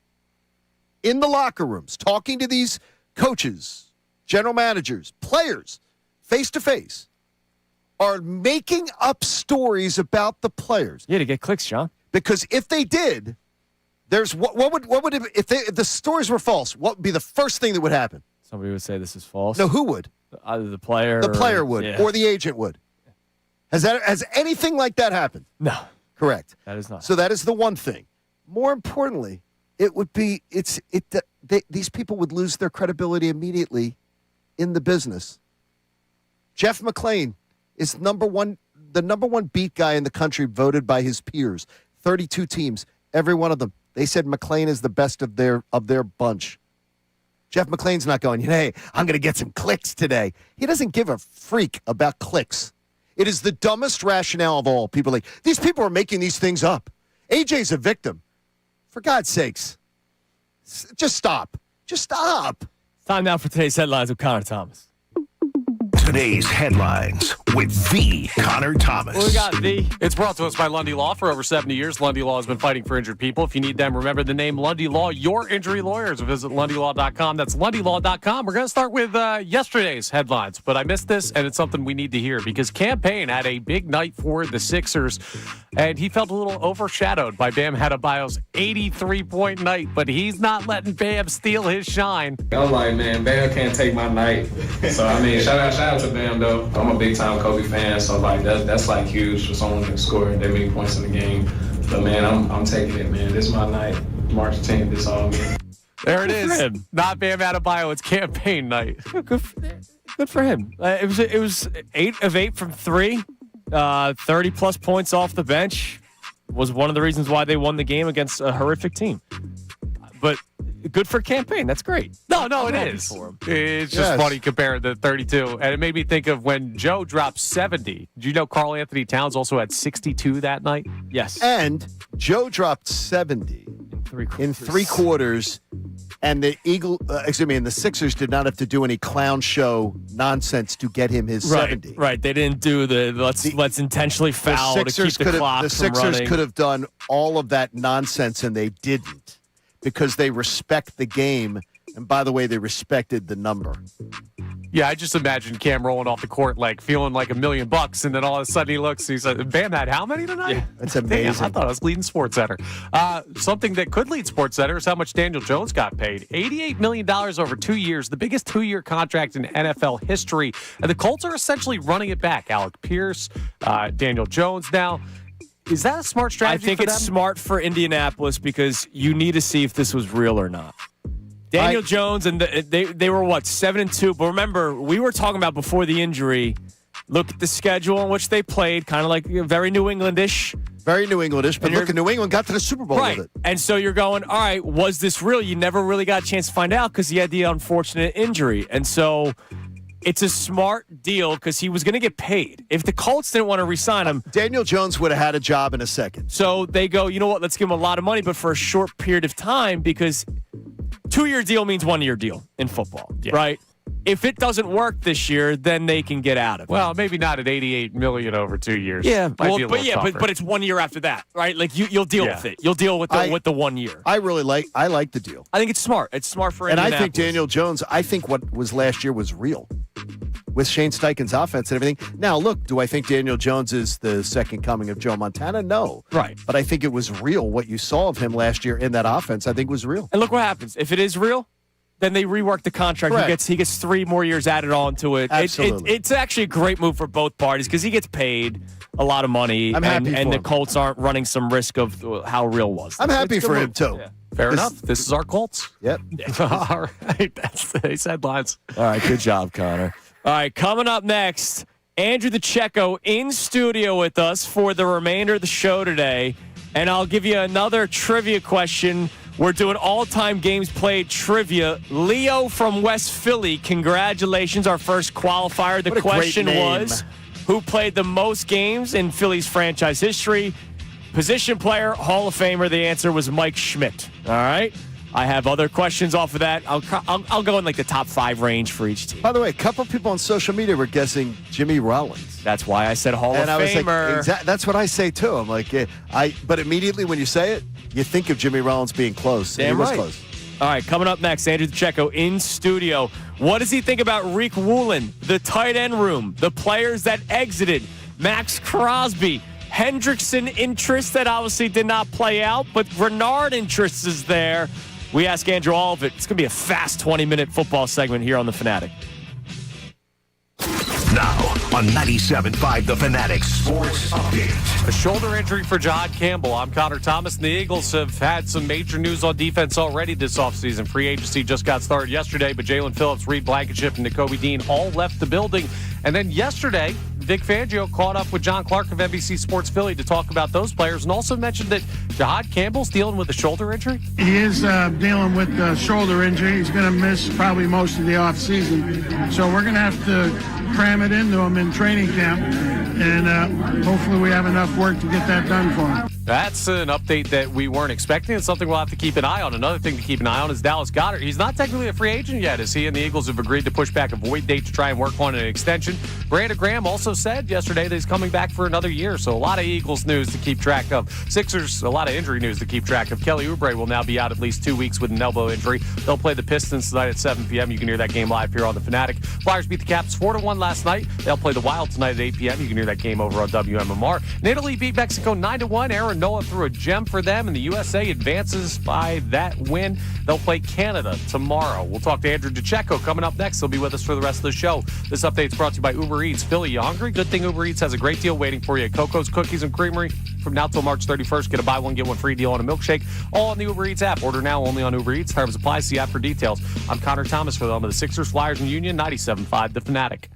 in the locker rooms, talking to these coaches, general managers, players, face to face, are making up stories about the players? Yeah, to get clicks, John. Because if they did, there's what would if the stories were false? What would be the first thing that would happen? Somebody would say this is false. No, who would? Either the player. The player would, yeah. or the agent would. Has anything like that happened? No, Correct. that is not. So that is the one thing. More importantly, it would be these people would lose their credibility immediately in the business. Jeff McClain is the number one beat guy in the country, voted by his peers. 32 teams, every one of them. They said McClain is the best of their bunch. Jeff McClain's not going, hey, I'm going to get some clicks today. He doesn't give a freak about clicks. It is the dumbest rationale of all. People are like, these people are making these things up. AJ's a victim. For God's sakes, just stop. Just stop. Time now for today's headlines with Connor Thomas. Today's headlines with the Connor Thomas. What we got, V? It's brought to us by Lundy Law. For over 70 years, Lundy Law has been fighting for injured people. If you need them, remember the name Lundy Law, your injury lawyers. Visit LundyLaw.com. That's LundyLaw.com. We're going to start with yesterday's headlines, but I missed this, and it's something we need to hear because Campaign had a big night for the Sixers, and he felt a little overshadowed by Bam Adebayo's 83-point night, but he's not letting Bam steal his shine. I'm like, man, Bam can't take my night. So, I mean, shout out to Bam, though. I'm a big-time Kobe fan, so, like, that's like, huge for someone who can score that many points in the game. But, man, I'm taking it, man. This is my night. March 10th, this all me. There it Good for is. him. Not Bam Adebayo. It's Campaign night. Good for him. It was 8 of 8 from 3, 30-plus points off the bench. Was one of the reasons why they won the game against a horrific team. But good for Campaign. That's great. No, I'm it happy is. for him. It's just Yes. funny compared to 32. And it made me think of when Joe dropped 70. Did you know Karl Anthony Towns also had 62 that night? Yes. And Joe dropped 70 in 3 quarters, and the and the Sixers did not have to do any clown show nonsense to get him his 70. Right. They didn't do the let's intentionally foul to keep the clock the from Sixers running. could have done all of that nonsense, and they didn't because they respect the game. And by the way, they respected the number. Yeah, I just imagine Cam rolling off the court, like feeling like $1 million, and then all of a sudden he looks, he's like, Bam had how many tonight? Yeah, that's Damn, amazing. I thought I was leading SportsCenter. Something that could lead SportsCenter is how much Daniel Jones got paid. $88 million over 2 years, the biggest 2-year contract in NFL history. And the Colts are essentially running it back. Alec Pierce, Daniel Jones now. Is that a smart strategy I think for it's them? smart for Indianapolis because you need to see if this was real or not. Daniel Jones and they were what 7-2. But remember, we were talking about before the injury. Look at the schedule in which they played, kind of like very New England-ish. Very New Englandish, but And look, New England got to the Super Bowl Right. with it. And so you're going, all right, was this real? You never really got a chance to find out because he had the unfortunate injury. And so it's a smart deal because he was going to get paid. If the Colts didn't want to re-sign him, Daniel Jones would have had a job in a second. so they go, you know what, let's give him a lot of money, but for a short period of time because 2-year deal means 1-year deal in football, right? If it doesn't work this year, then they can get out of it. Well, maybe not at $88 million over 2 years. Yeah, Might be a little tougher. but it's 1 year after that, right? Like you'll deal with it. You'll deal with the 1 year. I like the deal. I think it's smart. It's smart for And I Indianapolis. think Daniel Jones, I think what was last year was real with Shane Steichen's offense and everything. Now, look, do I think Daniel Jones is the second coming of Joe Montana? No. Right. But I think it was real. What you saw of him last year in that offense, I think was real. And look what happens. If it is real, then they rework the contract. Correct. He gets 3 more years added on to it. Absolutely. It's actually a great move for both parties because he gets paid. a lot of money, I'm happy and for the him. Colts aren't running some risk of how real was. I'm happy It's a for good him, move. too. Yeah. Fair enough. This is our Colts. Yep. All right. That's today's headlines. All right, good job, Connor. All right, coming up next, Andrew DeCecco in studio with us for the remainder of the show today. And I'll give you another trivia question. We're doing all-time games played trivia. Leo from West Philly, congratulations, our first qualifier. The What a great question name. was, who played the most games in Phillies franchise history? Position player, Hall of Famer. The answer was Mike Schmidt. All right? I have other questions off of that. I'll go in like the top 5 range for each team. By the way, a couple people on social media were guessing Jimmy Rollins. That's why I said Hall And of I was Famer. like, that's what I say too. I'm like, but immediately when you say it, you think of Jimmy Rollins being close. And Damn he was right. close. All right, coming up next, Andrew DeCecco in studio. What does he think about Rick Woolen, the tight end room, the players that exited, Max Crosby, Hendrickson interest that obviously did not play out, but Renard interest is there. We ask Andrew all of it. It's going to be a fast 20-minute football segment here on The Fanatic. Now on 97.5 The Fanatic Sports Update. A shoulder injury for John Campbell. I'm Connor Thomas, and the Eagles have had some major news on defense already this offseason. Free agency just got started yesterday, but Jalen Phillips, Reed Blankenship, and Nakobe Dean all left the building. And then yesterday, Vic Fangio caught up with John Clark of NBC Sports Philly to talk about those players and also mentioned that Jahad Campbell's dealing with a shoulder injury. He is dealing with a shoulder injury. He's going to miss probably most of the offseason. So we're going to have to cram it into him in training camp. And hopefully we have enough work to get that done for him. That's an update that we weren't expecting. It's something we'll have to keep an eye on. Another thing to keep an eye on is Dallas Goedert. He's not technically a free agent yet, as he and the Eagles have agreed to push back a void date to try and work on an extension. Brandon Graham also said yesterday that he's coming back for another year, so a lot of Eagles news to keep track of. Sixers, a lot of injury news to keep track of. Kelly Oubre will now be out at least 2 weeks with an elbow injury. They'll play the Pistons tonight at 7 p.m. You can hear that game live here on The Fanatic. Flyers beat the Caps 4-1 last night. They'll play the Wild tonight at 8 p.m. You can hear that game over on WMMR. And Italy beat Mexico 9-1. Aaron Noah threw a gem for them, and the USA advances by that win. They'll play Canada tomorrow. We'll talk to Andrew DeCecco coming up next. He'll be with us for the rest of the show. This update's brought to you by Uber Eats. Philly, you hungry? Good thing Uber Eats has a great deal waiting for you at Coco's Cookies and Creamery. From now till March 31st, get a buy one, get one free deal on a milkshake. All on the Uber Eats app. Order now only on Uber Eats. Terms apply. See app for details. I'm Connor Thomas for the home of the Sixers, Flyers, and Union. 97.5 The Fanatic.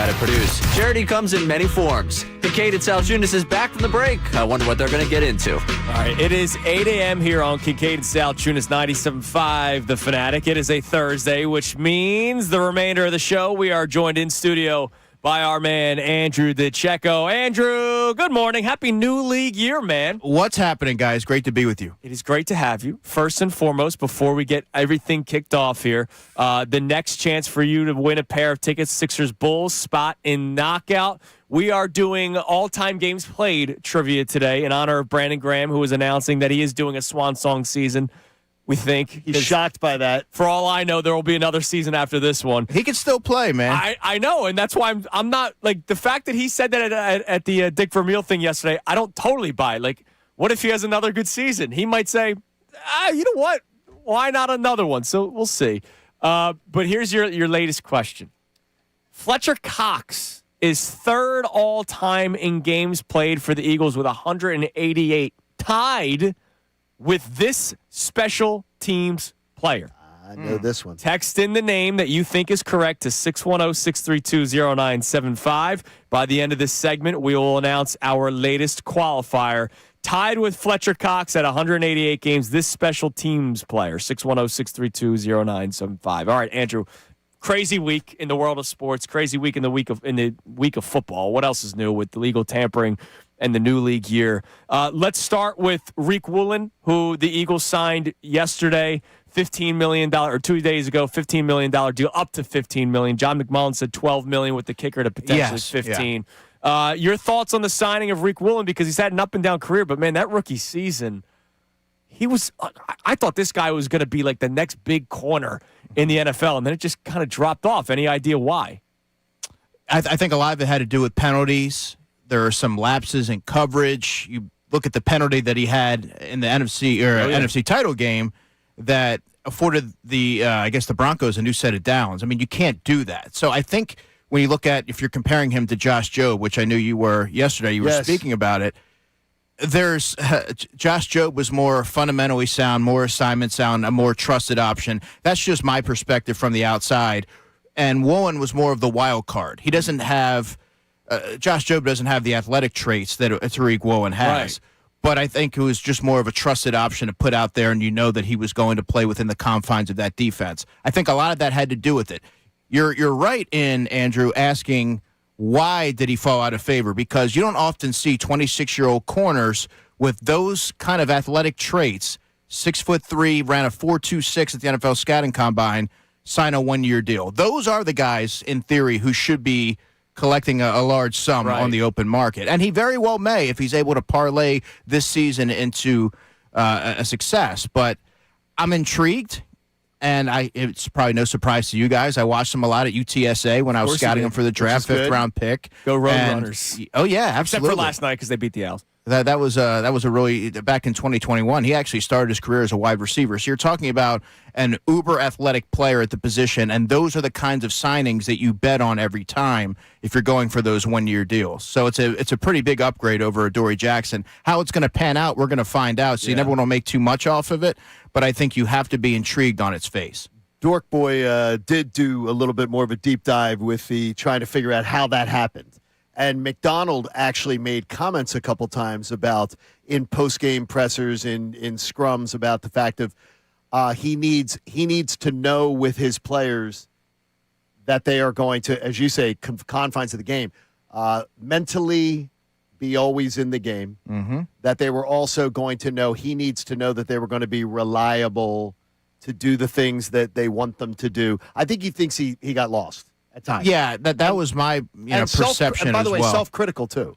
Gotta produce. Charity comes in many forms. Kincade Salciunas is back from the break. I wonder what they're going to get into. All right, it is 8 a.m. here on Kincade Salciunas 97.5 The Fanatic. It is a Thursday, which means the remainder of the show, we are joined in studio by our man, Andrew DeCecco. Andrew, good morning. Happy new league year, man. What's happening, guys? Great to be with you. It is great to have you. First and foremost, before we get everything kicked off here, the next chance for you to win a pair of tickets, Sixers Bulls spot in Knockout. We are doing all-time games played trivia today in honor of Brandon Graham, who is announcing that he is doing a swan song season. We think he's shocked by that. For all I know, there will be another season after this one. He can still play, man. I know, and that's why I'm not like the fact that he said that at the Dick Vermeil thing yesterday. I don't totally buy it. Like, what if he has another good season? He might say, you know what? Why not another one? So we'll see. But here's your latest question. Fletcher Cox is third all time in games played for the Eagles with 188, tied with this special teams player. I know this one. Text in the name that you think is correct to 610-632-0975. By the end of this segment, we will announce our latest qualifier. Tied with Fletcher Cox at 188 games, this special teams player, 610-632-0975. All right, Andrew, crazy week in the world of sports, crazy week in the week of football. What else is new with the legal tampering and the new league year? Let's start with Rick Woolen, who the Eagles signed yesterday, $15 million, or 2 days ago, $15 million deal, up to $15 million. John McMullen said $12 million with the kicker to potentially $15. Yeah. Your thoughts on the signing of Rick Woolen, because he's had an up-and-down career, but, man, that rookie season, I thought this guy was going to be like the next big corner in the NFL, and then it just kind of dropped off. Any idea why? I think a lot of it had to do with penalties. There are some lapses in coverage. You look at the penalty that he had in the NFC title game that afforded the Broncos a new set of downs. I mean, you can't do that. So I think when you look at, if you're comparing him to Josh Jobe, which I knew you were yesterday, you were speaking about it, there's Josh Jobe was more fundamentally sound, more assignment sound, a more trusted option. That's just my perspective from the outside. And Woolen was more of the wild card. He doesn't have Josh Jobe doesn't have the athletic traits that Tariq Woolen has. Right. But I think it was just more of a trusted option to put out there, and you know that he was going to play within the confines of that defense. I think a lot of that had to do with it. You're right in, Andrew, asking why did he fall out of favor? Because you don't often see 26-year-old corners with those kind of athletic traits, 6'3", ran a 4.26 at the NFL Scouting Combine, sign a one-year deal. Those are the guys, in theory, who should be collecting a large sum on the open market. And he very well may if he's able to parlay this season into a success. But I'm intrigued, and it's probably no surprise to you guys. I watched him a lot at UTSA when I was scouting him for the draft, fifth-round pick. Go Roadrunners. Oh, yeah, absolutely. Except for last night because they beat the Owls. That was a really, back in 2021, he actually started his career as a wide receiver. So you're talking about an uber athletic player at the position, and those are the kinds of signings that you bet on every time if you're going for those one-year deals. So it's a pretty big upgrade over Adoree Jackson. How it's going to pan out, we're going to find out. So you never want to make too much off of it, but I think you have to be intrigued on its face. Dork Boy did do a little bit more of a deep dive with the trying to figure out how that happened. And McDonald actually made comments a couple times about in post-game pressers, in scrums, about the fact of he needs to know with his players that they are going to, as you say, confines of the game, mentally be always in the game, that they were also going to know, he needs to know that they were going to be reliable to do the things that they want them to do. I think he thinks he got lost at times. Yeah, that was my perception. And by the way, well. self-critical too,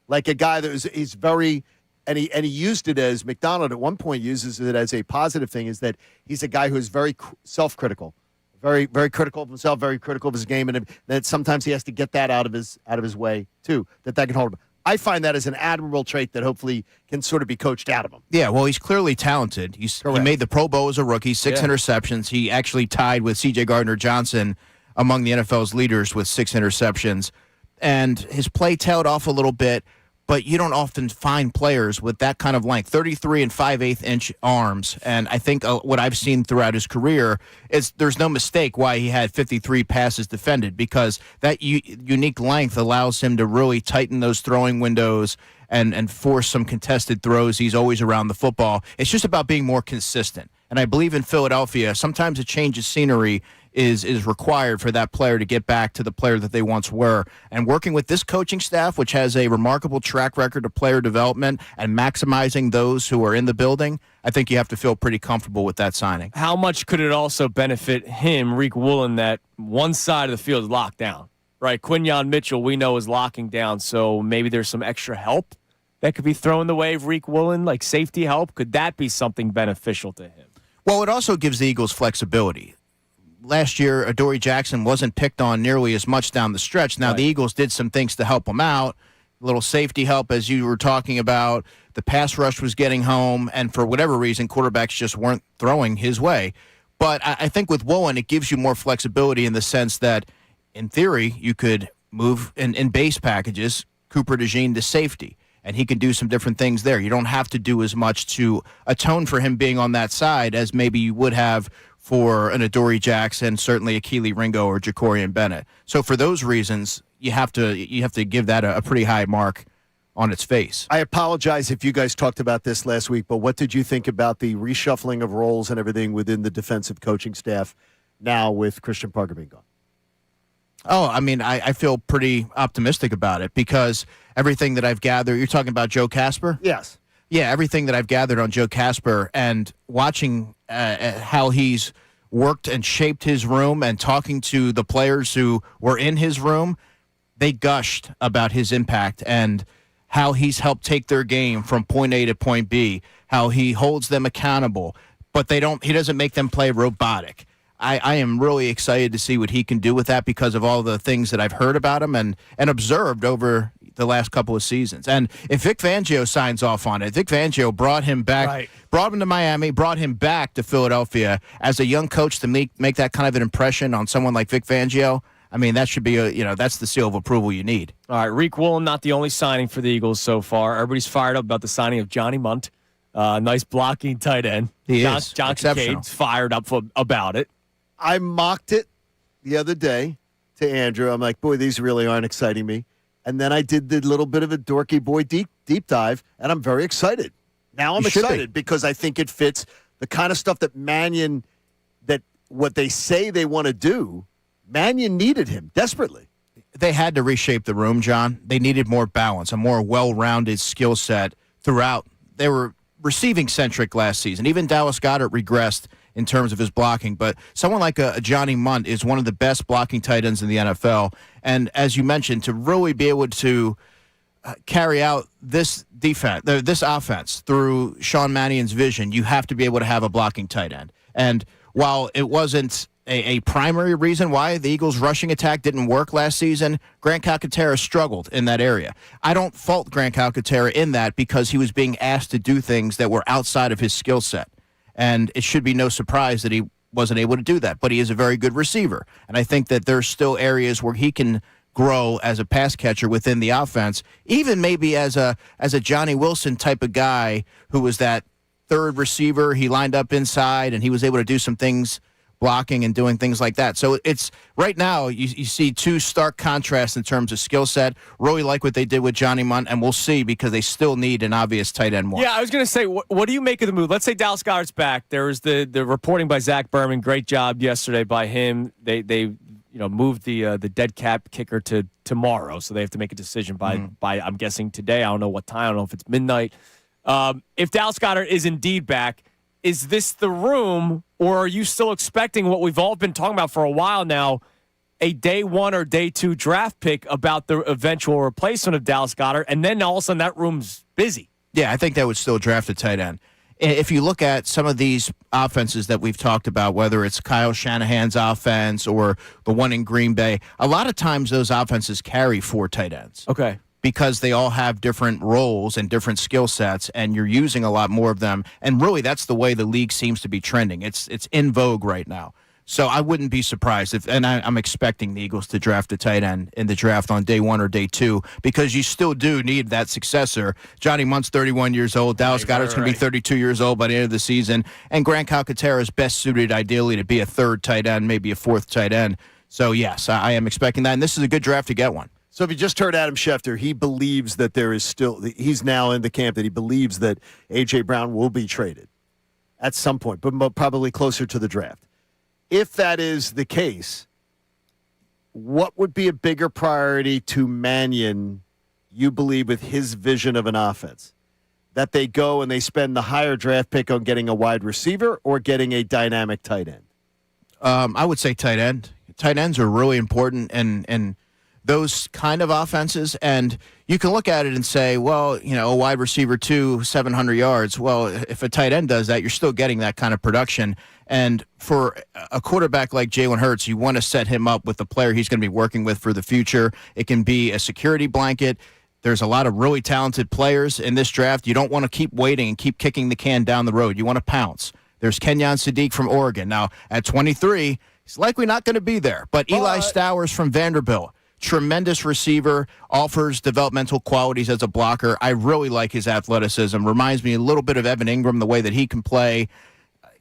like a guy that he's very, and he used it as McDonald at one point uses it as a positive thing, is that he's a guy who is very self-critical, very very critical of himself, very critical of his game, and that sometimes he has to get that out of his way too. That can hold him. I find that as an admirable trait that hopefully can sort of be coached out of him. Yeah, well, he's clearly talented. He made the Pro Bowl as a rookie, 6 interceptions. He actually tied with C.J. Gardner-Johnson among the NFL's leaders with 6 interceptions. And his play tailed off a little bit, but you don't often find players with that kind of length, 33 and 5/8 inch arms. And I think what I've seen throughout his career is there's no mistake why he had 53 passes defended, because that unique length allows him to really tighten those throwing windows and force some contested throws. He's always around the football. It's just about being more consistent. And I believe in Philadelphia, sometimes a change of scenery is required for that player to get back to the player that they once were. And working with this coaching staff, which has a remarkable track record of player development and maximizing those who are in the building, I think you have to feel pretty comfortable with that signing. How much could it also benefit him, Reek Woolen, that one side of the field is locked down, right? Quinyon Mitchell, we know, is locking down, so maybe there's some extra help that could be thrown the way of Reek Woolen, like safety help. Could that be something beneficial to him? Well, it also gives the Eagles flexibility. Last year, Adoree Jackson wasn't picked on nearly as much down the stretch. Now, the Eagles did some things to help him out. A little safety help, as you were talking about. The pass rush was getting home, and for whatever reason, quarterbacks just weren't throwing his way. But I think with Woolen, it gives you more flexibility in the sense that, in theory, you could move in base packages Cooper DeJean to safety, and he can do some different things there. You don't have to do as much to atone for him being on that side as maybe you would have for an Adoree Jackson, certainly a Keely Ringo or Jacorian Bennett. So for those reasons, you have to give that a pretty high mark on its face. I apologize if you guys talked about this last week, but what did you think about the reshuffling of roles and everything within the defensive coaching staff now with Christian Parker being gone? Oh, I mean, I feel pretty optimistic about it because everything that I've gathered, you're talking about Joe Casper? Yes. Yeah, everything that I've gathered on Joe Casper and watching how he's worked and shaped his room and talking to the players who were in his room, they gushed about his impact and how he's helped take their game from point A to point B, how he holds them accountable, but he doesn't make them play robotic. I am really excited to see what he can do with that because of all the things that I've heard about him and observed over the last couple of seasons. And if Vic Fangio signs off on it, Vic Fangio brought him back, brought him to Miami, brought him back to Philadelphia as a young coach to make that kind of an impression on someone like Vic Fangio. I mean, that should be that's the seal of approval you need. All right, Reek Woolen, not the only signing for the Eagles so far. Everybody's fired up about the signing of Johnny Munt. Nice blocking tight end. John Kincade's fired up about it. I mocked it the other day to Andrew. I'm like, boy, these really aren't exciting me. And then I did the little bit of a dorky boy deep dive, and I'm very excited. Now I'm excited because I think it fits the kind of stuff that Mannion, that what they say they want to do, Mannion needed him desperately. They had to reshape the room, John. They needed more balance, a more well-rounded skill set throughout. They were receiving-centric last season. Even Dallas Goedert regressed in terms of his blocking, but someone like a Johnny Munt is one of the best blocking tight ends in the NFL. And as you mentioned, to really be able to carry out this offense through Sean Mannion's vision, you have to be able to have a blocking tight end. And while it wasn't a primary reason why the Eagles' rushing attack didn't work last season, Grant Calcaterra struggled in that area. I don't fault Grant Calcaterra in that because he was being asked to do things that were outside of his skill set. And it should be no surprise that he wasn't able to do that. But he is a very good receiver. And I think that there's still areas where he can grow as a pass catcher within the offense, even maybe as a Johnny Wilson type of guy who was that third receiver. He lined up inside, and he was able to do some things blocking and doing things like that. So it's right now you see two stark contrasts in terms of skill set. Really like what they did with Johnny Munt, and we'll see because they still need an obvious tight end one. Yeah, I was going to say, what do you make of the move? Let's say Dallas Goedert's back. There was the reporting by Zach Berman. Great job yesterday by him. They moved the dead cap kicker to tomorrow, so they have to make a decision by I'm guessing today. I don't know what time. I don't know if it's midnight. If Dallas Goedert is indeed back, is this the room, or are you still expecting what we've all been talking about for a while now, a day one or day two draft pick about the eventual replacement of Dallas Goedert, and then all of a sudden that room's busy? Yeah, I think that would still draft a tight end. If you look at some of these offenses that we've talked about, whether it's Kyle Shanahan's offense or the one in Green Bay, a lot of times those offenses carry 4 tight ends. Okay. Because they all have different roles and different skill sets, and you're using a lot more of them. And really, that's the way the league seems to be trending. It's in vogue right now. So I wouldn't be surprised I'm expecting the Eagles to draft a tight end in the draft on day 1 or day 2 because you still do need that successor. Johnny Munt's 31 years old. Dallas Goedert's going to be 32 years old by the end of the season. And Grant Calcaterra is best suited ideally to be a third tight end, maybe a fourth tight end. So, yes, I am expecting that. And this is a good draft to get one. So if you just heard Adam Schefter, he believes that he's now in the camp that he believes that A.J. Brown will be traded at some point, but probably closer to the draft. If that is the case, what would be a bigger priority to Mannion, you believe, with his vision of an offense? That they go and they spend the higher draft pick on getting a wide receiver or getting a dynamic tight end? I would say tight end. Tight ends are really important in those kind of offenses. And you can look at it and say, well, a wide receiver 700 yards. Well, if a tight end does that, you're still getting that kind of production. And for a quarterback like Jalen Hurts, you want to set him up with the player he's going to be working with for the future. It can be a security blanket. There's a lot of really talented players in this draft. You don't want to keep waiting and keep kicking the can down the road. You want to pounce. There's Kenyon Sadiq from Oregon. Now, at 23, he's likely not going to be there. But Eli Stowers from Vanderbilt, tremendous receiver, offers developmental qualities as a blocker. I really like his athleticism. Reminds me a little bit of Evan Ingram, the way that he can play.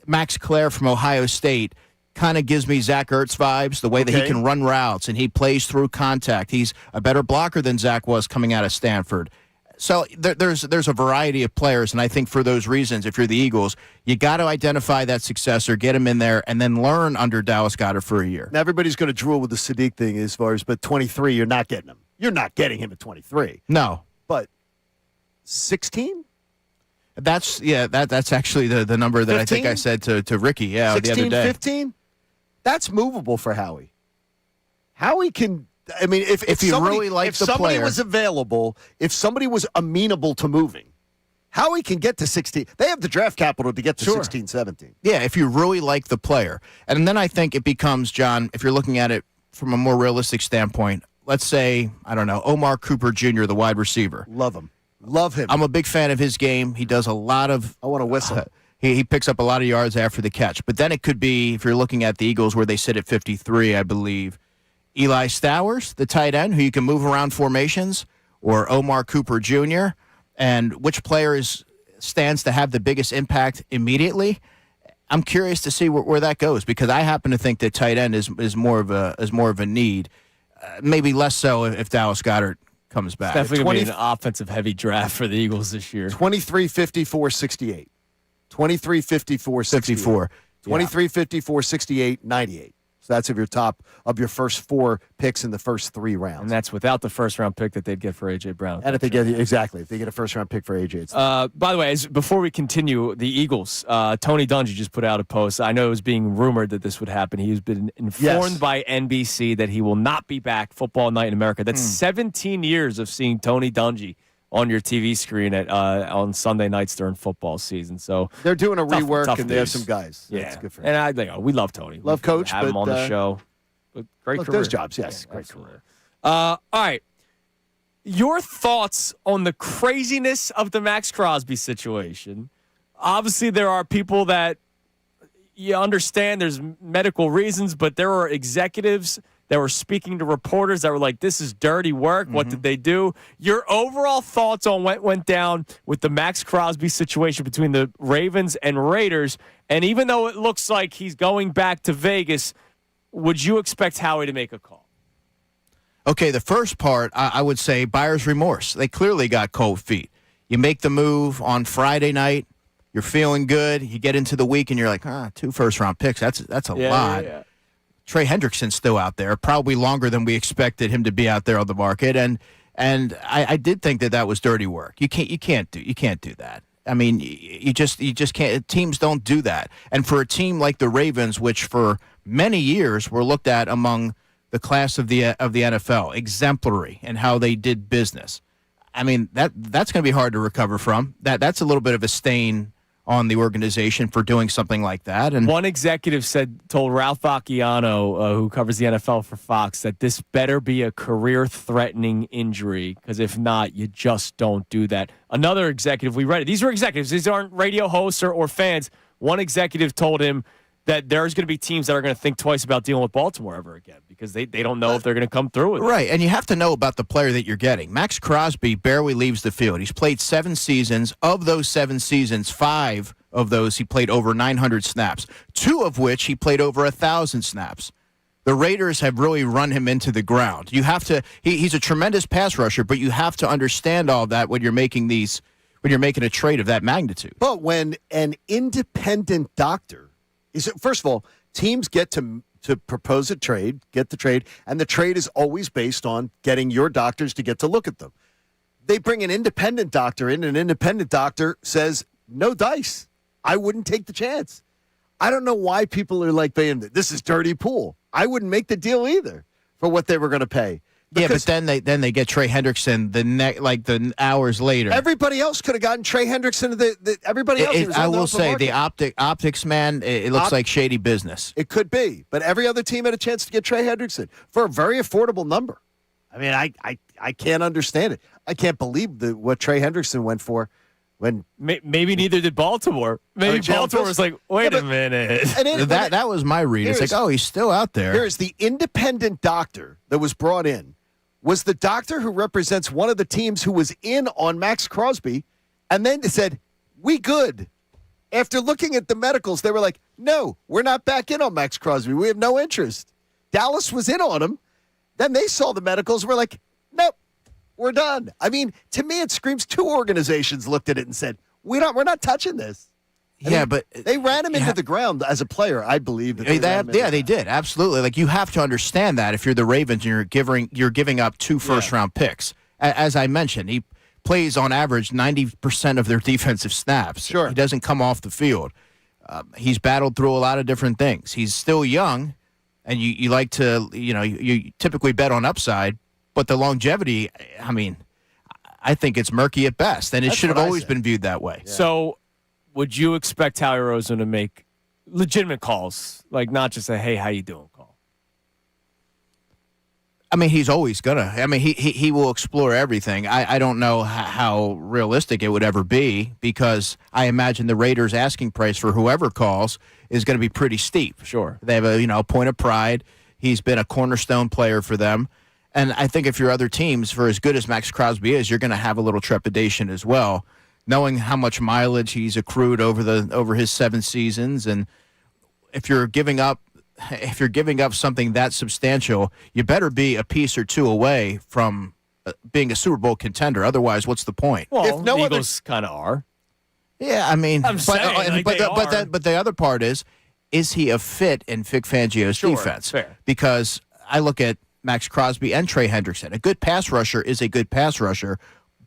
Max Clare from Ohio State kind of gives me Zach Ertz vibes, the way that he can run routes and he plays through contact. He's a better blocker than Zach was coming out of Stanford. So there's a variety of players, and I think for those reasons, if you're the Eagles, you got to identify that successor, get him in there, and then learn under Dallas Goedert for a year. Now, everybody's going to drool with the Sadiq thing as far as, but 23, you're not getting him. You're not getting him at 23. No. But 16? That's actually the number that 15? I think I said to Ricky 16, the other day. 15? That's movable for Howie. Howie can, I mean, if you somebody, really like if the somebody player, was available, if somebody was amenable to moving, Howie can get to 16. They have the draft capital to get to 16, 17. Yeah, if you really like the player. And then I think it becomes, John, if you're looking at it from a more realistic standpoint, let's say, I don't know, Omar Cooper Jr., the wide receiver. Love him. Love him. I'm a big fan of his game. He does a lot of... I want to whistle. He picks up a lot of yards after the catch. But then it could be, if you're looking at the Eagles, where they sit at 53, I believe, Eli Stowers, the tight end, who you can move around formations, or Omar Cooper Jr., and which player stands to have the biggest impact immediately. I'm curious to see where that goes, because I happen to think that tight end is more of a need. Maybe less so if Dallas Goedert comes back. It's definitely going to be an offensive-heavy draft for the Eagles this year. 23, 54, 68. 23, 54, 64. 23, 54, 68, 98. So that's of your first 4 picks in the first 3 rounds. And that's without the first-round pick that they'd get for A.J. Brown. And if they get a first-round pick for A.J. By the way, before we continue, the Eagles, Tony Dungy just put out a post. I know it was being rumored that this would happen. He's been informed by NBC that he will not be back Football Night in America. That's 17 years of seeing Tony Dungy on your TV screen on Sunday nights during football season. So they're doing a rework, tough and they have some guys. Yeah, that's good for him. And we love Tony. Love Coach. Have him on the show. Great career. Those jobs, yes, great career. All right, your thoughts on the craziness of the Max Crosby situation? Obviously, there are people that you understand. There's medical reasons, but there are executives that were speaking to reporters that were like, this is dirty work. What did they do? Your overall thoughts on what went down with the Max Crosby situation between the Ravens and Raiders, and even though it looks like he's going back to Vegas, would you expect Howie to make a call? Okay, the first part, I would say buyer's remorse. They clearly got cold feet. You make the move on Friday night. You're feeling good. You get into the week, and you're like, 2 first-round picks. That's a lot. Yeah. Trey Hendrickson's still out there, probably longer than we expected him to be out there on the market, and I did think that was dirty work. You can't do that. I mean, you just can't. Teams don't do that. And for a team like the Ravens, which for many years were looked at among the class of the NFL, exemplary in how they did business. I mean, that's going to be hard to recover from. That's a little bit of a stain on the organization for doing something like that. And one executive told Ralph Vacchiano, who covers the NFL for Fox, that this better be a career-threatening injury, because if not, you just don't do that. Another executive, we read it. These were executives. These aren't radio hosts or fans. One executive told him, that there's going to be teams that are going to think twice about dealing with Baltimore ever again because they don't know if they're going to come through with it. Right, and you have to know about the player that you're getting. Max Crosby barely leaves the field. He's played 7 seasons. Of those 7 seasons, 5 of those he played over 900 snaps, 2 of which he played over 1,000 snaps. The Raiders have really run him into the ground. You have to. He's a tremendous pass rusher, but you have to understand all that when you're making a trade of that magnitude. But when an independent doctor first of all, teams get to propose a trade, get the trade, and the trade is always based on getting your doctors to get to look at them. They bring an independent doctor in, and an independent doctor says, no dice. I wouldn't take the chance. I don't know why people are like, this is dirty pool. I wouldn't make the deal either for what they were going to pay. Yeah, but then they get Trey Hendrickson the hours later. Everybody else could have gotten Trey Hendrickson. Everybody else. I will say the optics, man. It looks like shady business. It could be, but every other team had a chance to get Trey Hendrickson for a very affordable number. I mean, I can't understand it. I can't believe what Trey Hendrickson went for. When maybe neither did Baltimore. Maybe Baltimore was like, wait a minute. That was my read. It's like, he's still out there. Here's the independent doctor that was brought in. Was the doctor who represents one of the teams who was in on Max Crosby, and then said, we good. After looking at the medicals, they were like, no, we're not back in on Max Crosby. We have no interest. Dallas was in on him. Then they saw the medicals. We're like, nope, we're done. I mean, to me, it screams 2 organizations looked at it and said, we're not touching this. But they ran him into the ground as a player. I believe that. They did absolutely. Like you have to understand that if you're the Ravens and you're giving up 2 first-round picks. As I mentioned, he plays on average 90% of their defensive snaps. Sure, he doesn't come off the field. He's battled through a lot of different things. He's still young, and you like to you typically bet on upside, but the longevity. I mean, I think it's murky at best, and it should have always been viewed that way. Yeah. So. Would you expect Howie Roseman to make legitimate calls, like not just a "Hey, how you doing?" call? I mean, he's always gonna. I mean, he will explore everything. I don't know how realistic it would ever be because I imagine the Raiders' asking price for whoever calls is going to be pretty steep. Sure, they have a point of pride. He's been a cornerstone player for them, and I think if your other teams, for as good as Max Crosby is, you're going to have a little trepidation as well. Knowing how much mileage he's accrued over his 7 seasons, and if you're giving up something that substantial, you better be a piece or 2 away from being a Super Bowl contender. Otherwise, what's the point? Well, if no Eagles kind of are. Yeah, I mean, but the other part is he a fit in Vic Fangio's defense? Fair. Because I look at Max Crosby and Trey Hendrickson. A good pass rusher is a good pass rusher.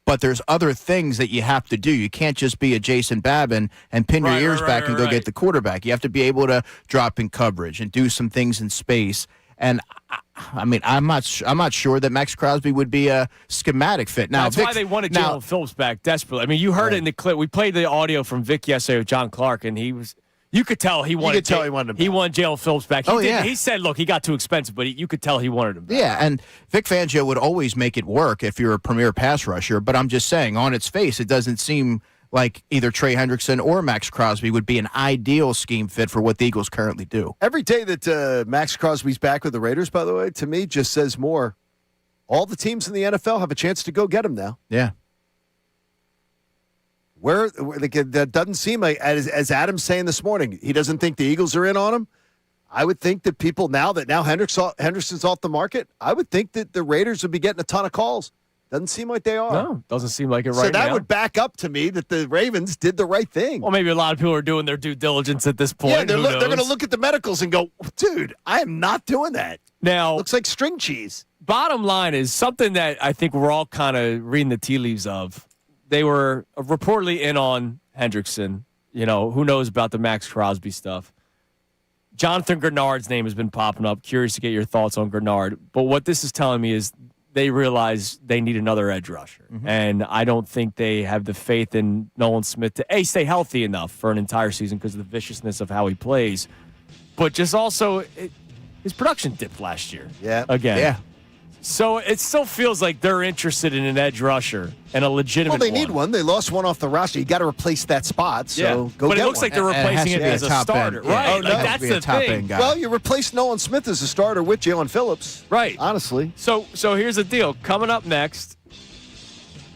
But there's other things that you have to do. You can't just be a Jason Babin and pin your ears back and go get the quarterback. You have to be able to drop in coverage and do some things in space. And I mean, I'm not sure that Max Crosby would be a schematic fit. Now that's why they wanted Jalen Phillips back desperately. I mean, you heard it in the clip. We played the audio from Vic yesterday with John Clark, and you could tell he wanted Jalen Phillips back. He said, look, he got too expensive, but you could tell he wanted him back. Yeah, and Vic Fangio would always make it work if you're a premier pass rusher, but I'm just saying, on its face, it doesn't seem like either Trey Hendrickson or Max Crosby would be an ideal scheme fit for what the Eagles currently do. Every day that Max Crosby's back with the Raiders, by the way, to me just says more. All the teams in the NFL have a chance to go get him now. Yeah. That doesn't seem like, as Adam's saying this morning, he doesn't think the Eagles are in on him. I would think that people now Henderson's off the market, I would think that the Raiders would be getting a ton of calls. Doesn't seem like they are. No, doesn't seem like it right now. So that would back up to me that the Ravens did the right thing. Well, maybe a lot of people are doing their due diligence at this point. Yeah, they're going to look at the medicals and go, dude, I am not doing that. Now, looks like string cheese. Bottom line is something that I think we're all kind of reading the tea leaves of. They were reportedly in on Hendrickson. Who knows about the Max Crosby stuff. Jonathan Grenard's name has been popping up. Curious to get your thoughts on Grenard. But what this is telling me is they realize they need another edge rusher. Mm-hmm. And I don't think they have the faith in Nolan Smith to, stay healthy enough for an entire season because of the viciousness of how he plays. But just also, his production dipped last year. Yeah. Again. Yeah. So it still feels like they're interested in an edge rusher and a legitimate Well, they need one. They lost one off the roster. You got to replace that spot. So go but get it looks one. like they're replacing it as a starter, right? Oh, Like, that's the thing. Well, you replaced Nolan Smith as a starter with Jalen Phillips, right? Honestly. So here's the deal. Coming up next,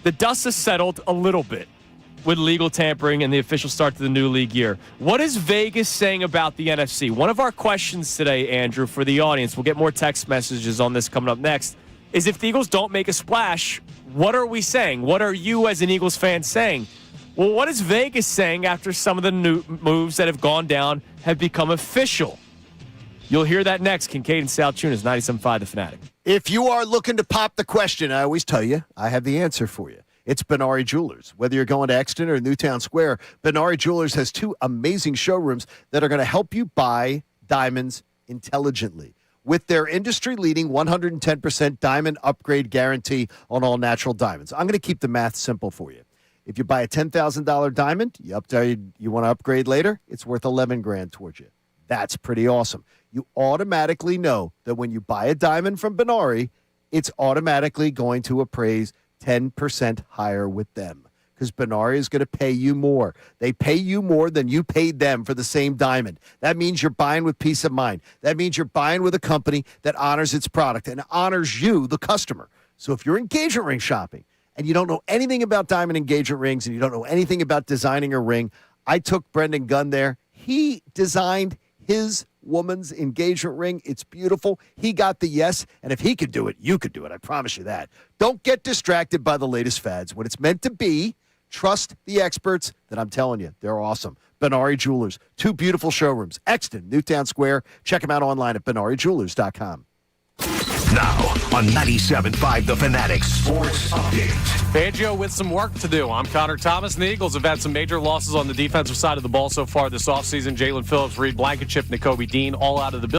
the dust has settled a little bit with legal tampering and the official start to the new league year. What is Vegas saying about the NFC? One of our questions today, Andrew, for the audience, we'll get more text messages on this coming up next, is if the Eagles don't make a splash, what are we saying? What are you as an Eagles fan saying? Well, what is Vegas saying after some of the new moves that have gone down have become official? You'll hear that next. Kincade and Salciunas, 97.5 The Fanatic. If you are looking to pop the question, I always tell you, I have the answer for you. It's Benari Jewelers. Whether you're going to Exton or Newtown Square, Benari Jewelers has two amazing showrooms that are going to help you buy diamonds intelligently. With their industry-leading 110% diamond upgrade guarantee on all natural diamonds. I'm going to keep the math simple for you. If you buy a $10,000 diamond, you want to upgrade later, it's worth $11,000 towards you. That's pretty awesome. You automatically know that when you buy a diamond from Benari, it's automatically going to appraise 10% higher with them because Benari is going to pay you more. They pay you more than you paid them for the same diamond. That means you're buying with peace of mind. That means you're buying with a company that honors its product and honors you, the customer. So if you're engagement ring shopping and you don't know anything about diamond engagement rings and you don't know anything about designing a ring, I took Brendan Gunn there. He designed his woman's engagement ring. It's beautiful. He got the yes, and if he could do it, you could do it. I promise you that. Don't get distracted by the latest fads. When it's meant to be, trust the experts that I'm telling you. They're awesome. Benari Jewelers. Two beautiful showrooms. Exton, Newtown Square. Check them out online at benarijewelers.com. Now on 97.5 The Fanatic Sports Update. Fangio with some work to do. I'm Connor Thomas, and the Eagles have had some major losses on the defensive side of the ball so far this offseason. Jalen Phillips, Reed Blankenship, Nakobe Dean all out of the building.